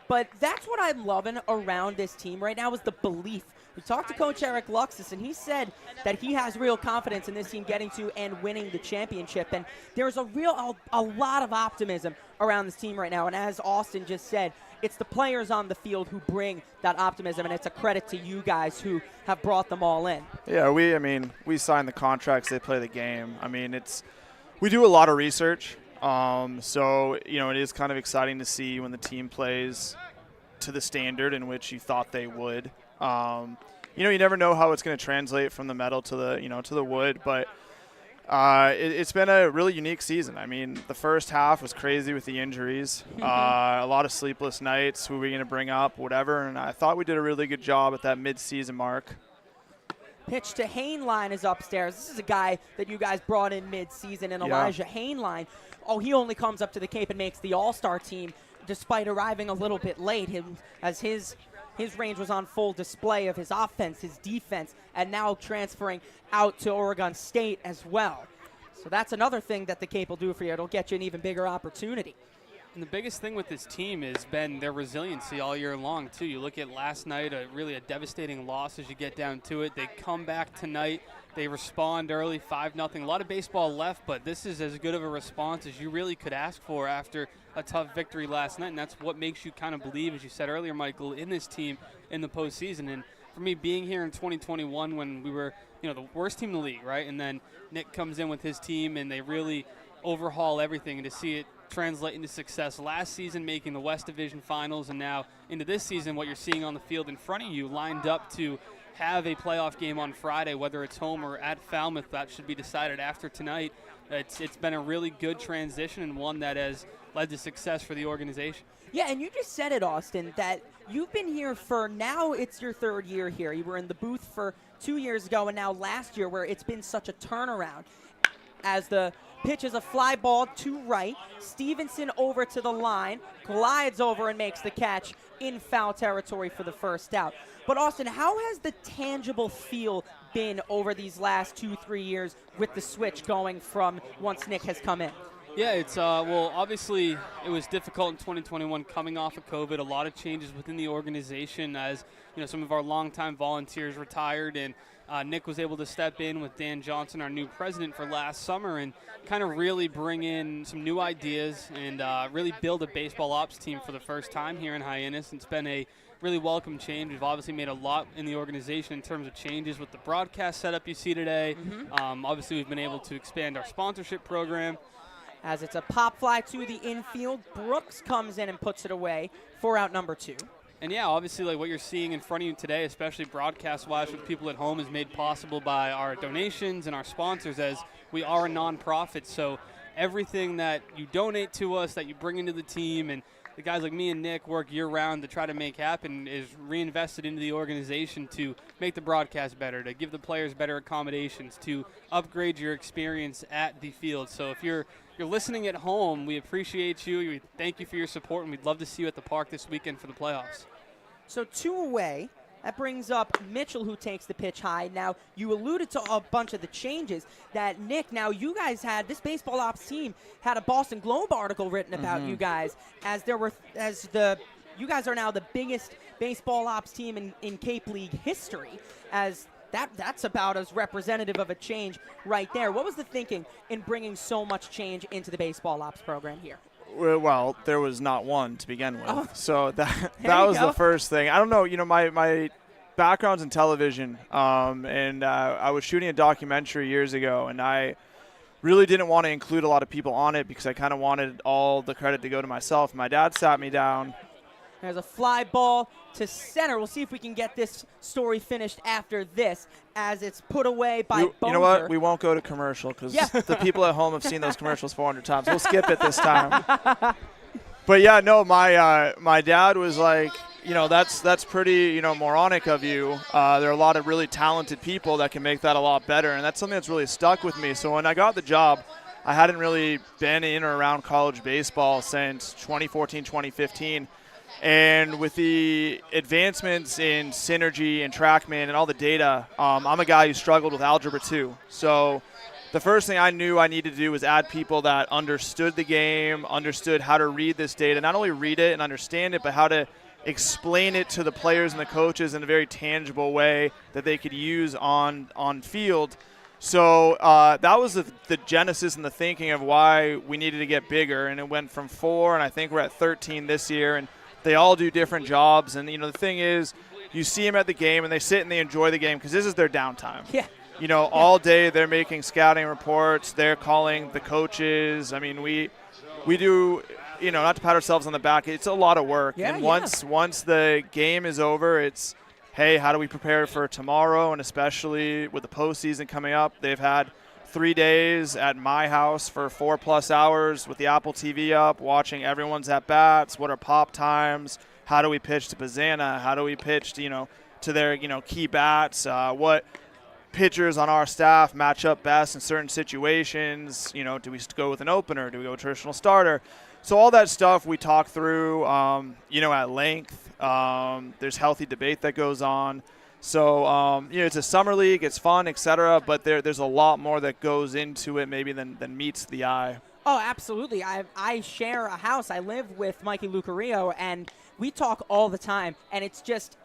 But that's what I'm loving around this team right now is the belief. We talked to Coach Eric Luxus, and he said that he has real confidence in this team getting to and winning the championship. And there's a lot of optimism around this team right now. And as Austin just said, it's the players on the field who bring that optimism, and it's a credit to you guys who have brought them all in. Yeah, we sign the contracts, they play the game. I mean, we do a lot of research. So, you know, it is kind of exciting to see when the team plays to the standard in which you thought they would. You know, you never know how it's going to translate from the metal to the wood, but it's been a really unique season. I mean, the first half was crazy with the injuries, a lot of sleepless nights, who are we going to bring up, whatever, and I thought we did a really good job at that mid-season mark. Pitch to Hainline is upstairs. This is a guy that you guys brought in mid-season, and Elijah Hainline. Oh, he only comes up to the Cape and makes the All-Star team despite arriving a little bit late, as his range was on full display of his offense, his defense, and now transferring out to Oregon State as well. So that's another thing that the Cape will do for you. It'll get you an even bigger opportunity. And the biggest thing with this team has been their resiliency all year long, too. You look at last night, really a devastating loss as you get down to it. They come back tonight. They respond early, 5-0. A lot of baseball left, but this is as good of a response as you really could ask for after a tough victory last night. And that's what makes you kind of believe, as you said earlier, Michael, in this team in the postseason. And for me, being here in 2021 when we were, the worst team in the league, right? And then Nick comes in with his team, and they really overhaul everything. And to see it translate into success last season, making the West Division Finals, and now into this season, what you're seeing on the field in front of you, lined up to have a playoff game on Friday, whether it's home or at Falmouth. That should be decided after tonight. It's been a really good transition, and one that has led to success for the organization. Yeah, and you just said it, Austin, that you've been here for now it's your third year here. You were in the booth for 2 years ago, and now last year, where it's been such a turnaround. As the pitch is a fly ball to right, Stevenson over to the line, glides over and makes the catch in foul territory for the first out. But Austin, how has the tangible feel been over these last 2-3 years with the switch going from once Nick has come in? Yeah, it's well, obviously it was difficult in 2021 coming off of COVID. A lot of changes within the organization, as some of our longtime volunteers retired, and Nick was able to step in with Dan Johnson, our new president, for last summer, and kind of really bring in some new ideas and really build a baseball ops team for the first time here in Hyannis. It's been a really welcome change. We've obviously made a lot in the organization in terms of changes with the broadcast setup you see today. Obviously, we've been able to expand our sponsorship program. As it's a pop fly to the infield, Brooks comes in and puts it away for out number 2. And yeah, obviously, like what you're seeing in front of you today, especially broadcast-wise for the people at home, is made possible by our donations and our sponsors, as we are a nonprofit. So everything that you donate to us, that you bring into the team, and the guys like me and Nick work year-round to try to make happen, is reinvested into the organization to make the broadcast better, to give the players better accommodations, to upgrade your experience at the field. So if you're listening at home, we appreciate you. We thank you for your support, and we'd love to see you at the park this weekend for the playoffs. So 2 away. That brings up Mitchell, who takes the pitch high. Now, you alluded to a bunch of the changes that Nick, now you guys had, this baseball ops team had a Boston Globe article written about you guys, you guys are now the biggest baseball ops team in Cape League history, as that's about as representative of a change right there. What was the thinking in bringing so much change into the baseball ops program here? Well, there was not one to begin with. So that was the first thing. I don't know, my background's in television, and I was shooting a documentary years ago, and I really didn't want to include a lot of people on it because I kind of wanted all the credit to go to myself. My dad sat me down. There's a fly ball to center. We'll see if we can get this story finished after this, as it's put away by Boner. You know what? We won't go to commercial because the people at home have seen those commercials 400 times. We'll skip it this time. But yeah, no, my dad was like, that's pretty, moronic of you. There are a lot of really talented people that can make that a lot better, and that's something that's really stuck with me. So when I got the job, I hadn't really been in or around college baseball since 2014, 2015. And with the advancements in Synergy and TrackMan and all the data, I'm a guy who struggled with Algebra 2. So the first thing I knew I needed to do was add people that understood the game, understood how to read this data, not only read it and understand it, but how to explain it to the players and the coaches in a very tangible way that they could use on field. So that was the genesis and the thinking of why we needed to get bigger. And it went from 4, and I think we're at 13 this year. And they all do different jobs. And, the thing is, you see them at the game, and they sit and they enjoy the game because this is their downtime. Yeah. All day they're making scouting reports. They're calling the coaches. I mean, we do, not to pat ourselves on the back, it's a lot of work. Yeah, and once the game is over, it's, hey, how do we prepare for tomorrow? And especially with the postseason coming up, they've had 3 days at my house for 4+ hours with the Apple TV up, watching everyone's at-bats, what are pop times, how do we pitch to Bazana, how do we pitch to, to their, key bats, what pitchers on our staff match up best in certain situations. You know, do we go with an opener? Do we go with a traditional starter? So all that stuff we talk through, you know, at length. There's healthy debate that goes on. So, you know, it's a summer league. It's fun, etc. But there's a lot more that goes into it maybe than meets the eye. Oh, absolutely. I share a house. I live with Mikey Lucario, and we talk all the time. And it's just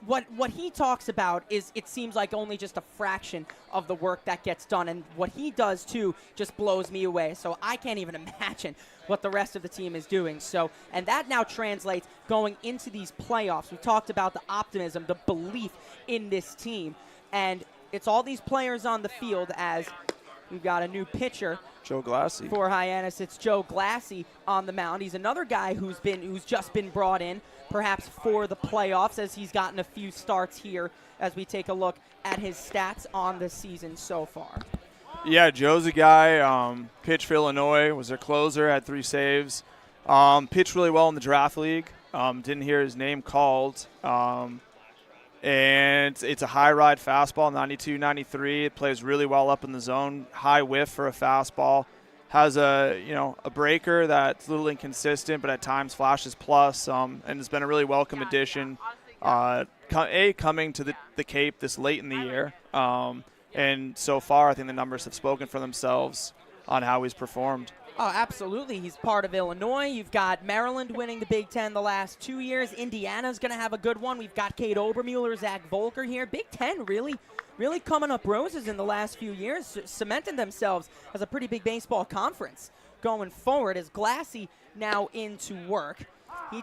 what he talks about is, it seems like only just a fraction of the work that gets done. And what he does, too, just blows me away. So I can't even imagine what the rest of the team is doing. So, and that now translates going into these playoffs. We talked about the optimism, the belief in this team. And it's all these players on the field, as we've got a new pitcher, Joe Glassy. For Hyannis, it's Joe Glassy on the mound. He's another guy who's just been brought in, perhaps for the playoffs, as he's gotten a few starts here as we take a look at his stats on the season so far. Yeah, Joe's a guy, pitched for Illinois, was their closer, had 3 saves. Pitched really well in the draft league. Didn't hear his name called. And it's a high ride fastball, 92, 93. It plays really well up in the zone. High whiff for a fastball. Has a breaker that's a little inconsistent, but at times flashes plus. And it's been a really welcome addition. Coming to the Cape this late in the year. And so far, I think the numbers have spoken for themselves on how he's performed. Oh, absolutely. He's part of Illinois. You've got Maryland winning the Big Ten the last 2 years. Indiana's going to have a good one. We've got Cade Obermuller, Zach Volker here. Big Ten really coming up roses in the last few years, cementing themselves as a pretty big baseball conference going forward. As Glassy now into work, he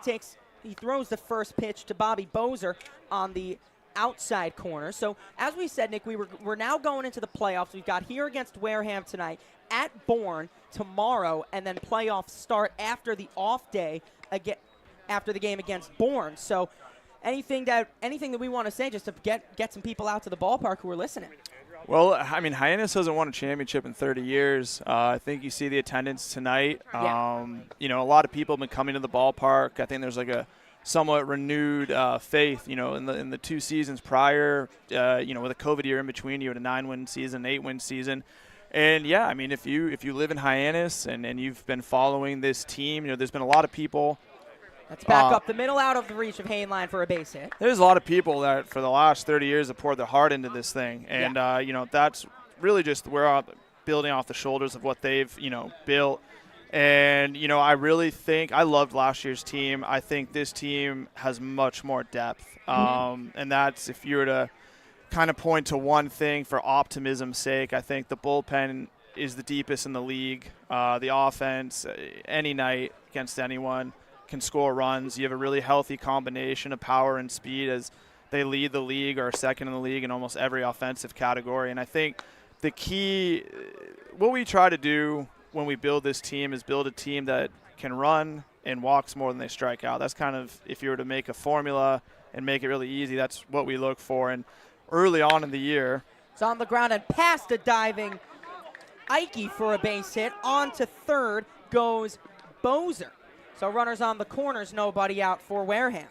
throws the first pitch to Bobby Bozer on the outside corner. So as we said, Nick, we're now going into the playoffs. We've got here against Wareham tonight, at Bourne tomorrow, and then playoffs start after the off day after the game against Bourne. So anything that we want to say just to get some people out to the ballpark who are listening? Well, I mean, Hyannis hasn't won a championship in 30 years. I think you see the attendance tonight. Yeah. You know, a lot of people have been coming to the ballpark. I think there's like a somewhat renewed faith, you know, in the 2 seasons prior, you know, with a COVID year in between. You had a 9-win season, 8-win season. And, yeah, I mean, if you live in Hyannis and you've been following this team, you know, there's been a lot of people. Let's back up the middle, out of the reach of Hainline for a base hit. There's a lot of people that for the last 30 years have poured their heart into this thing. And, you know, that's really just we're building off the shoulders of what they've, you know, built. And, you know, I really think I loved last year's team. I think this team has much more depth. And that's, if you were to kind of point to one thing for optimism's sake, I think the bullpen is the deepest in the league. The offense, any night against anyone, can score runs. You have a really healthy combination of power and speed, as they lead the league or are second in the league in almost every offensive category. And I think the key, what we try to do when we build this team, is build a team that can run and walks more than they strike out. That's kind of, if you were to make a formula and make it really easy, that's what we look for. And early on in the year, it's on the ground and past a diving Ike for a base hit. On to third goes Bozer. So runners on the corners, nobody out for Wareham.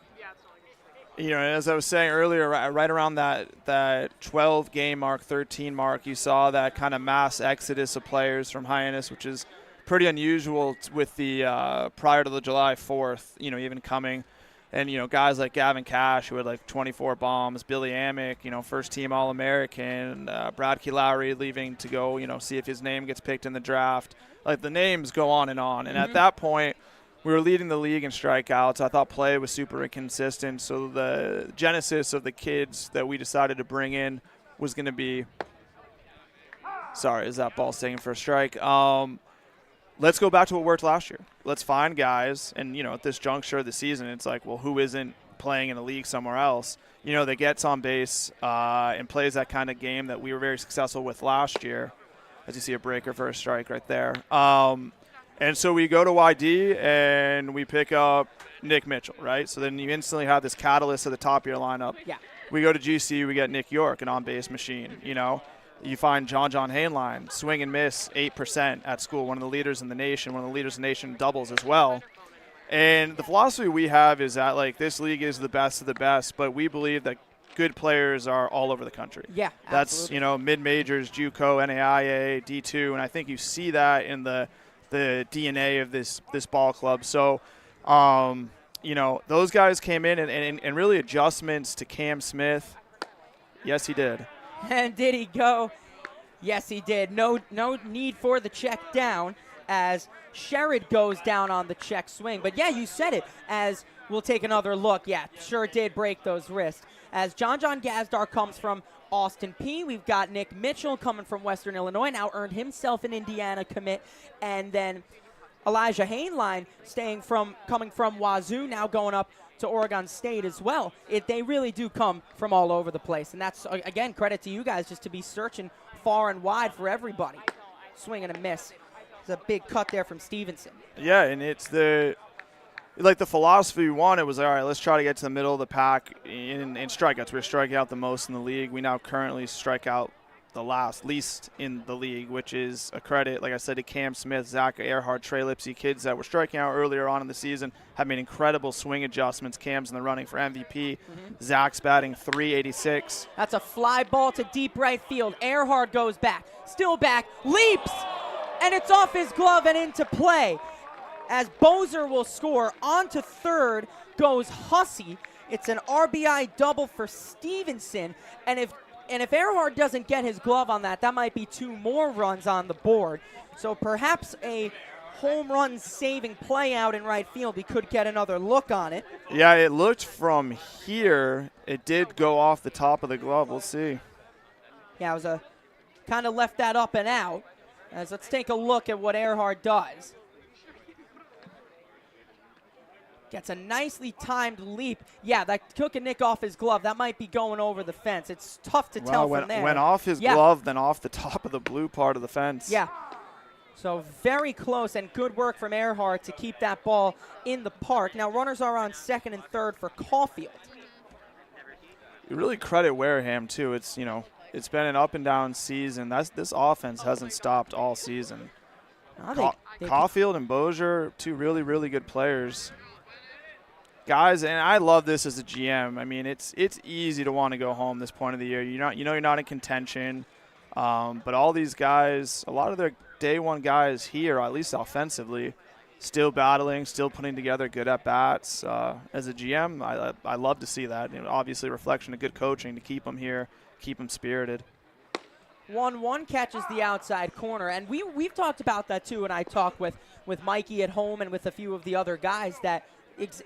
You know, as I was saying earlier, right around that 12-game mark, 13 mark, you saw that kind of mass exodus of players from Hyannis, which is pretty unusual with the prior to the July 4th, you know, even coming. And, you know, guys like Gavin Cash, who had like 24 bombs, Billy Amick, you know, first-team All-American, Brad Lowry leaving to go, you know, see if his name gets picked in the draft. Like, the names go on. And at that point, we were leading the league in strikeouts. I thought play was super inconsistent. So the genesis of the kids that we decided to bring in was going to be – sorry, is that ball staying for a strike? Let's go back to what worked last year. Let's find guys. And, you know, at this juncture of the season, it's like, well, who isn't playing in a league somewhere else? You know, that gets on base and plays that kind of game that we were very successful with last year. As you see a breaker for a strike right there. And so we go to YD and we pick up Nick Mitchell, right? So then you instantly have this catalyst at the top of your lineup. Yeah. We go to GC, we get Nick York, an on-base machine, you know. You find John Hainline, swing and miss 8% at school, one of the leaders in the nation, one of the leaders in the nation doubles as well. And the philosophy we have is that, like, this league is the best of the best, but we believe that good players are all over the country. Yeah, that's absolutely. mid-majors, JUCO, NAIA, D2, and I think you see that in the DNA of this ball club. So, those guys came in and really adjustments to Cam Smith. Yes, he did. And did he go? Yes, he did. No need for the check down as Sherrod goes down on the check swing. But, yeah, you said it. As we'll take another look. Yeah, sure did break those wrists. As John Gazdar comes from Austin P. We've got Nick Mitchell coming from Western Illinois, now earned himself an Indiana commit. And then Elijah Hainline coming from Wazoo, now going up to Oregon State as well. They really do come from all over the place. And that's, again, credit to you guys just to be searching far and wide for everybody. Swing and a miss. It's a big cut there from Stevenson. Yeah, and it's the philosophy we wanted was, all right, let's try to get to the middle of the pack in strikeouts. We're striking out the most in the league. We now currently strike out the least in the league, which is a credit, like I said, to Cam Smith, Zach Earhart, Trey Lipsy, kids that were striking out earlier on in the season, have made incredible swing adjustments. Cam's in the running for MVP. Zach's batting .386. That's a fly ball to deep right field. Earhart goes back, still back, leaps, and it's off his glove and into play. As Bozer will score, on to third goes Hussey. It's an RBI double for Stevenson, and if Earhart doesn't get his glove on that might be 2 more runs on the board. So perhaps a home run saving play out in right field. We could get another look on it. Yeah, it looked from here. It did go off the top of the glove. We'll see. Yeah, it was kind of left that up and out. As let's take a look at what Earhart does. Gets a nicely timed leap. Yeah, that took a nick off his glove. That might be going over the fence. It's tough to tell from there. Went off his glove, then off the top of the blue part of the fence. Yeah. So very close, and good work from Earhart to keep that ball in the park. Now runners are on second and third for Caulfield. You really credit Wareham, too. It's been an up and down season. This offense hasn't stopped all season. Caulfield and Bozier, 2 really, really good players. Guys, and I love this as a GM. I mean, it's easy to want to go home this point of the year. You're not in contention, but all these guys, a lot of their day one guys here, at least offensively, still battling, still putting together good at bats. As a GM, I love to see that. Obviously, reflection of good coaching to keep them here, keep them spirited. 1-1 catches the outside corner, and we've talked about that too. And I talked with Mikey at home and with a few of the other guys that.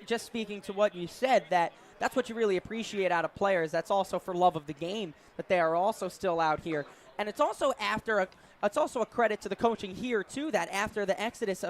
Just speaking to what you said, that's what you really appreciate out of players. That's also for love of the game that they are also still out here. And it's also it's also a credit to the coaching here too, that after the exodus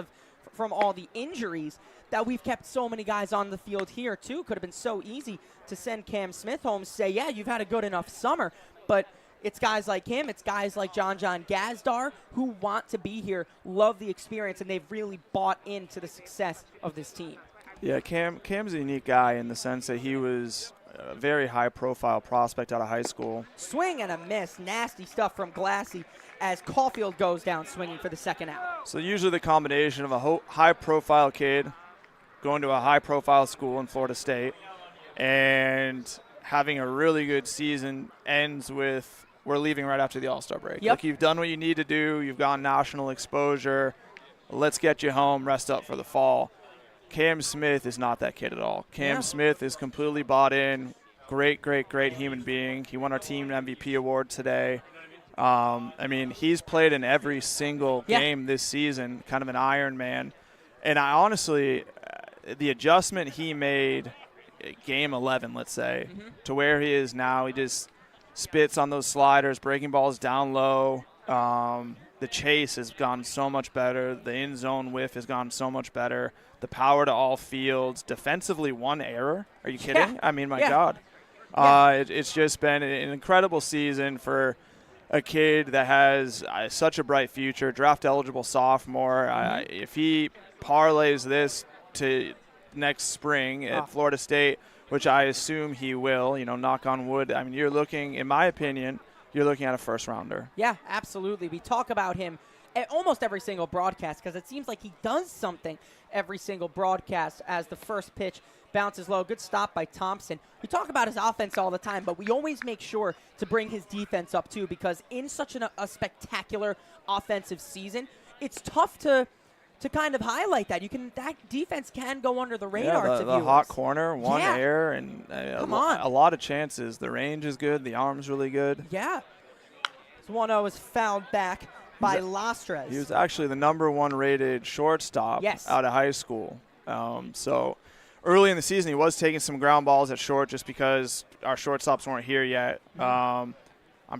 from all the injuries, that we've kept so many guys on the field here too. Could have been so easy to send Cam Smith home, say, yeah, you've had a good enough summer, but it's guys like him, it's guys like John Gazdar who want to be here, love the experience, and they've really bought into the success of this team. Yeah, Cam's a unique guy in the sense that he was a very high-profile prospect out of high school. Swing and a miss. Nasty stuff from Glassy as Caulfield goes down swinging for the second out. So usually the combination of a high-profile kid going to a high-profile school in Florida State and having a really good season ends with we're leaving right after the All-Star break. Yep. Like, you've done what you need to do. You've gotten national exposure. Let's get you home, rest up for the fall. Cam Smith is not that kid at all. Cam Smith is completely bought in. Great human being. He won our team MVP award today. I mean, he's played in every single game this season, kind of an Iron Man. And I honestly, the adjustment he made, game 11, let's say, to where he is now, he just spits on those sliders, breaking balls down low. The chase has gone so much better. The in-zone whiff has gone so much better. The power to all fields. Defensively, 1 error. Are you kidding? I mean, my God. It's just been an incredible season for a kid that has such a bright future, draft-eligible sophomore. If he parlays this to next spring at Florida State, which I assume he will, knock on wood, I mean, you're looking, in my opinion, you're looking at a first-rounder. Yeah, absolutely. We talk about him at almost every single broadcast because it seems like he does something every single broadcast as the first pitch bounces low. Good stop by Thompson. We talk about his offense all the time, but we always make sure to bring his defense up too, because in such a spectacular offensive season, it's tough to kind of highlight that. That defense can go under the radar to the viewers. hot corner, one air, and a lot of chances. The range is good. The arm's really good. Yeah. 1-0 is fouled back by Lastres. He was actually the #1 rated shortstop out of high school. So early in the season, he was taking some ground balls at short just because our shortstops weren't here yet. I'm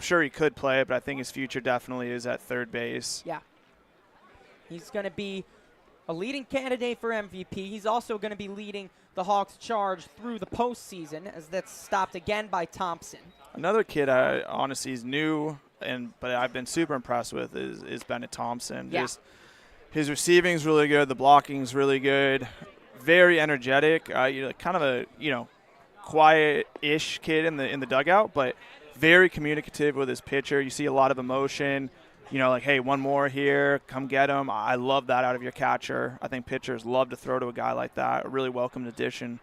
sure he could play, but I think his future definitely is at third base. Yeah. He's going to be a leading candidate for MVP. He's also going to be leading the Hawks charge through the postseason, as that's stopped again by Thompson. Another kid I honestly is new, but I've been super impressed with is Bennett Thompson. Yeah. Just his receiving's really good. The blocking's really good. Very energetic. Kind of a quiet-ish kid in the dugout, but very communicative with his pitcher. You see a lot of emotion. Like, hey, one more here, come get him. I love that out of your catcher. I think pitchers love to throw to a guy like that. A really welcomed addition.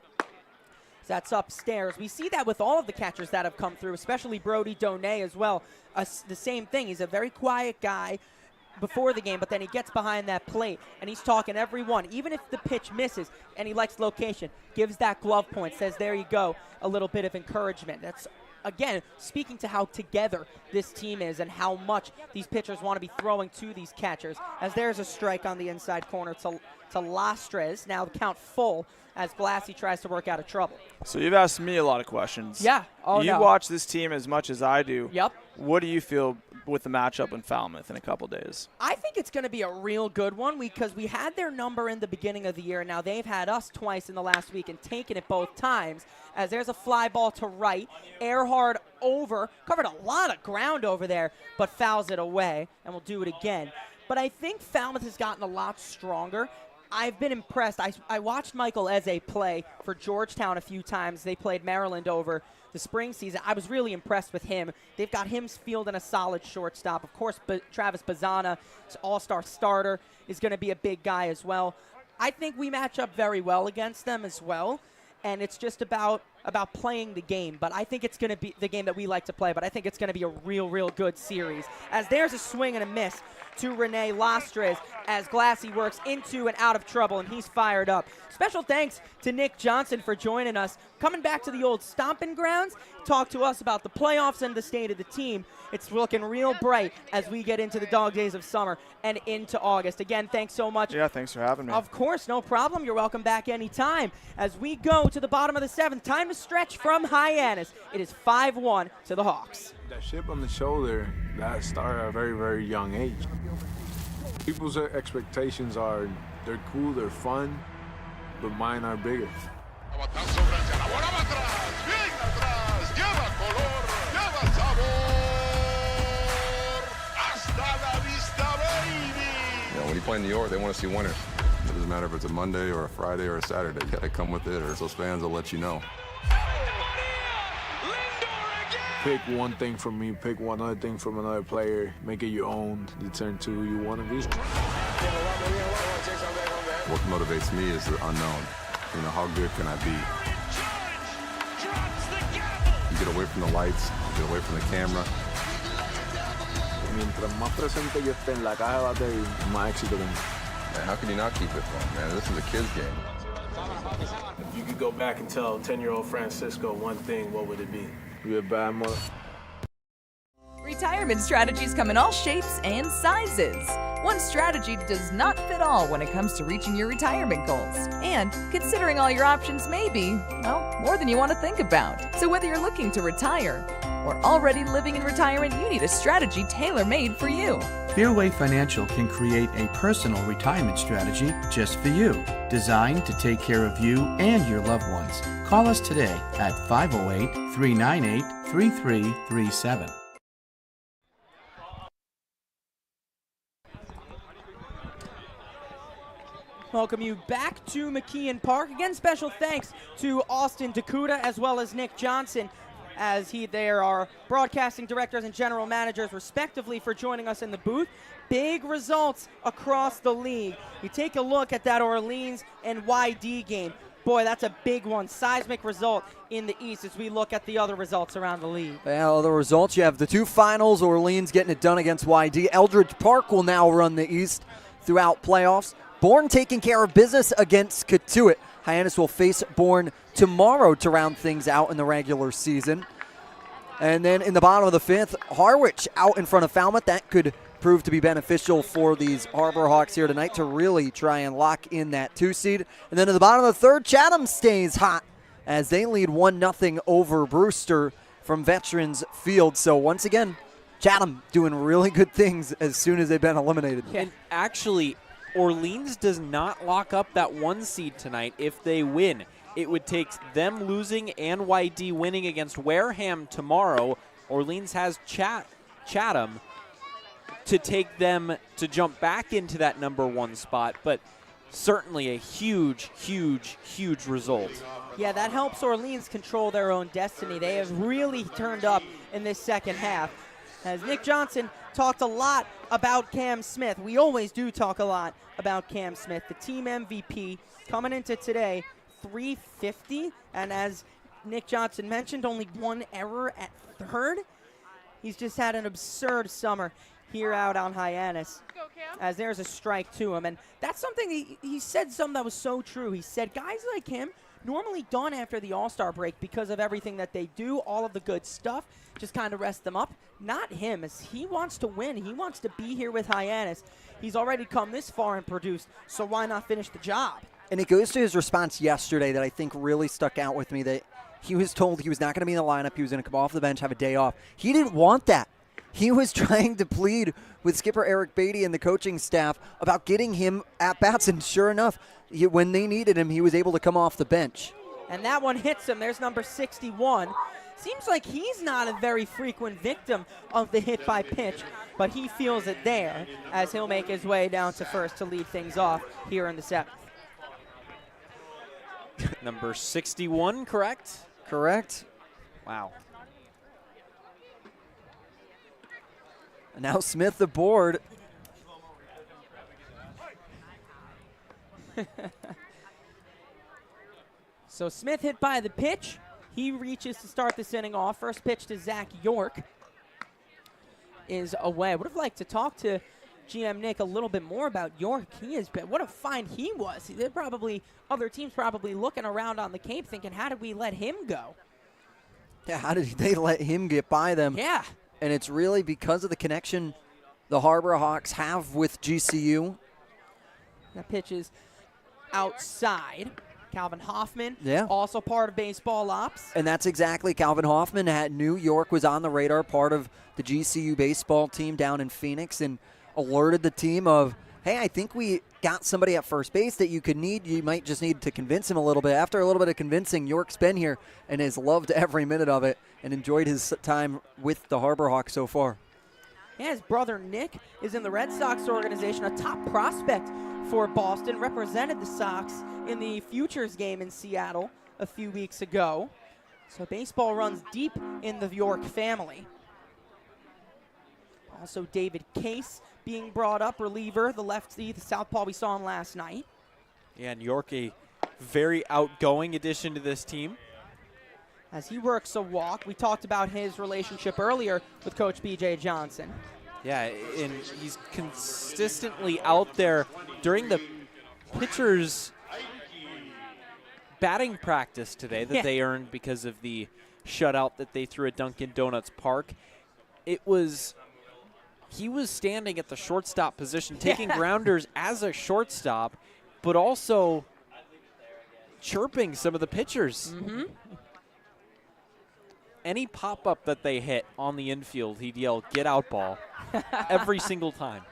That's upstairs. We see that with all of the catchers that have come through, especially Brody Donay as well. The same thing. He's a very quiet guy before the game, but then he gets behind that plate, and he's talking everyone. Even if the pitch misses and he likes location, gives that glove point, says, there you go, a little bit of encouragement. That's again, speaking to how together this team is and how much these pitchers want to be throwing to these catchers. As there's a strike on the inside corner to Lastres. Now the count full as Glassy tries to work out of trouble. So you've asked me a lot of questions. Yeah. You watch this team as much as I do. Yep. What do you feel with the matchup in Falmouth in a couple days? I think it's going to be a real good one because we had their number in the beginning of the year. Now they've had us twice in the last week and taken it both times. As there's a fly ball to right. Earhart over. Covered a lot of ground over there, but fouls it away, and we'll do it again. But I think Falmouth has gotten a lot stronger. I've been impressed. I watched Michael Eze play for Georgetown a few times. They played Maryland over the spring season. I was really impressed with him. They've got him fielding a solid shortstop. Of course, Travis Bazzana, all-star starter, is going to be a big guy as well. I think we match up very well against them as well, and it's just about playing the game. But I think it's going to be the game that we like to play, but I think it's going to be a real good series. As there's a swing and a miss to Rene Lastres as Glassy works into and out of trouble, and he's fired up. Special thanks to Nick Johnson for joining us, coming back to the old stomping grounds, talk to us about the playoffs and the state of the team. It's looking real bright as we get into the dog days of summer and into August. Again, thanks so much. Yeah, thanks for having me. Of course, no problem. You're welcome back anytime. As we go to the bottom of the seventh, time to stretch from Hyannis. It is 5-1 to the Hawks. That chip on the shoulder, that started at a very young age. People's expectations are, they're cool, they're fun, but mine are bigger. When you play in New York, they want to see winners. It doesn't matter if it's a Monday or a Friday or a Saturday. You got to come with it, or those fans will let you know. Pick one thing from me, pick one other thing from another player, make it your own, you turn to who you want to be. What motivates me is the unknown. How good can I be? You get away from the lights, you get away from the camera. Mientras más presente yo esté en la caja de batería, más éxito tengo. Man, how can you not keep it fun, man? This is a kid's game. If you could go back and tell 10-year-old Francisco one thing, what would it be? You're a bad mother. Retirement strategies come in all shapes and sizes. One strategy does not fit all when it comes to reaching your retirement goals. And considering all your options may be, well, more than you want to think about. So whether you're looking to retire or already living in retirement, you need a strategy tailor-made for you. Fairway Financial can create a personal retirement strategy just for you, designed to take care of you and your loved ones. Call us today at 508-398-3337. Welcome you back to McKeon Park. Again, special thanks to Austin Dakuda as well as Nick Johnson, as there are broadcasting directors and general managers respectively for joining us in the booth. Big results across the league. You take a look at that Orleans and YD game. Boy, that's a big one. Seismic result in the East as we look at the other results around the league. Yeah, other results, you have the two finals. Orleans getting it done against YD. Eldridge Park will now run the East throughout playoffs. Bourne taking care of business against Katuitt. Hyannis will face Bourne tomorrow to round things out in the regular season. And then in the bottom of the fifth, Harwich out in front of Falmouth. That could prove to be beneficial for these Harbor Hawks here tonight to really try and lock in that 2 seed. And then at the bottom of the third, Chatham stays hot as they lead 1-0 over Brewster from Veterans Field. So once again, Chatham doing really good things as soon as they've been eliminated. And actually, Orleans does not lock up that 1 seed tonight if they win. It would take them losing and YD winning against Wareham tomorrow. Orleans has Chatham to take them to jump back into that number 1 spot, but certainly a huge, huge, huge result. Yeah, that helps Orleans control their own destiny. They have really turned up in this second half. As Nick Johnson talked a lot about Cam Smith. We always do talk a lot about Cam Smith, the team MVP, coming into today, 350, and as Nick Johnson mentioned, only 1 error at third. He's just had an absurd summer here out on Hyannis, as there's a strike to him. And that's something he said something that was so true. He said guys like him, normally done after the All-Star break because of everything that they do, all of the good stuff, just kind of rest them up. Not him, as he wants to win. He wants to be here with Hyannis. He's already come this far and produced, so why not finish the job? And it goes to his response yesterday that I think really stuck out with me, that he was told he was not going to be in the lineup, he was going to come off the bench, have a day off. He didn't want that. He was trying to plead with skipper Eric Beatty and the coaching staff about getting him at-bats, and sure enough, when they needed him, he was able to come off the bench. And that one hits him. There's number 61. Seems like he's not a very frequent victim of the hit by pitch, but he feels it there as he'll make his way down to first to lead things off here in the 7th. Number 61, correct? Correct. Wow. And now Smith aboard. So Smith hit by the pitch. He reaches to start this inning off. First pitch to Zach York is away. I would have liked to talk to GM Nick a little bit more about York. He has been, what a find he was. They're probably, other teams probably looking around on the Cape thinking, how did we let him go? Yeah, how did they let him get by them? Yeah. And it's really because of the connection the Harbor Hawks have with GCU. That pitch is outside. Calvin Hoffman, yeah, also part of baseball ops. And that's exactly Calvin Hoffman. New York was on the radar, part of the GCU baseball team down in Phoenix, and alerted the team of, hey, I think we got somebody at first base that you could need. You might just need to convince him a little bit. After a little bit of convincing, York's been here and has loved every minute of it and enjoyed his time with the Harbor Hawks so far. Yeah, his brother Nick is in the Red Sox organization, a top prospect for Boston, represented the Sox in the Futures game in Seattle a few weeks ago. So baseball runs deep in the York family. Also David Case being brought up, reliever, the lefty, the southpaw we saw him last night. Yeah, and York, a very outgoing addition to this team. As he works a walk, we talked about his relationship earlier with Coach B.J. Johnson. Yeah, and he's consistently out there during the pitchers' batting practice today that they earned because of the shutout that they threw at Dunkin' Donuts Park. He was standing at the shortstop position, taking grounders as a shortstop, but also chirping some of the pitchers. Mm-hmm. Any pop-up that they hit on the infield, he'd yell, "Get out, ball," every single time.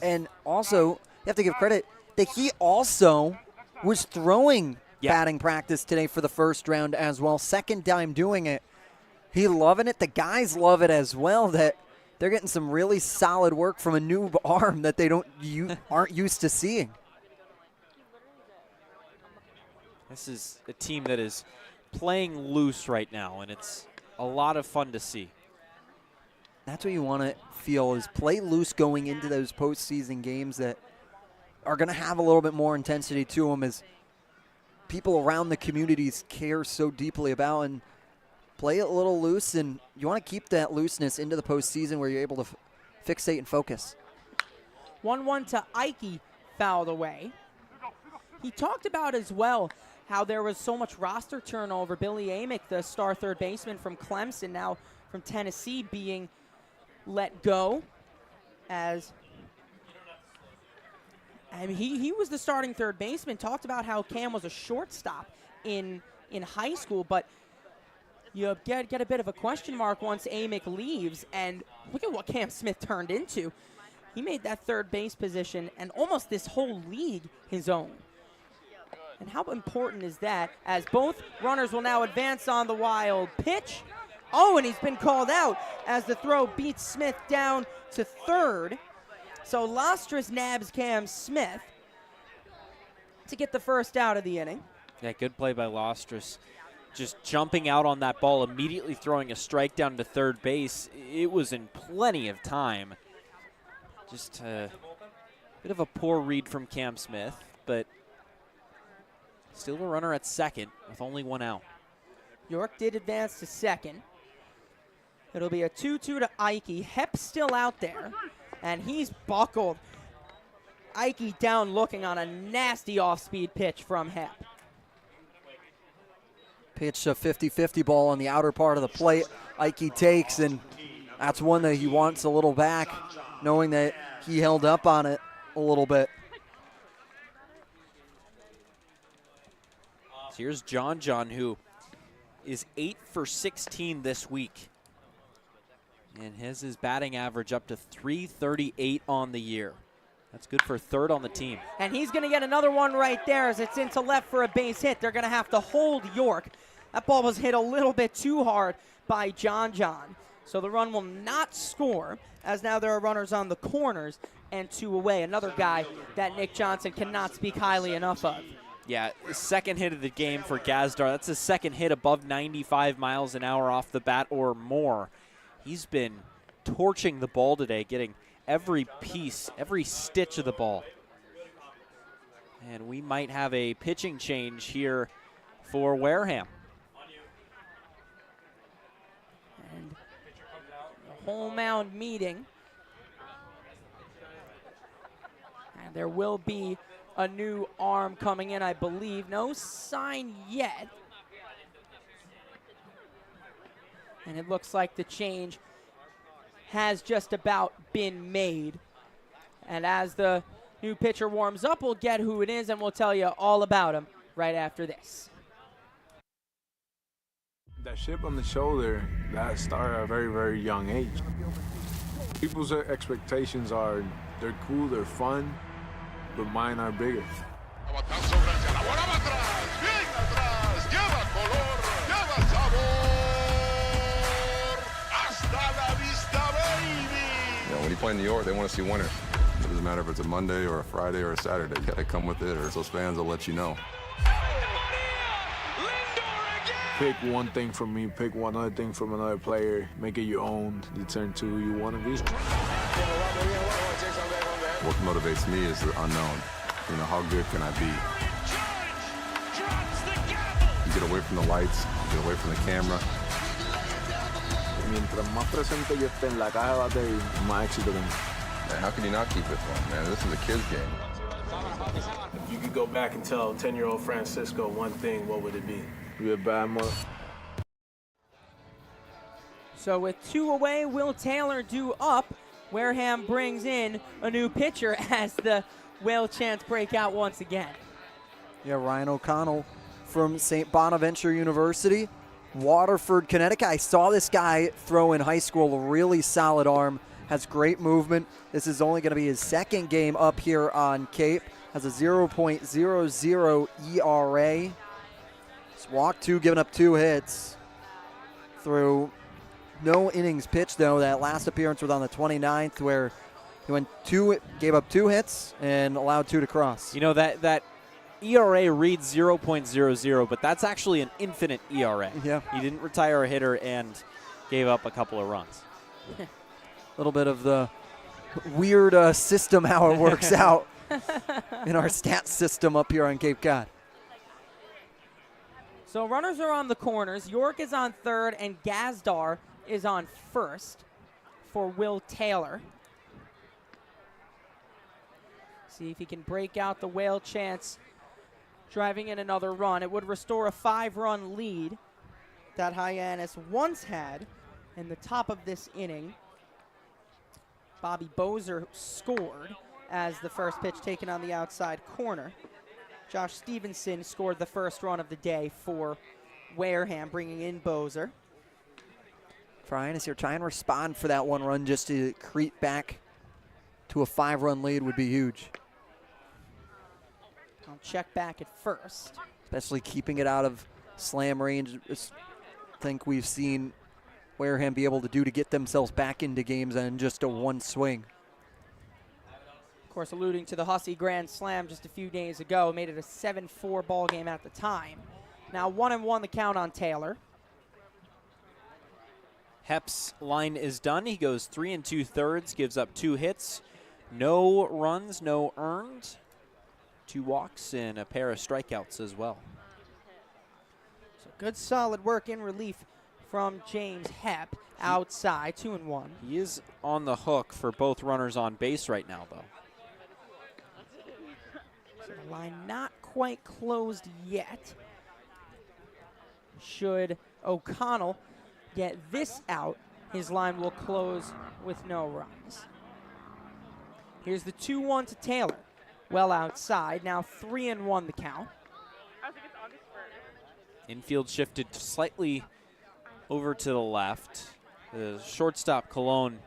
And also, you have to give credit that he also was throwing batting practice today for the first round as well. Second time doing it. He loving it. The guys love it as well, that they're getting some really solid work from a new arm that they aren't used to seeing. This is a team that is playing loose right now, and it's a lot of fun to see. That's what you want to feel, is play loose going into those postseason games, that are going to have a little bit more intensity to them as people around the communities care so deeply about, and play it a little loose, and you want to keep that looseness into the postseason where you're able to fixate and focus. 1-1 to Ike, fouled away. He talked about as well how there was so much roster turnover. Billy Amick, the star third baseman from Clemson, now from Tennessee, being let go. As I mean, he was the starting third baseman. Talked about how Cam was a shortstop in high school, but you get a bit of a question mark once Amick leaves, and look at what Cam Smith turned into. He made that third base position and almost this whole league his own. And how important is that, as both runners will now advance on the wild pitch. Oh, and he's been called out as the throw beats Smith down to third. So Lostris nabs Cam Smith to get the first out of the inning. Yeah, good play by Lostris. Just jumping out on that ball, immediately throwing a strike down to third base. It was in plenty of time. Just a bit of a poor read from Cam Smith, but still a runner at second with only one out. York did advance to second. It'll be a 2-2 to Ike. Hep's still out there, and he's buckled. Ike down looking on a nasty off-speed pitch from Hep. Pitch a 50-50 ball on the outer part of the plate. Ike takes, and that's one that he wants a little back, knowing that he held up on it a little bit. So here's John, who is 8 for 16 this week, and has his batting average up to .338 on the year. That's good for third on the team. And he's going to get another one right there as it's into left for a base hit. They're going to have to hold York. That ball was hit a little bit too hard by John. So the run will not score, as now there are runners on the corners and 2 away. Another guy that Nick Johnson cannot speak highly enough of. Yeah, second hit of the game for Gazdar. That's his second hit above 95 miles an hour off the bat or more. He's been torching the ball today, getting every piece, every stitch of the ball. And we might have a pitching change here for Wareham. And the whole mound meeting. And there will be a new arm coming in, I believe. No sign yet. And it looks like the change has just about been made. And as the new pitcher warms up, we'll get who it is, and we'll tell you all about him right after this. That chip on the shoulder, that started at a very, very young age. People's expectations are, they're cool, they're fun, but mine are bigger. When you play in New York, they want to see winners. It doesn't matter if it's a Monday or a Friday or a Saturday. You got to come with it, or those fans will let you know. Pick one thing from me, pick one other thing from another player, make it your own. You turn to who you want to be. What motivates me is the unknown. You know, how good can I be? You get away from the lights, you get away from the camera. Mientras más presente yo esté en la caja de batería, más éxito tengo. Man, how can you not keep it fun, man? This is a kid's game. If you could go back and tell 10-year-old Francisco one thing, what would it be? Be a bad mother. So with 2 away, Will Taylor due up. Wareham brings in a new pitcher as the whale chants break out once again. Yeah, Ryan O'Connell from St. Bonaventure University, Waterford, Connecticut. I saw this guy throw in high school, a really solid arm, has great movement. This is only going to be his second game up here on Cape. Has a 0.00 ERA. He's walked 2, given up 2 hits through no innings pitched, though. That last appearance was on the 29th, where he went 2, gave up 2 hits and allowed 2 to cross. You know, that ERA reads 0.00, but that's actually an infinite ERA. Yeah. He didn't retire a hitter and gave up a couple of runs. A little bit of the weird system how it works out. in our stats system up here on Cape Cod. So runners are on the corners. York is on third, and Gazdar is on first for Will Taylor. See if he can break out the whale chance, driving in another run. It would restore a 5-run lead that Hyannis once had in the top of this inning. Bobby Bozer scored as the first pitch taken on the outside corner. Josh Stevenson scored the first run of the day for Wareham, bringing in Bozer. For Hyannis here, try and respond for that 1 run just to creep back to a 5-run lead would be huge. I'll check back at first. Especially keeping it out of slam range. I think we've seen Wareham be able to do to get themselves back into games and just a 1 swing. Of course, alluding to the Hussey Grand Slam just a few days ago, made it a 7-4 ball game at the time. Now 1-1 the count on Taylor. Hep's line is done. He goes 3 2/3, gives up 2 hits, no runs, no earned, 2 walks, and a pair of strikeouts as well. So good solid work in relief from James Hep outside, 2-1. He is on the hook for both runners on base right now, though. So the line not quite closed yet. Should O'Connell get this out, his line will close with no runs. Here's the 2-1 to Taylor. Well outside, now 3-1 the count. Infield shifted slightly over to the left. The shortstop Cologne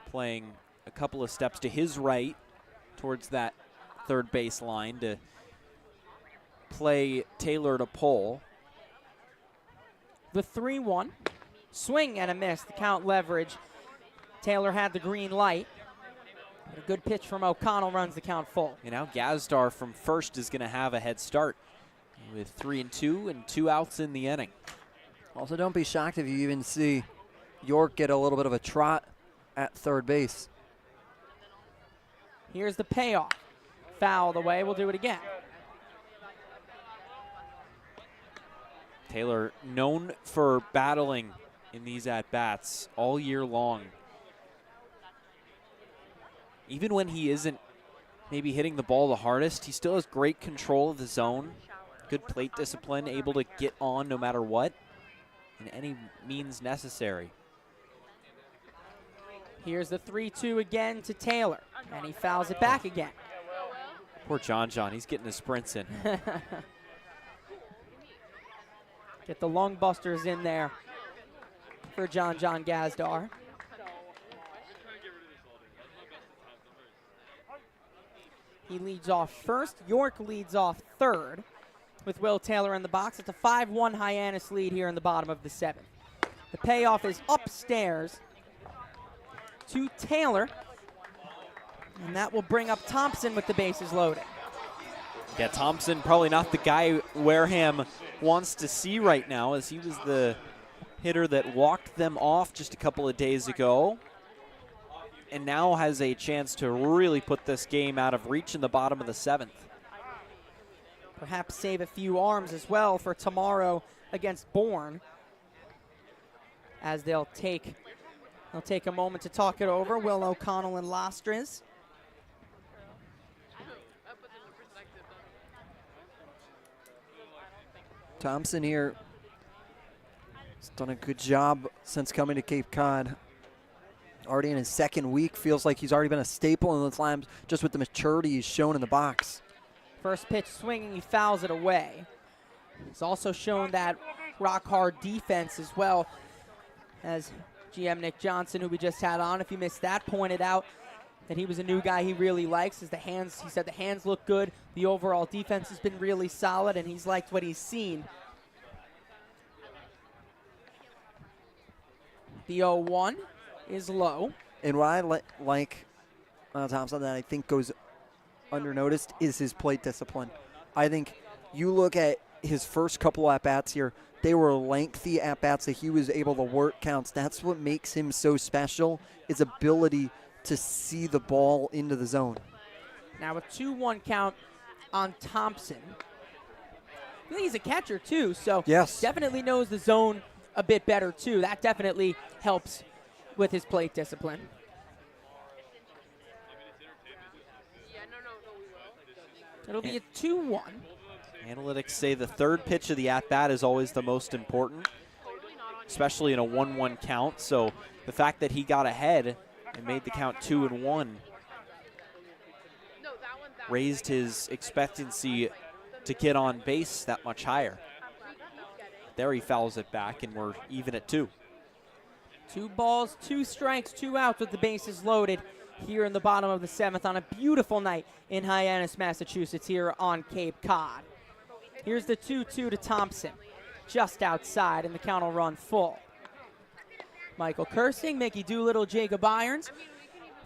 playing a couple of steps to his right towards that third base line to play Taylor to pull. The 3-1. Swing and a miss. The count leverage. Taylor had the green light. A good pitch from O'Connell runs the count full. And now Gazdar from first is going to have a head start with 3-2 and 2 outs in the inning. Also, don't be shocked if you even see York get a little bit of a trot at third base. Here's the payoff. Fouled away. We'll do it again. Taylor known for battling in these at-bats all year long. Even when he isn't maybe hitting the ball the hardest, he still has great control of the zone, good plate discipline, able to get on no matter what, in any means necessary. Here's the 3-2 again to Taylor, and he fouls it back again. Poor John, he's getting his sprints in. Get the lung busters in there for John Gazdar. He leads off first. York leads off third with Will Taylor in the box. It's a 5-1 Hyannis lead here in the bottom of the 7th. The payoff is upstairs to Taylor, and that will bring up Thompson with the bases loaded. Yeah, Thompson probably not the guy Wareham wants to see right now, as he was the hitter that walked them off just a couple of days ago, and now has a chance to really put this game out of reach in the bottom of the 7th. Perhaps save a few arms as well for tomorrow against Bourne, as they'll take a moment to talk it over. Will O'Connell and Lostres. Thompson here has done a good job since coming to Cape Cod. Already in his 2nd week, feels like he's already been a staple in the slams just with the maturity he's shown in the box. First pitch swinging, he fouls it away. He's also shown that rock-hard defense as well, as GM Nick Johnson, who we just had on, if you missed that, pointed out that he was a new guy he really likes. As the hands, he said the hands look good, the overall defense has been really solid, and he's liked what he's seen. The 0-1 is low. And what I like Thompson that I think goes undernoticed is his plate discipline. I think you look at his first couple at-bats here, they were lengthy at-bats that he was able to work counts. That's what makes him so special, his ability to see the ball into the zone. Now a 2-1 count on Thompson. I think he's a catcher too, so definitely knows the zone a bit better too. That definitely helps with his plate discipline. It'll be a 2-1. Analytics say the third pitch of the at-bat is always the most important, especially in a 1-1 count. So the fact that he got ahead and made the count 2-1 raised his expectancy to get on base that much higher. There he fouls it back, and we're even at 2. 2 balls, 2 strikes, 2 outs with the bases loaded here in the bottom of the 7th on a beautiful night in Hyannis, Massachusetts here on Cape Cod. Here's the 2-2 to Thompson, just outside, and the count will run full. Michael Kersting, Mickey Doolittle, Jacob Irons,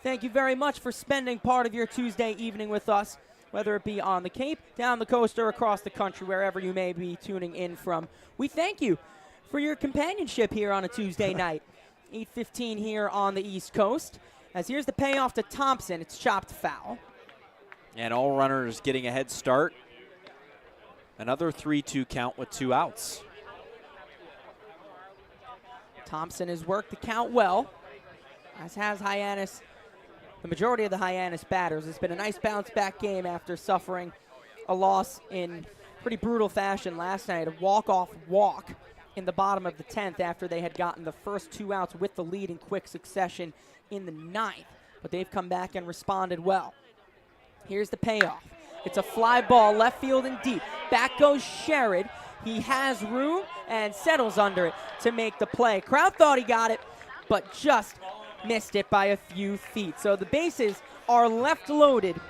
thank you very much for spending part of your Tuesday evening with us, whether it be on the Cape, down the coast, or across the country, wherever you may be tuning in from. We thank you for your companionship here on a Tuesday night. 8:15 here on the East Coast. As here's the payoff to Thompson. It's chopped foul. And all runners getting a head start. Another 3-2 count with 2 outs. Thompson has worked the count well, as has Hyannis. The majority of the Hyannis batters. It's been a nice bounce-back game after suffering a loss in pretty brutal fashion last night. A walk-off walk in the bottom of the 10th after they had gotten the first 2 outs with the lead in quick succession in the 9th. But they've come back and responded well. Here's the payoff. It's a fly ball, left field and deep. Back goes Sherrod. He has room and settles under it to make the play. Crowd thought he got it, but just missed it by a few feet. So the bases are left loaded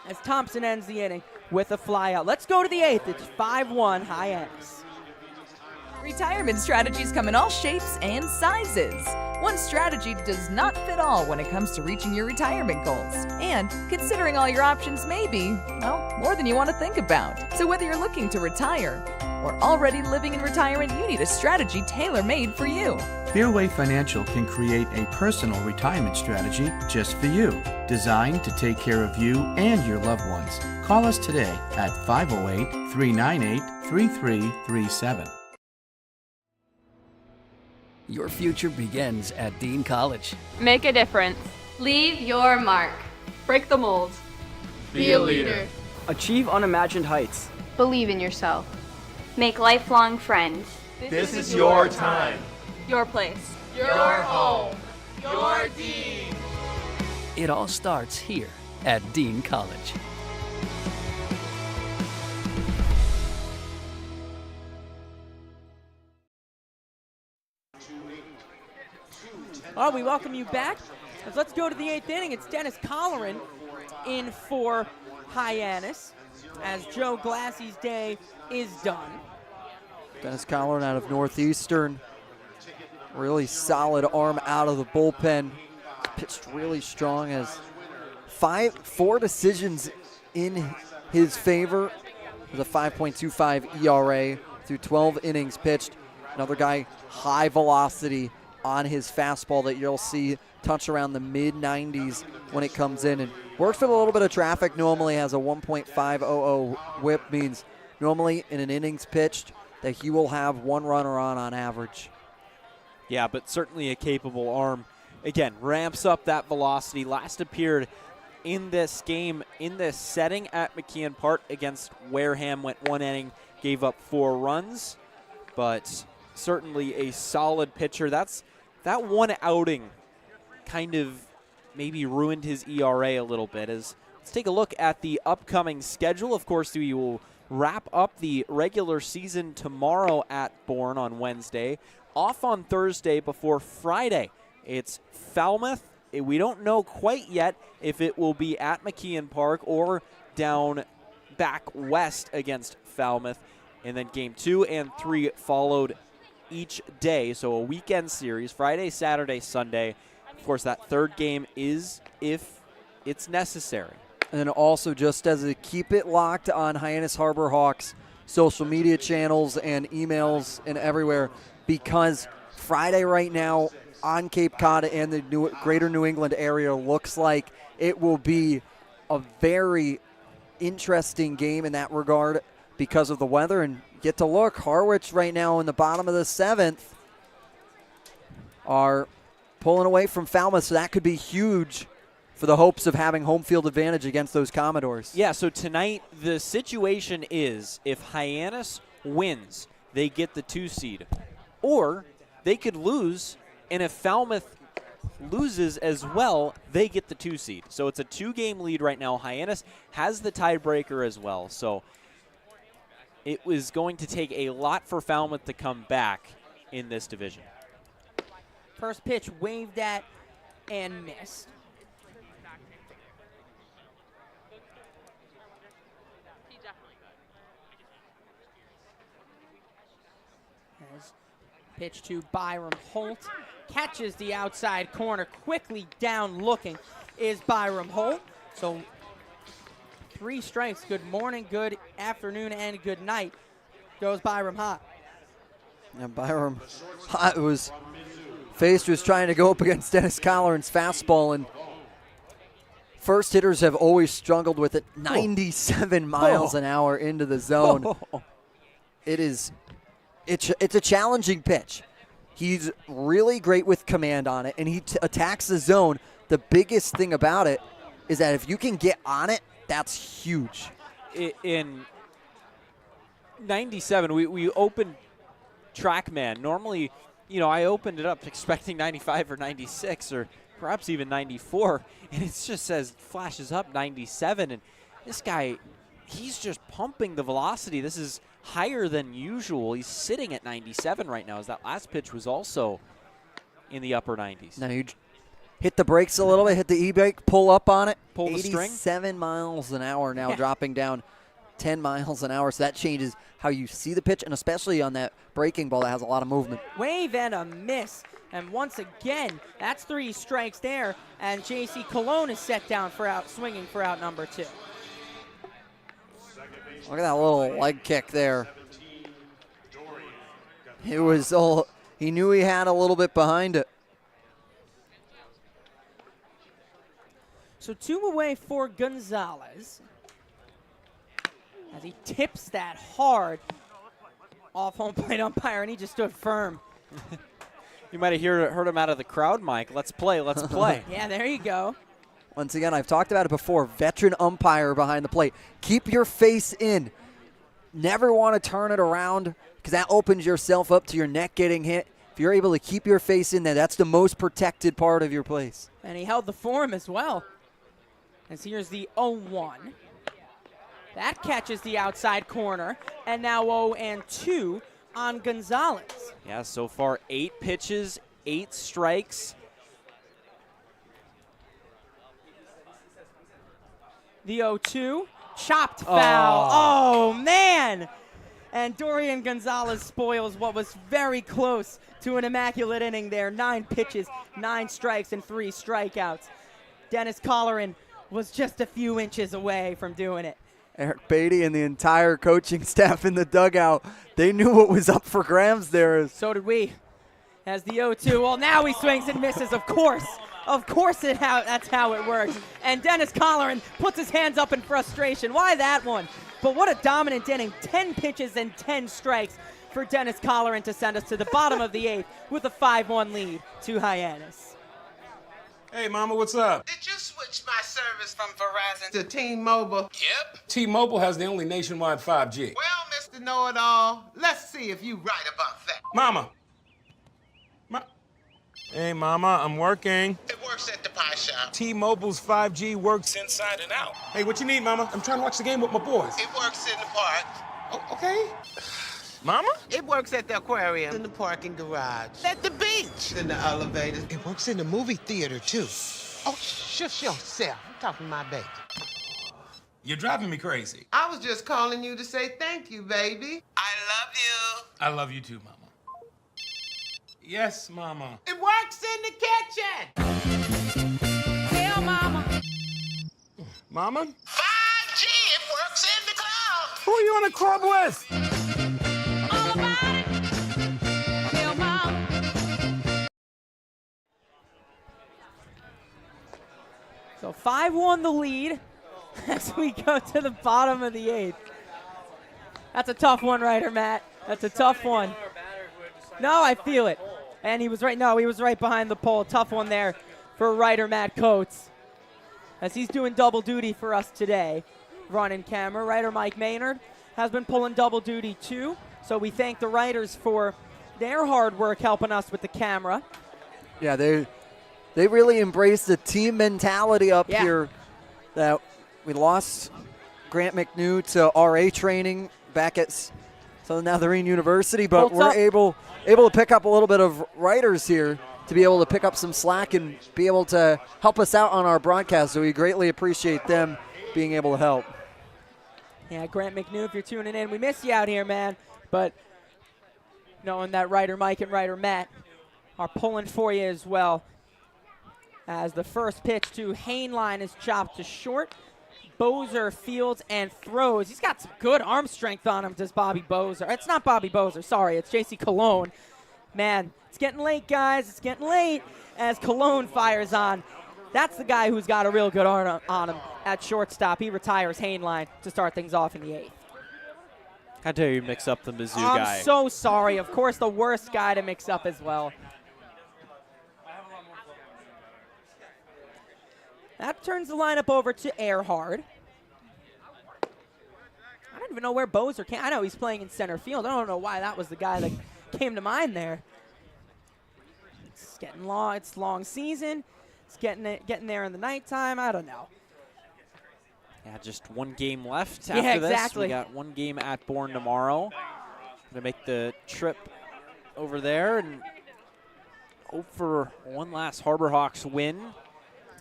as Thompson ends the inning with a fly out. Let's go to the 8th. It's 5-1 Hyannis. Retirement strategies come in all shapes and sizes. One strategy does not fit all when it comes to reaching your retirement goals. And considering all your options may be, well, more than you want to think about. So whether you're looking to retire or already living in retirement, you need a strategy tailor-made for you. Fairway Financial can create a personal retirement strategy just for you, designed to take care of you and your loved ones. Call us today at 508-398-3337. Your future begins at Dean College. Make a difference. Leave your mark. Break the mold. Be a leader. Achieve unimagined heights. Believe in yourself. Make lifelong friends. This is your time. Your place. Your home. Your Dean. It all starts here at Dean College. Well, we welcome you back. Let's go to the 8th inning. It's Dennis Colleran in for Hyannis as Joe Glassey's day is done. Dennis Colleran out of Northeastern. Really solid arm out of the bullpen. Pitched really strong, as 4 decisions in his favor. With a 5.25 ERA through 12 innings pitched. Another guy, high velocity on his fastball that you'll see touch around the mid-90s when it comes in. And works with a little bit of traffic normally, has a 1.500 whip, means normally in an innings pitched that he will have 1 runner on average. Yeah, but certainly a capable arm. Again, ramps up that velocity. Last appeared in this game, in this setting at McKeon Park against Wareham, went 1 inning, gave up 4 runs, but certainly a solid pitcher. That 1 outing kind of maybe ruined his ERA a little bit. Let's take a look at the upcoming schedule. Of course, we will wrap up the regular season tomorrow at Bourne on Wednesday. Off on Thursday before Friday. It's Falmouth. We don't know quite yet if it will be at McKeon Park or down back west against Falmouth. And then game 2 and 3 followed each day. So a weekend series, Friday, Saturday, Sunday. Of course, that 3rd game is if it's necessary. And then also, just as a keep it locked on Hyannis Harbor Hawks social media channels and emails and everywhere, because Friday right now on Cape Cod and the greater New England area looks like it will be a very interesting game in that regard because of the weather. And get to look, Harwich right now in the bottom of the 7th are pulling away from Falmouth, so that could be huge for the hopes of having home field advantage against those Commodores. Yeah, so tonight the situation is if Hyannis wins, they get the 2 seed. Or they could lose, and if Falmouth loses as well, they get the 2 seed. So it's a 2-game lead right now. Hyannis has the tiebreaker as well. So it was going to take a lot for Falmouth to come back in this division. First pitch waved at and missed. As pitch to Byram Holt. Catches the outside corner. Quickly down looking is Byram Holt. So 3 strikes. Good morning, good afternoon, and good night goes Byram Hot. And Byram Hot was trying to go up against Dennis Colleran's fastball, and first hitters have always struggled with it. 97 miles an hour into the zone. It's a challenging pitch. He's really great with command on it, and he attacks the zone. The biggest thing about it is that if you can get on it, that's huge. In 97, we opened TrackMan. Normally, you know, I opened it up expecting 95 or 96 or perhaps even 94, and it just says, flashes up 97, and this guy, he's just pumping the velocity. This is higher than usual. He's sitting at 97 right now, as that last pitch was also in the upper 90s. Now you hit the brakes a little bit, hit the e-brake, pull up on it. Pull the string. 87 miles an hour now, dropping down 10 miles an hour. So that changes how you see the pitch, and especially on that breaking ball that has a lot of movement. Wave and a miss. And once again, that's 3 strikes there. And J.C. Cologne is set down for out, swinging for out number 2. Look at that little leg kick there. It was all, he knew he had a little bit behind it. So 2 away for Gonzalez. As he tips that hard off home plate umpire, and he just stood firm. You might have heard him out of the crowd, Mike. Let's play, let's play. Yeah, there you go. Once again, I've talked about it before, veteran umpire behind the plate. Keep your face in. Never want to turn it around because that opens yourself up to your neck getting hit. If you're able to keep your face in there, that's the most protected part of your place. And he held the form as well. As here's the 0-1. That catches the outside corner. And now 0-2 on Gonzalez. Yeah, so far 8 pitches, 8 strikes. The 0-2, chopped foul. Oh, man. And Dorian Gonzalez spoils what was very close to an immaculate inning there. 9 pitches, 9 strikes, and 3 strikeouts. Dennis Colleran was just a few inches away from doing it. Eric Beatty and the entire coaching staff in the dugout, they knew what was up for grabs there. So did we. As the 0-2, well, now he swings and misses, of course. Of course that's how it works. And Dennis Colleran puts his hands up in frustration. Why that one? But what a dominant inning. 10 pitches and 10 strikes for Dennis Colleran to send us to the bottom of the 8th with a 5-1 lead to Hyannis. Hey, Mama, what's up? Did you switch my service from Verizon to T-Mobile? Yep. T-Mobile has the only nationwide 5G. Well, Mr. Know-It-All, let's see if you right about that. Mama. Hey, Mama, I'm working. It works at the pie shop. T-Mobile's 5G works inside and out. Hey, what you need, Mama? I'm trying to watch the game with my boys. It works in the park. Oh, okay. Mama? It works at the aquarium, in the parking garage, at the beach, in the elevators. It works in the movie theater, too. Oh, shush yourself. I'm talking to my baby. You're driving me crazy. I was just calling you to say thank you, baby. I love you. I love you too, Mama. Yes, Mama. It works in the kitchen. Tell Mama. Mama? 5G, it works in the club. Who are you on a club with? All about it. Tell Mama. So 5-1 the lead as we go to the bottom of the 8th. That's a tough one, Ryder Matt. That's a tough one. No, I feel it. And he was right. No, he was right behind the pole. Tough one there for Ryder Matt Coates, as he's doing double duty for us today. Running camera. Ryder Mike Maynard has been pulling double duty too. So we thank the writers for their hard work helping us with the camera. Yeah, they really embrace the team mentality up here. That we lost Grant McNew to RA training back at Southern Nazarene University, but we're able to pick up a little bit of writers here to be able to pick up some slack and be able to help us out on our broadcast. So we greatly appreciate them being able to help. Yeah, Grant McNew, if you're tuning in, we miss you out here, man. But knowing that Ryder Mike and Ryder Matt are pulling for you as well. As the first pitch to Hainline is chopped to short. Bozer fields and throws. He's got some good arm strength on him, does Bobby Bozer. It's not Bobby Bozer, sorry. It's J.C. Cologne. Man, it's getting late, guys. It's getting late as Cologne fires on. That's the guy who's got a real good arm on him at shortstop. He retires Hainline to start things off in the 8th. How dare you mix up the Mizzou guy. I'm so sorry. Of course, the worst guy to mix up as well. That turns the lineup over to Earhart. I don't even know where Bozer came. I know he's playing in center field. I don't know why that was the guy that came to mind there. It's getting long. It's long season. It's getting there in the nighttime. I don't know. Yeah, just one game left Yeah, after this. exactly. We got one game at Bourne tomorrow. Gonna make the trip over there and hope for one last Harbor Hawks win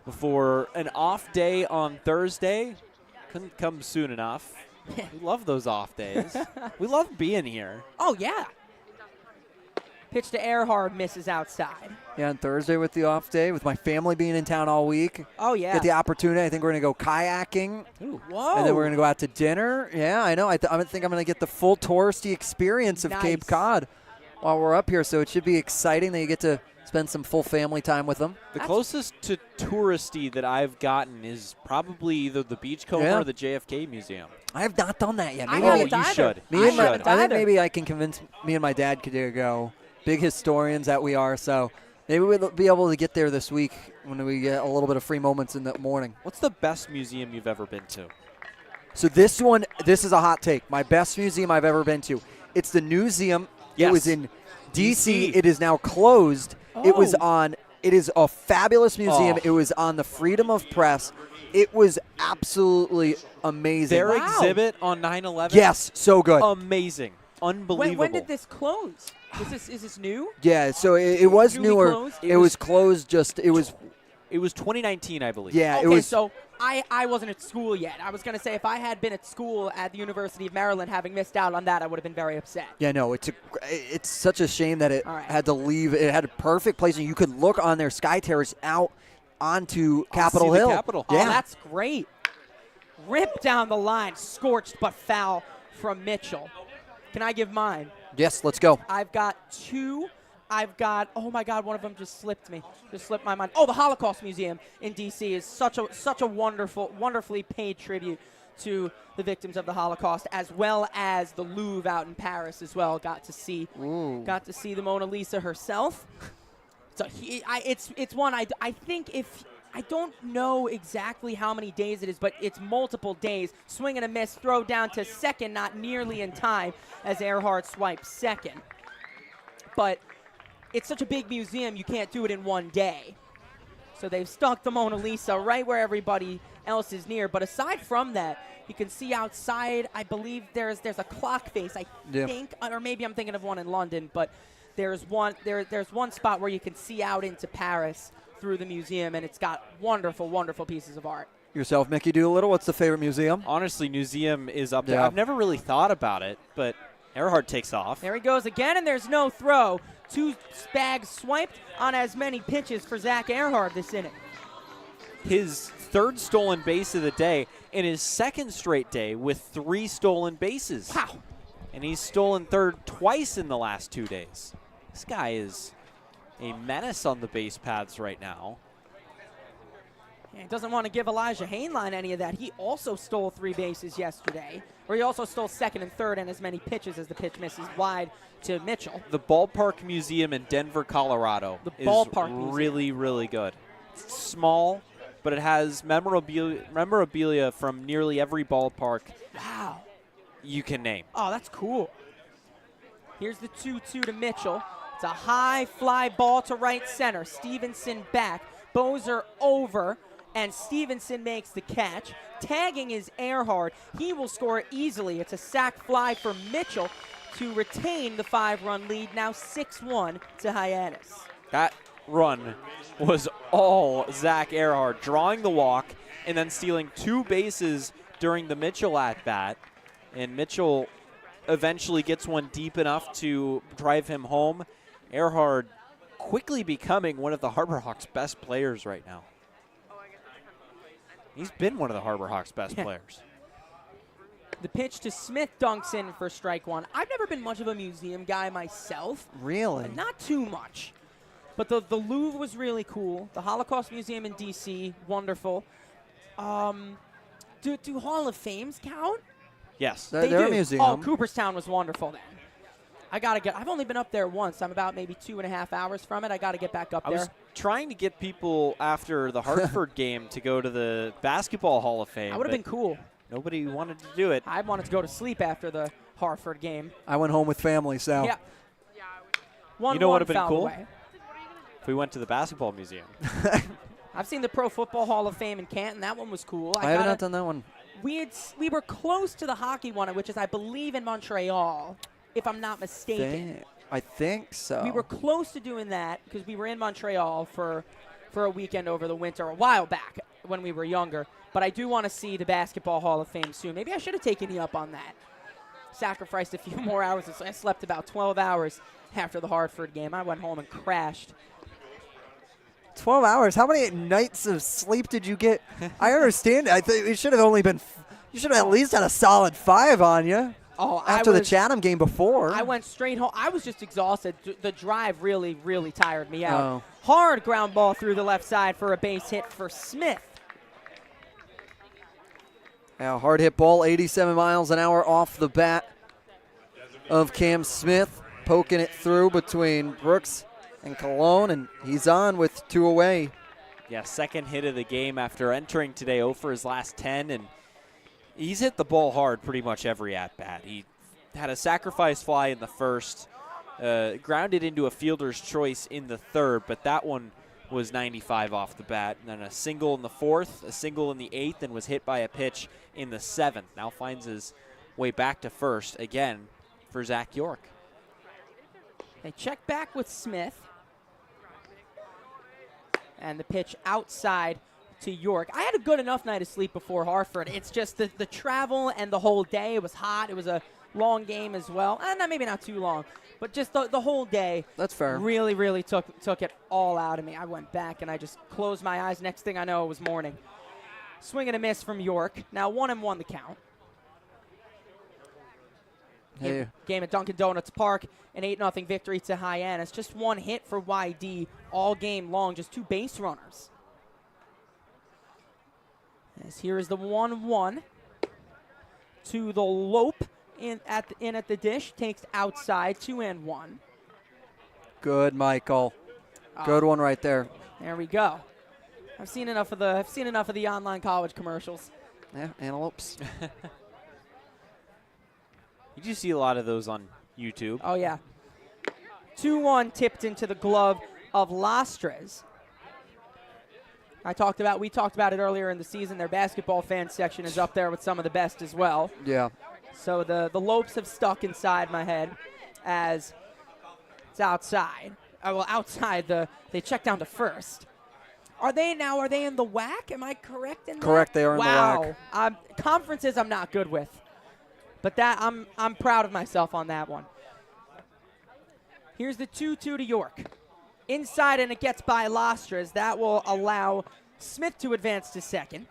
before an off day on Thursday. Couldn't come soon enough. We love those off days. We love being here. Oh, yeah. Pitch to Earhart, misses outside. Yeah, on Thursday with the off day, with my family being in town all week. Oh, yeah. Get the opportunity. I think we're going to go kayaking. Ooh, whoa. And then we're going to go out to dinner. Yeah, I know. I think I'm going to get the full touristy experience of Cape Cod while we're up here. So it should be exciting that you get to spend some full family time with them. The closest to touristy that I've gotten is probably either the Beachcomber or the JFK Museum. I have not done that yet. Maybe you should. I think maybe I can convince me and my dad to go. Big historians that we are, so maybe we'll be able to get there this week when we get a little bit of free moments in the morning. What's the best museum you've ever been to? So this is a hot take. My best museum I've ever been to. It's the Newseum. Yes. It was in D.C. It is now closed. Oh. It is a fabulous museum. It was on the freedom of press. It was absolutely amazing. Their exhibit on 9/11? Yes, so good. Amazing. Unbelievable. When did this close? Is this new? Yeah, so it was Newly newer. closed? It was closed It was 2019, I believe. Yeah, okay, it was. So I wasn't at school yet. I was going to say if I had been at school at the University of Maryland, having missed out on that, I would have been very upset. Yeah, no, it's such a shame that it had to leave. It had a perfect place, and you could look on their sky terrace out onto Capitol Hill. Yeah, Oh, that's great. Rip down the line, scorched but foul from Mitchell. Can I give mine? Yes, let's go. I've got two. Oh my God, one of them just slipped me. Just slipped my mind. Oh, the Holocaust Museum in D.C. is such a wonderfully paid tribute to the victims of the Holocaust, as well as the Louvre out in Paris as well. Got to see the Mona Lisa herself. So it's one I think if. I don't know exactly how many days it is, but it's multiple days. Swing and a miss, throw down to second, not nearly in time as Earhart swipes second. But it's such a big museum, you can't do it in one day. So they've stuck the Mona Lisa right where everybody else is near. But aside from that, you can see outside, I believe there's a clock face, I think, or maybe I'm thinking of one in London, but there's one spot where you can see out into Paris through the museum, and it's got wonderful, wonderful pieces of art. Yourself, Mickey Doolittle, what's the favorite museum? Honestly, Newseum is up there. Yeah. I've never really thought about it, but Earhart takes off. There he goes again, and there's no throw. 2 bags swiped on as many pitches for Zach Earhart this inning. His third stolen base of the day, and his second straight day with 3 stolen bases. Wow. And he's stolen third twice in the last 2 days. This guy is a menace on the base paths right now. And doesn't want to give Elijah Hainline any of that. He also stole 3 bases yesterday, or he also stole second and third and as many pitches as the pitch misses wide to Mitchell. The Ballpark Museum in Denver, Colorado is really, really good. It's small, but it has memorabilia from nearly every ballpark you can name. Oh, that's cool. Here's the 2-2 to Mitchell. It's a high fly ball to right center. Stevenson back. Bozer over. And Stevenson makes the catch. Tagging is Earhart. He will score easily. It's a sac fly for Mitchell to retain the 5-run lead. Now 6-1 to Hyannis. That run was all Zach Earhart, drawing the walk and then stealing 2 bases during the Mitchell at-bat. And Mitchell eventually gets one deep enough to drive him home. Earhart quickly becoming one of the Harbor Hawks' best players right now. He's been one of the Harbor Hawks' best players. The pitch to Smith dunks in for strike 1. I've never been much of a museum guy myself. Really? Not too much. But the Louvre was really cool. The Holocaust Museum in D.C., wonderful. Do Hall of Fames count? Yes. They they're do. a museum. Oh, Cooperstown was wonderful then. I've only been up there once. I'm about maybe 2.5 hours from it. I got to get back up there. I was trying to get people after the Hartford game to go to the Basketball Hall of Fame. That would have been cool. Nobody wanted to do it. I wanted to go to sleep after the Hartford game. I went home with family, so. Yeah. You know what would have been cool? Away. If we went to the Basketball Museum. I've seen the Pro Football Hall of Fame in Canton. That one was cool. I have not done that one. We were close to the hockey one, which is, I believe, in Montreal, if I'm not mistaken. I think so. We were close to doing that because we were in Montreal for a weekend over the winter a while back when we were younger. But I do want to see the Basketball Hall of Fame soon. Maybe I should have taken you up on that. Sacrificed a few more hours. I slept about 12 hours after the Hartford game. I went home and crashed. 12 hours? How many nights of sleep did you get? I understand. I think it should have only been, you should have at least had a solid 5 on you. Oh, after the Chatham game before. I went straight home. I was just exhausted. The drive really, really tired me out. Oh. Hard ground ball through the left side for a base hit for Smith. Now hard hit ball, 87 miles an hour off the bat of Cam Smith, poking it through between Brooks and Cologne, and he's on with 2 away. Yeah, second hit of the game after entering today 0 for his last 10, and he's hit the ball hard pretty much every at-bat. He had a sacrifice fly in the first, grounded into a fielder's choice in the third, but that one was 95 off the bat. And then a single in the fourth, a single in the eighth, and was hit by a pitch in the seventh. Now finds his way back to first again for Zach York. They check back with Smith. And the pitch outside to York. I had a good enough night of sleep before Hartford. It's just the travel and the whole day. It was hot. It was a long game as well. Maybe not too long, but just the whole day. That's fair. Really, really took it all out of me. I went back and I just closed my eyes. Next thing I know, it was morning. Swing and a miss from York. Now 1-1 the count. Hey. Game at Dunkin' Donuts Park, an 8-0 victory to Hyannis. Just one hit for YD all game long, just 2 base runners. As here is the 1-1 to the Lope in at the dish, takes outside, 2-1. Good, Michael. Good one right there. There we go. I've seen enough of the online college commercials. Yeah, antelopes. You do see a lot of those on YouTube. Oh, yeah. 2-1 tipped into the glove of Lastres. We talked about it earlier in the season. Their basketball fan section is up there with some of the best as well. Yeah. So the Lopes have stuck inside my head as it's outside. Outside. They check down to first. Are they in the WAC? Am I correct in that? Correct, they are in the WAC. Wow. Conferences I'm not good with. But that I'm proud of myself on that one. Here's the 2-2 to York. Inside, and it gets by Lastres. That will allow Smith to advance to second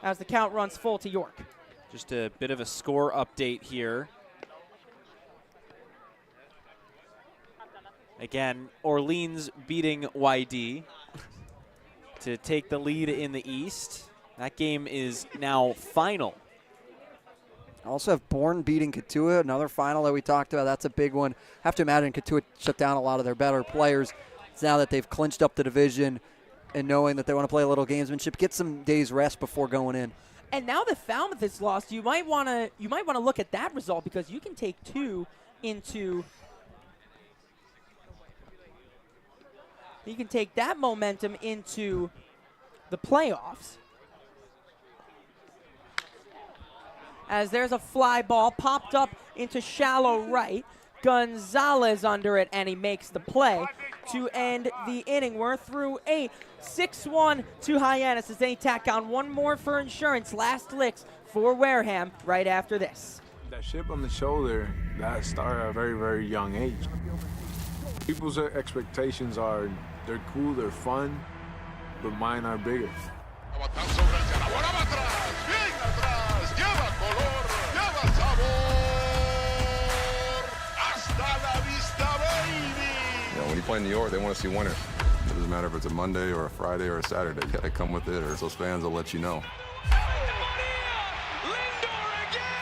as the count runs full to York. Just a bit of a score update here. Again, Orleans beating YD. to take the lead in the East. That game is now final. Also have Bourne beating Katua, another final that we talked about. That's a big one. Have to imagine Katua shut down a lot of their better players. It's now that they've clinched up the division and knowing that they want to play a little gamesmanship, get some days rest before going in. And now that Falmouth is lost, you might want to look at that result, because you can take two into. You can take that momentum into the playoffs. As there's a fly ball popped up into shallow right. Gonzalez under it, and he makes the play to end the inning. We're through 8. 6-1 to Hyannis as they tack on one more for insurance. Last licks for Wareham right after this. That chip on the shoulder, that started at a very, very young age. People's expectations are, they're cool, they're fun, but mine are bigger. When you play in New York, they want to see winners. It doesn't matter if it's a Monday or a Friday or a Saturday. You gotta come with it, or those fans will let you know.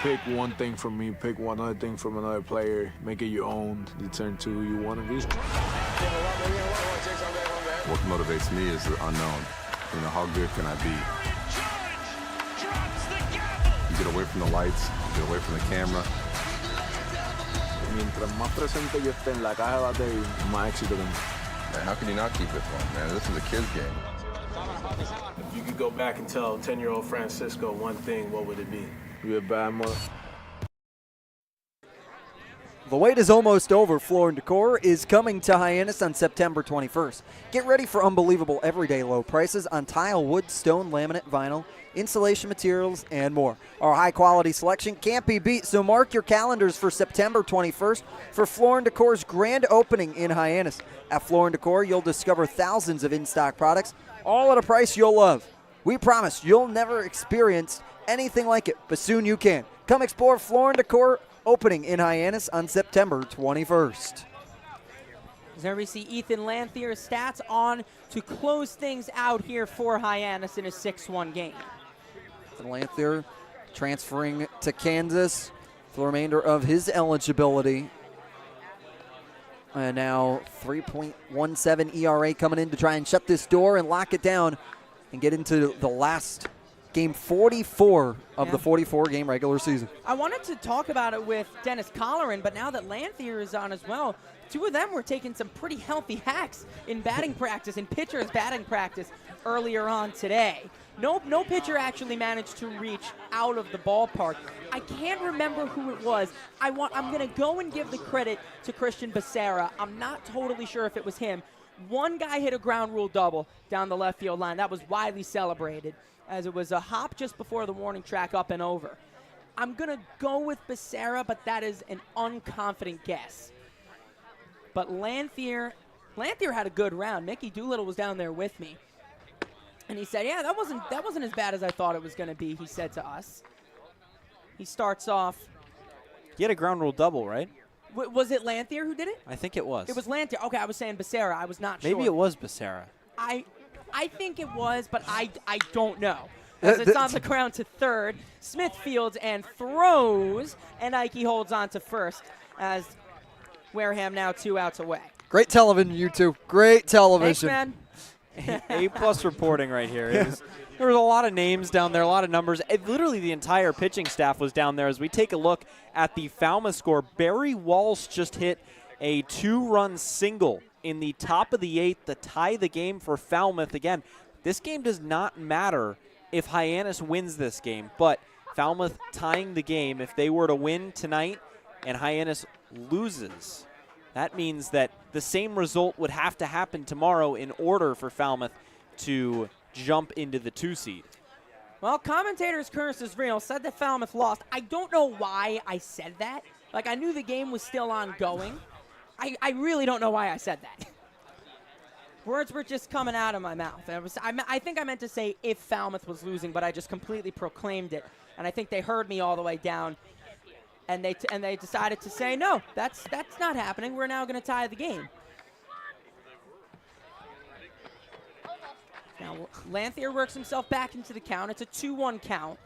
Pick one thing from me, pick one other thing from another player, make it your own, you turn to who you want to be. What motivates me is the unknown. You know, how good can I be? You get away from the lights, you get away from the camera. Mientras más presente yo esté en la caja de batería, más éxito tengo. Man, how can you not keep it fun, man? This is a kid's game. If you could go back and tell 10-year-old Francisco one thing, what would it be? You're a bad mother. The wait is almost over. Floor & Decor is coming to Hyannis on September 21st. Get ready for unbelievable everyday low prices on tile, wood, stone, laminate, vinyl, insulation materials, and more. Our high-quality selection can't be beat, so mark your calendars for September 21st for Floor & Decor's grand opening in Hyannis. At Floor & Decor, you'll discover thousands of in-stock products, all at a price you'll love. We promise you'll never experience anything like it, but soon you can. Come explore Floor & Decor opening in Hyannis on September 21st. As there we see Ethan Lanthier's stats on to close things out here for Hyannis in a 6-1 game. Ethan Lanthier transferring to Kansas for the remainder of his eligibility. And now 3.17 ERA coming in to try and shut this door and lock it down and get into the last game 44 of the 44-game regular season. I wanted to talk about it with Dennis Colleran, but now that Lanthier is on as well, two of them were taking some pretty healthy hacks in batting practice, in pitchers' batting practice earlier on today. No pitcher actually managed to reach out of the ballpark. I can't remember who it was. I'm going to go and give the credit to Christian Becerra. I'm not totally sure if it was him. One guy hit a ground rule double down the left field line. That was widely celebrated, as it was a hop just before the warning track up and over. I'm going to go with Becerra, but that is an unconfident guess. But Lanthier had a good round. Mickey Doolittle was down there with me. And he said, yeah, that wasn't as bad as I thought it was going to be, he said to us. He starts off. He had a ground rule double, right? Was it Lanthier who did it? I think it was. It was Lanthier. Okay, I was saying Becerra. I was not sure. Maybe it was Becerra. I think it was, but I don't know. As it's on the ground to third, Smith fields and throws, and Ike holds on to first as Wareham now 2 outs away. Great television, you two. Great television. Thanks, man. A+ reporting right here. There was a lot of names down there, a lot of numbers. Literally the entire pitching staff was down there. As we take a look at the Falmouth score, Barry Walsh just hit a 2-run single in the top of the 8th to tie the game for Falmouth. Again, this game does not matter if Hyannis wins this game, but Falmouth tying the game, if they were to win tonight and Hyannis loses, that means that the same result would have to happen tomorrow in order for Falmouth to jump into the 2 seed. Well, commentator's curse is real. Said that Falmouth lost. I don't know why I said that. Like, I knew the game was still ongoing. I really don't know why I said that. Words were just coming out of my mouth. I think I meant to say if Falmouth was losing, but I just completely proclaimed it. And I think they heard me all the way down. And they decided to say, no, that's not happening. We're now going to tie the game. Now, Lanthier works himself back into the count. It's a 2-1 count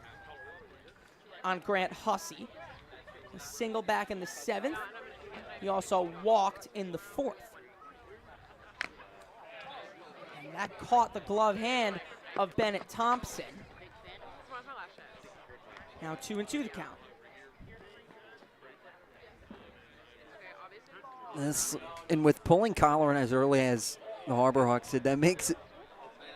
on Grant Hussey. A single back in the 7th. He also walked in the 4th. And that caught the glove hand of Bennett Thompson. Now 2-2 the count. And with pulling Colleran as early as the Harbor Hawks did, that makes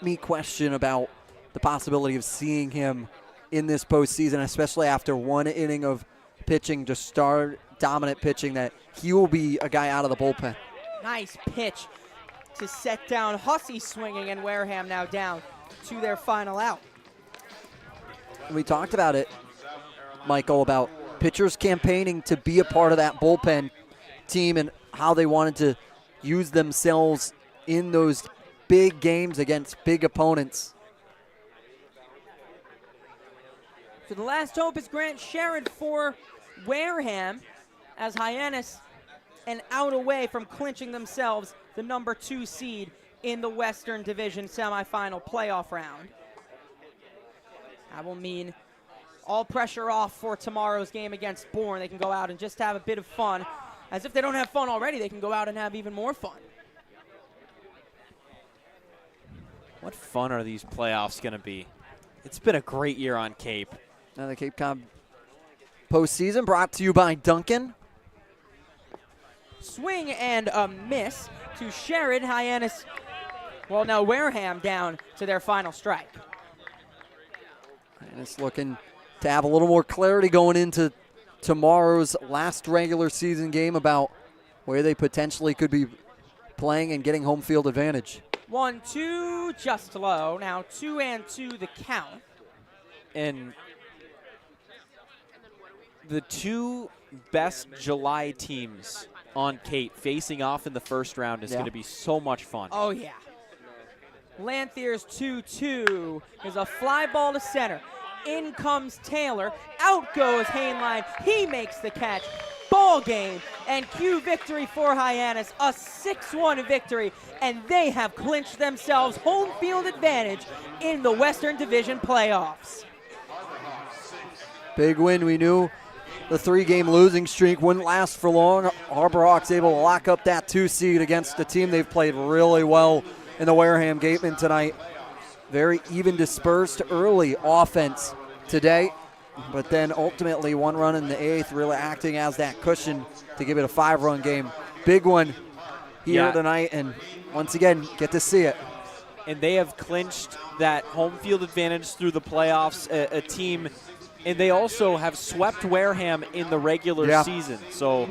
me question about the possibility of seeing him in this postseason, especially after one inning of pitching, just start dominant pitching, that he will be a guy out of the bullpen. Nice pitch to set down Hussey swinging, and Wareham now down to their final out. We talked about it, Michael, about pitchers campaigning to be a part of that bullpen team and how they wanted to use themselves in those big games against big opponents. So the last hope is Grant Sherrod for Wareham, as Hyannis an out away from clinching themselves the number 2 seed in the Western Division semifinal playoff round. That will mean all pressure off for tomorrow's game against Bourne. They can go out and just have a bit of fun. As if they don't have fun already, they can go out and have even more fun. What fun are these playoffs going to be? It's been a great year on Cape. Now the Cape Cod postseason brought to you by Duncan. Swing and a miss to Sherrod. Hyannis, well, now Wareham down to their final strike. Hyannis looking to have a little more clarity going into tomorrow's last regular season game about where they potentially could be playing and getting home field advantage. 1-2, just low. Now 2-2 the count. And the 2 best July teams on Cape facing off in the first round is going to be so much fun. Oh, yeah. Lanthier's 2-2 is a fly ball to center. In comes Taylor. Out goes Hainline. He makes the catch. Ball game and Q victory for Hyannis. A 6-1 victory, and they have clinched themselves home field advantage in the Western Division playoffs. Big win. We knew the 3-game losing streak wouldn't last for long. Harbor Hawks able to lock up that 2 seed against a team they've played really well in the Wareham Gatemen tonight. Very even dispersed early offense today, but then ultimately 1 run in the 8th really acting as that cushion to give it a 5-run game. Big one here tonight, and once again, get to see it. And they have clinched that home field advantage through the playoffs, a team, and they also have swept Wareham in the regular season. So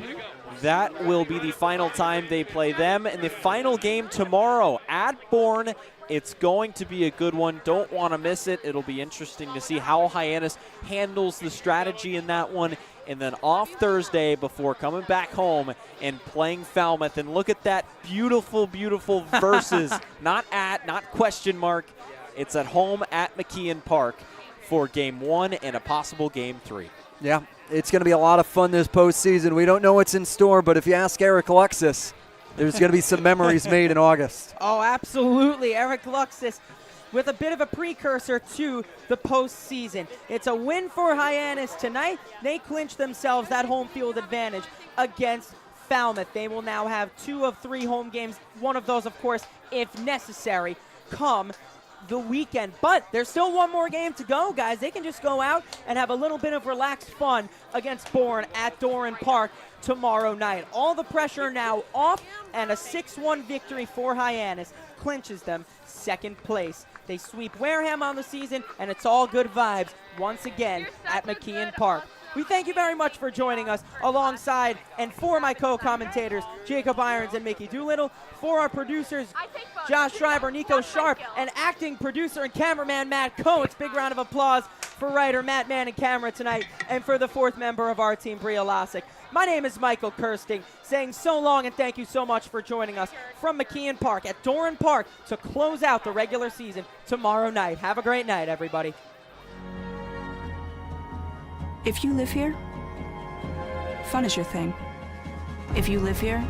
that will be the final time they play them, and the final game tomorrow at Bourne. It's going to be a good one. Don't want to miss it. It'll be interesting to see how Hyannis handles the strategy in that one. And then off Thursday before coming back home and playing Falmouth. And look at that beautiful, beautiful versus, not question mark. It's at home at McKeon Park for Game 1 and a possible Game 3. Yeah, it's going to be a lot of fun this postseason. We don't know what's in store, but if you ask Eric Alexis, there's going to be some memories made in August. Oh, absolutely. Eric Luxis with a bit of a precursor to the postseason. It's a win for Hyannis tonight. They clinch themselves that home field advantage against Falmouth. They will now have 2 of 3 home games, one of those, of course, if necessary, come the weekend. But there's still 1 more game to go, guys. They can just go out and have a little bit of relaxed fun against Bourne at Doran Park tomorrow night. All the pressure now off, and a 6-1 victory for Hyannis clinches them 2nd place. They sweep Wareham on the season, and it's all good vibes once again at McKeon Park. We thank you very much for joining us alongside and for my co-commentators, Jacob Irons and Mickey Doolittle, for our producers, Josh Schreiber, Nico Sharp, and acting producer and cameraman, Matt Coates. Big round of applause for writer Matt Mann and camera tonight, and for the 4th member of our team, Bria Losick. My name is Michael Kirsting, saying so long and thank you so much for joining us from McKeon Park at Doran Park to close out the regular season tomorrow night. Have a great night, everybody. If you live here, fun is your thing. If you live here,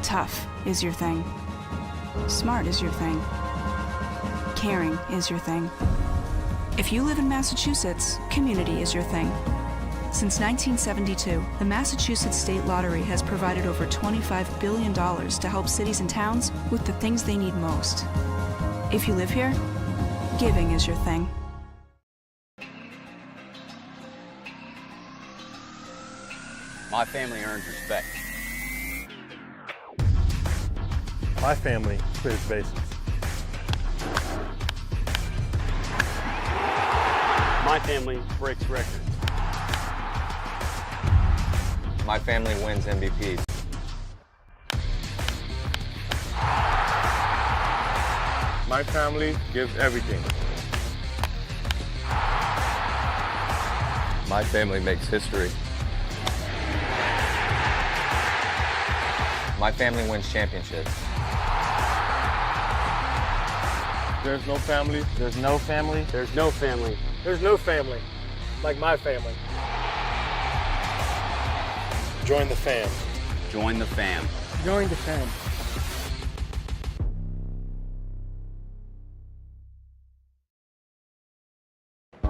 tough is your thing. Smart is your thing. caring is your thing. If you live in Massachusetts, community is your thing. Since 1972, the Massachusetts State Lottery has provided over $25 billion to help cities and towns with the things they need most. If you live here, giving is your thing. My family earns respect. My family clears bases. My family breaks records. My family wins MVPs. My family gives everything. My family makes history. My family wins championships. There's no family. There's no family. There's no family. There's no family like my family. Join the fam. Join the fam. Join the fam.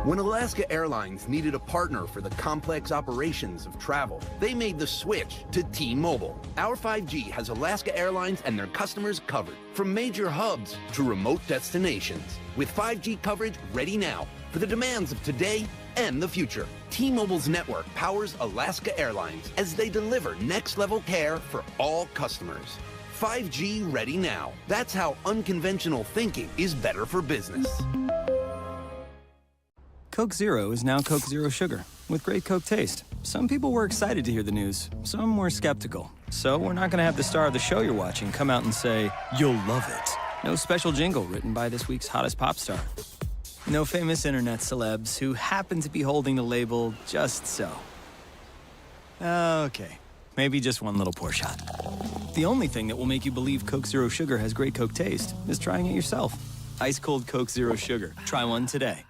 When Alaska Airlines needed a partner for the complex operations of travel, they made the switch to T-Mobile. Our 5G has Alaska Airlines and their customers covered, from major hubs to remote destinations. With 5G coverage ready now for the demands of today and the future, T-Mobile's network powers Alaska Airlines as they deliver next-level care for all customers. 5G ready now. That's how unconventional thinking is better for business. Coke Zero is now Coke Zero Sugar, with great Coke taste. Some people were excited to hear the news, some were skeptical. So we're not going to have the star of the show you're watching come out and say, "You'll love it." No special jingle written by this week's hottest pop star. No famous internet celebs who happen to be holding the label just so. Okay, maybe just one little pour shot. The only thing that will make you believe Coke Zero Sugar has great Coke taste is trying it yourself. Ice cold Coke Zero Sugar. Try one today.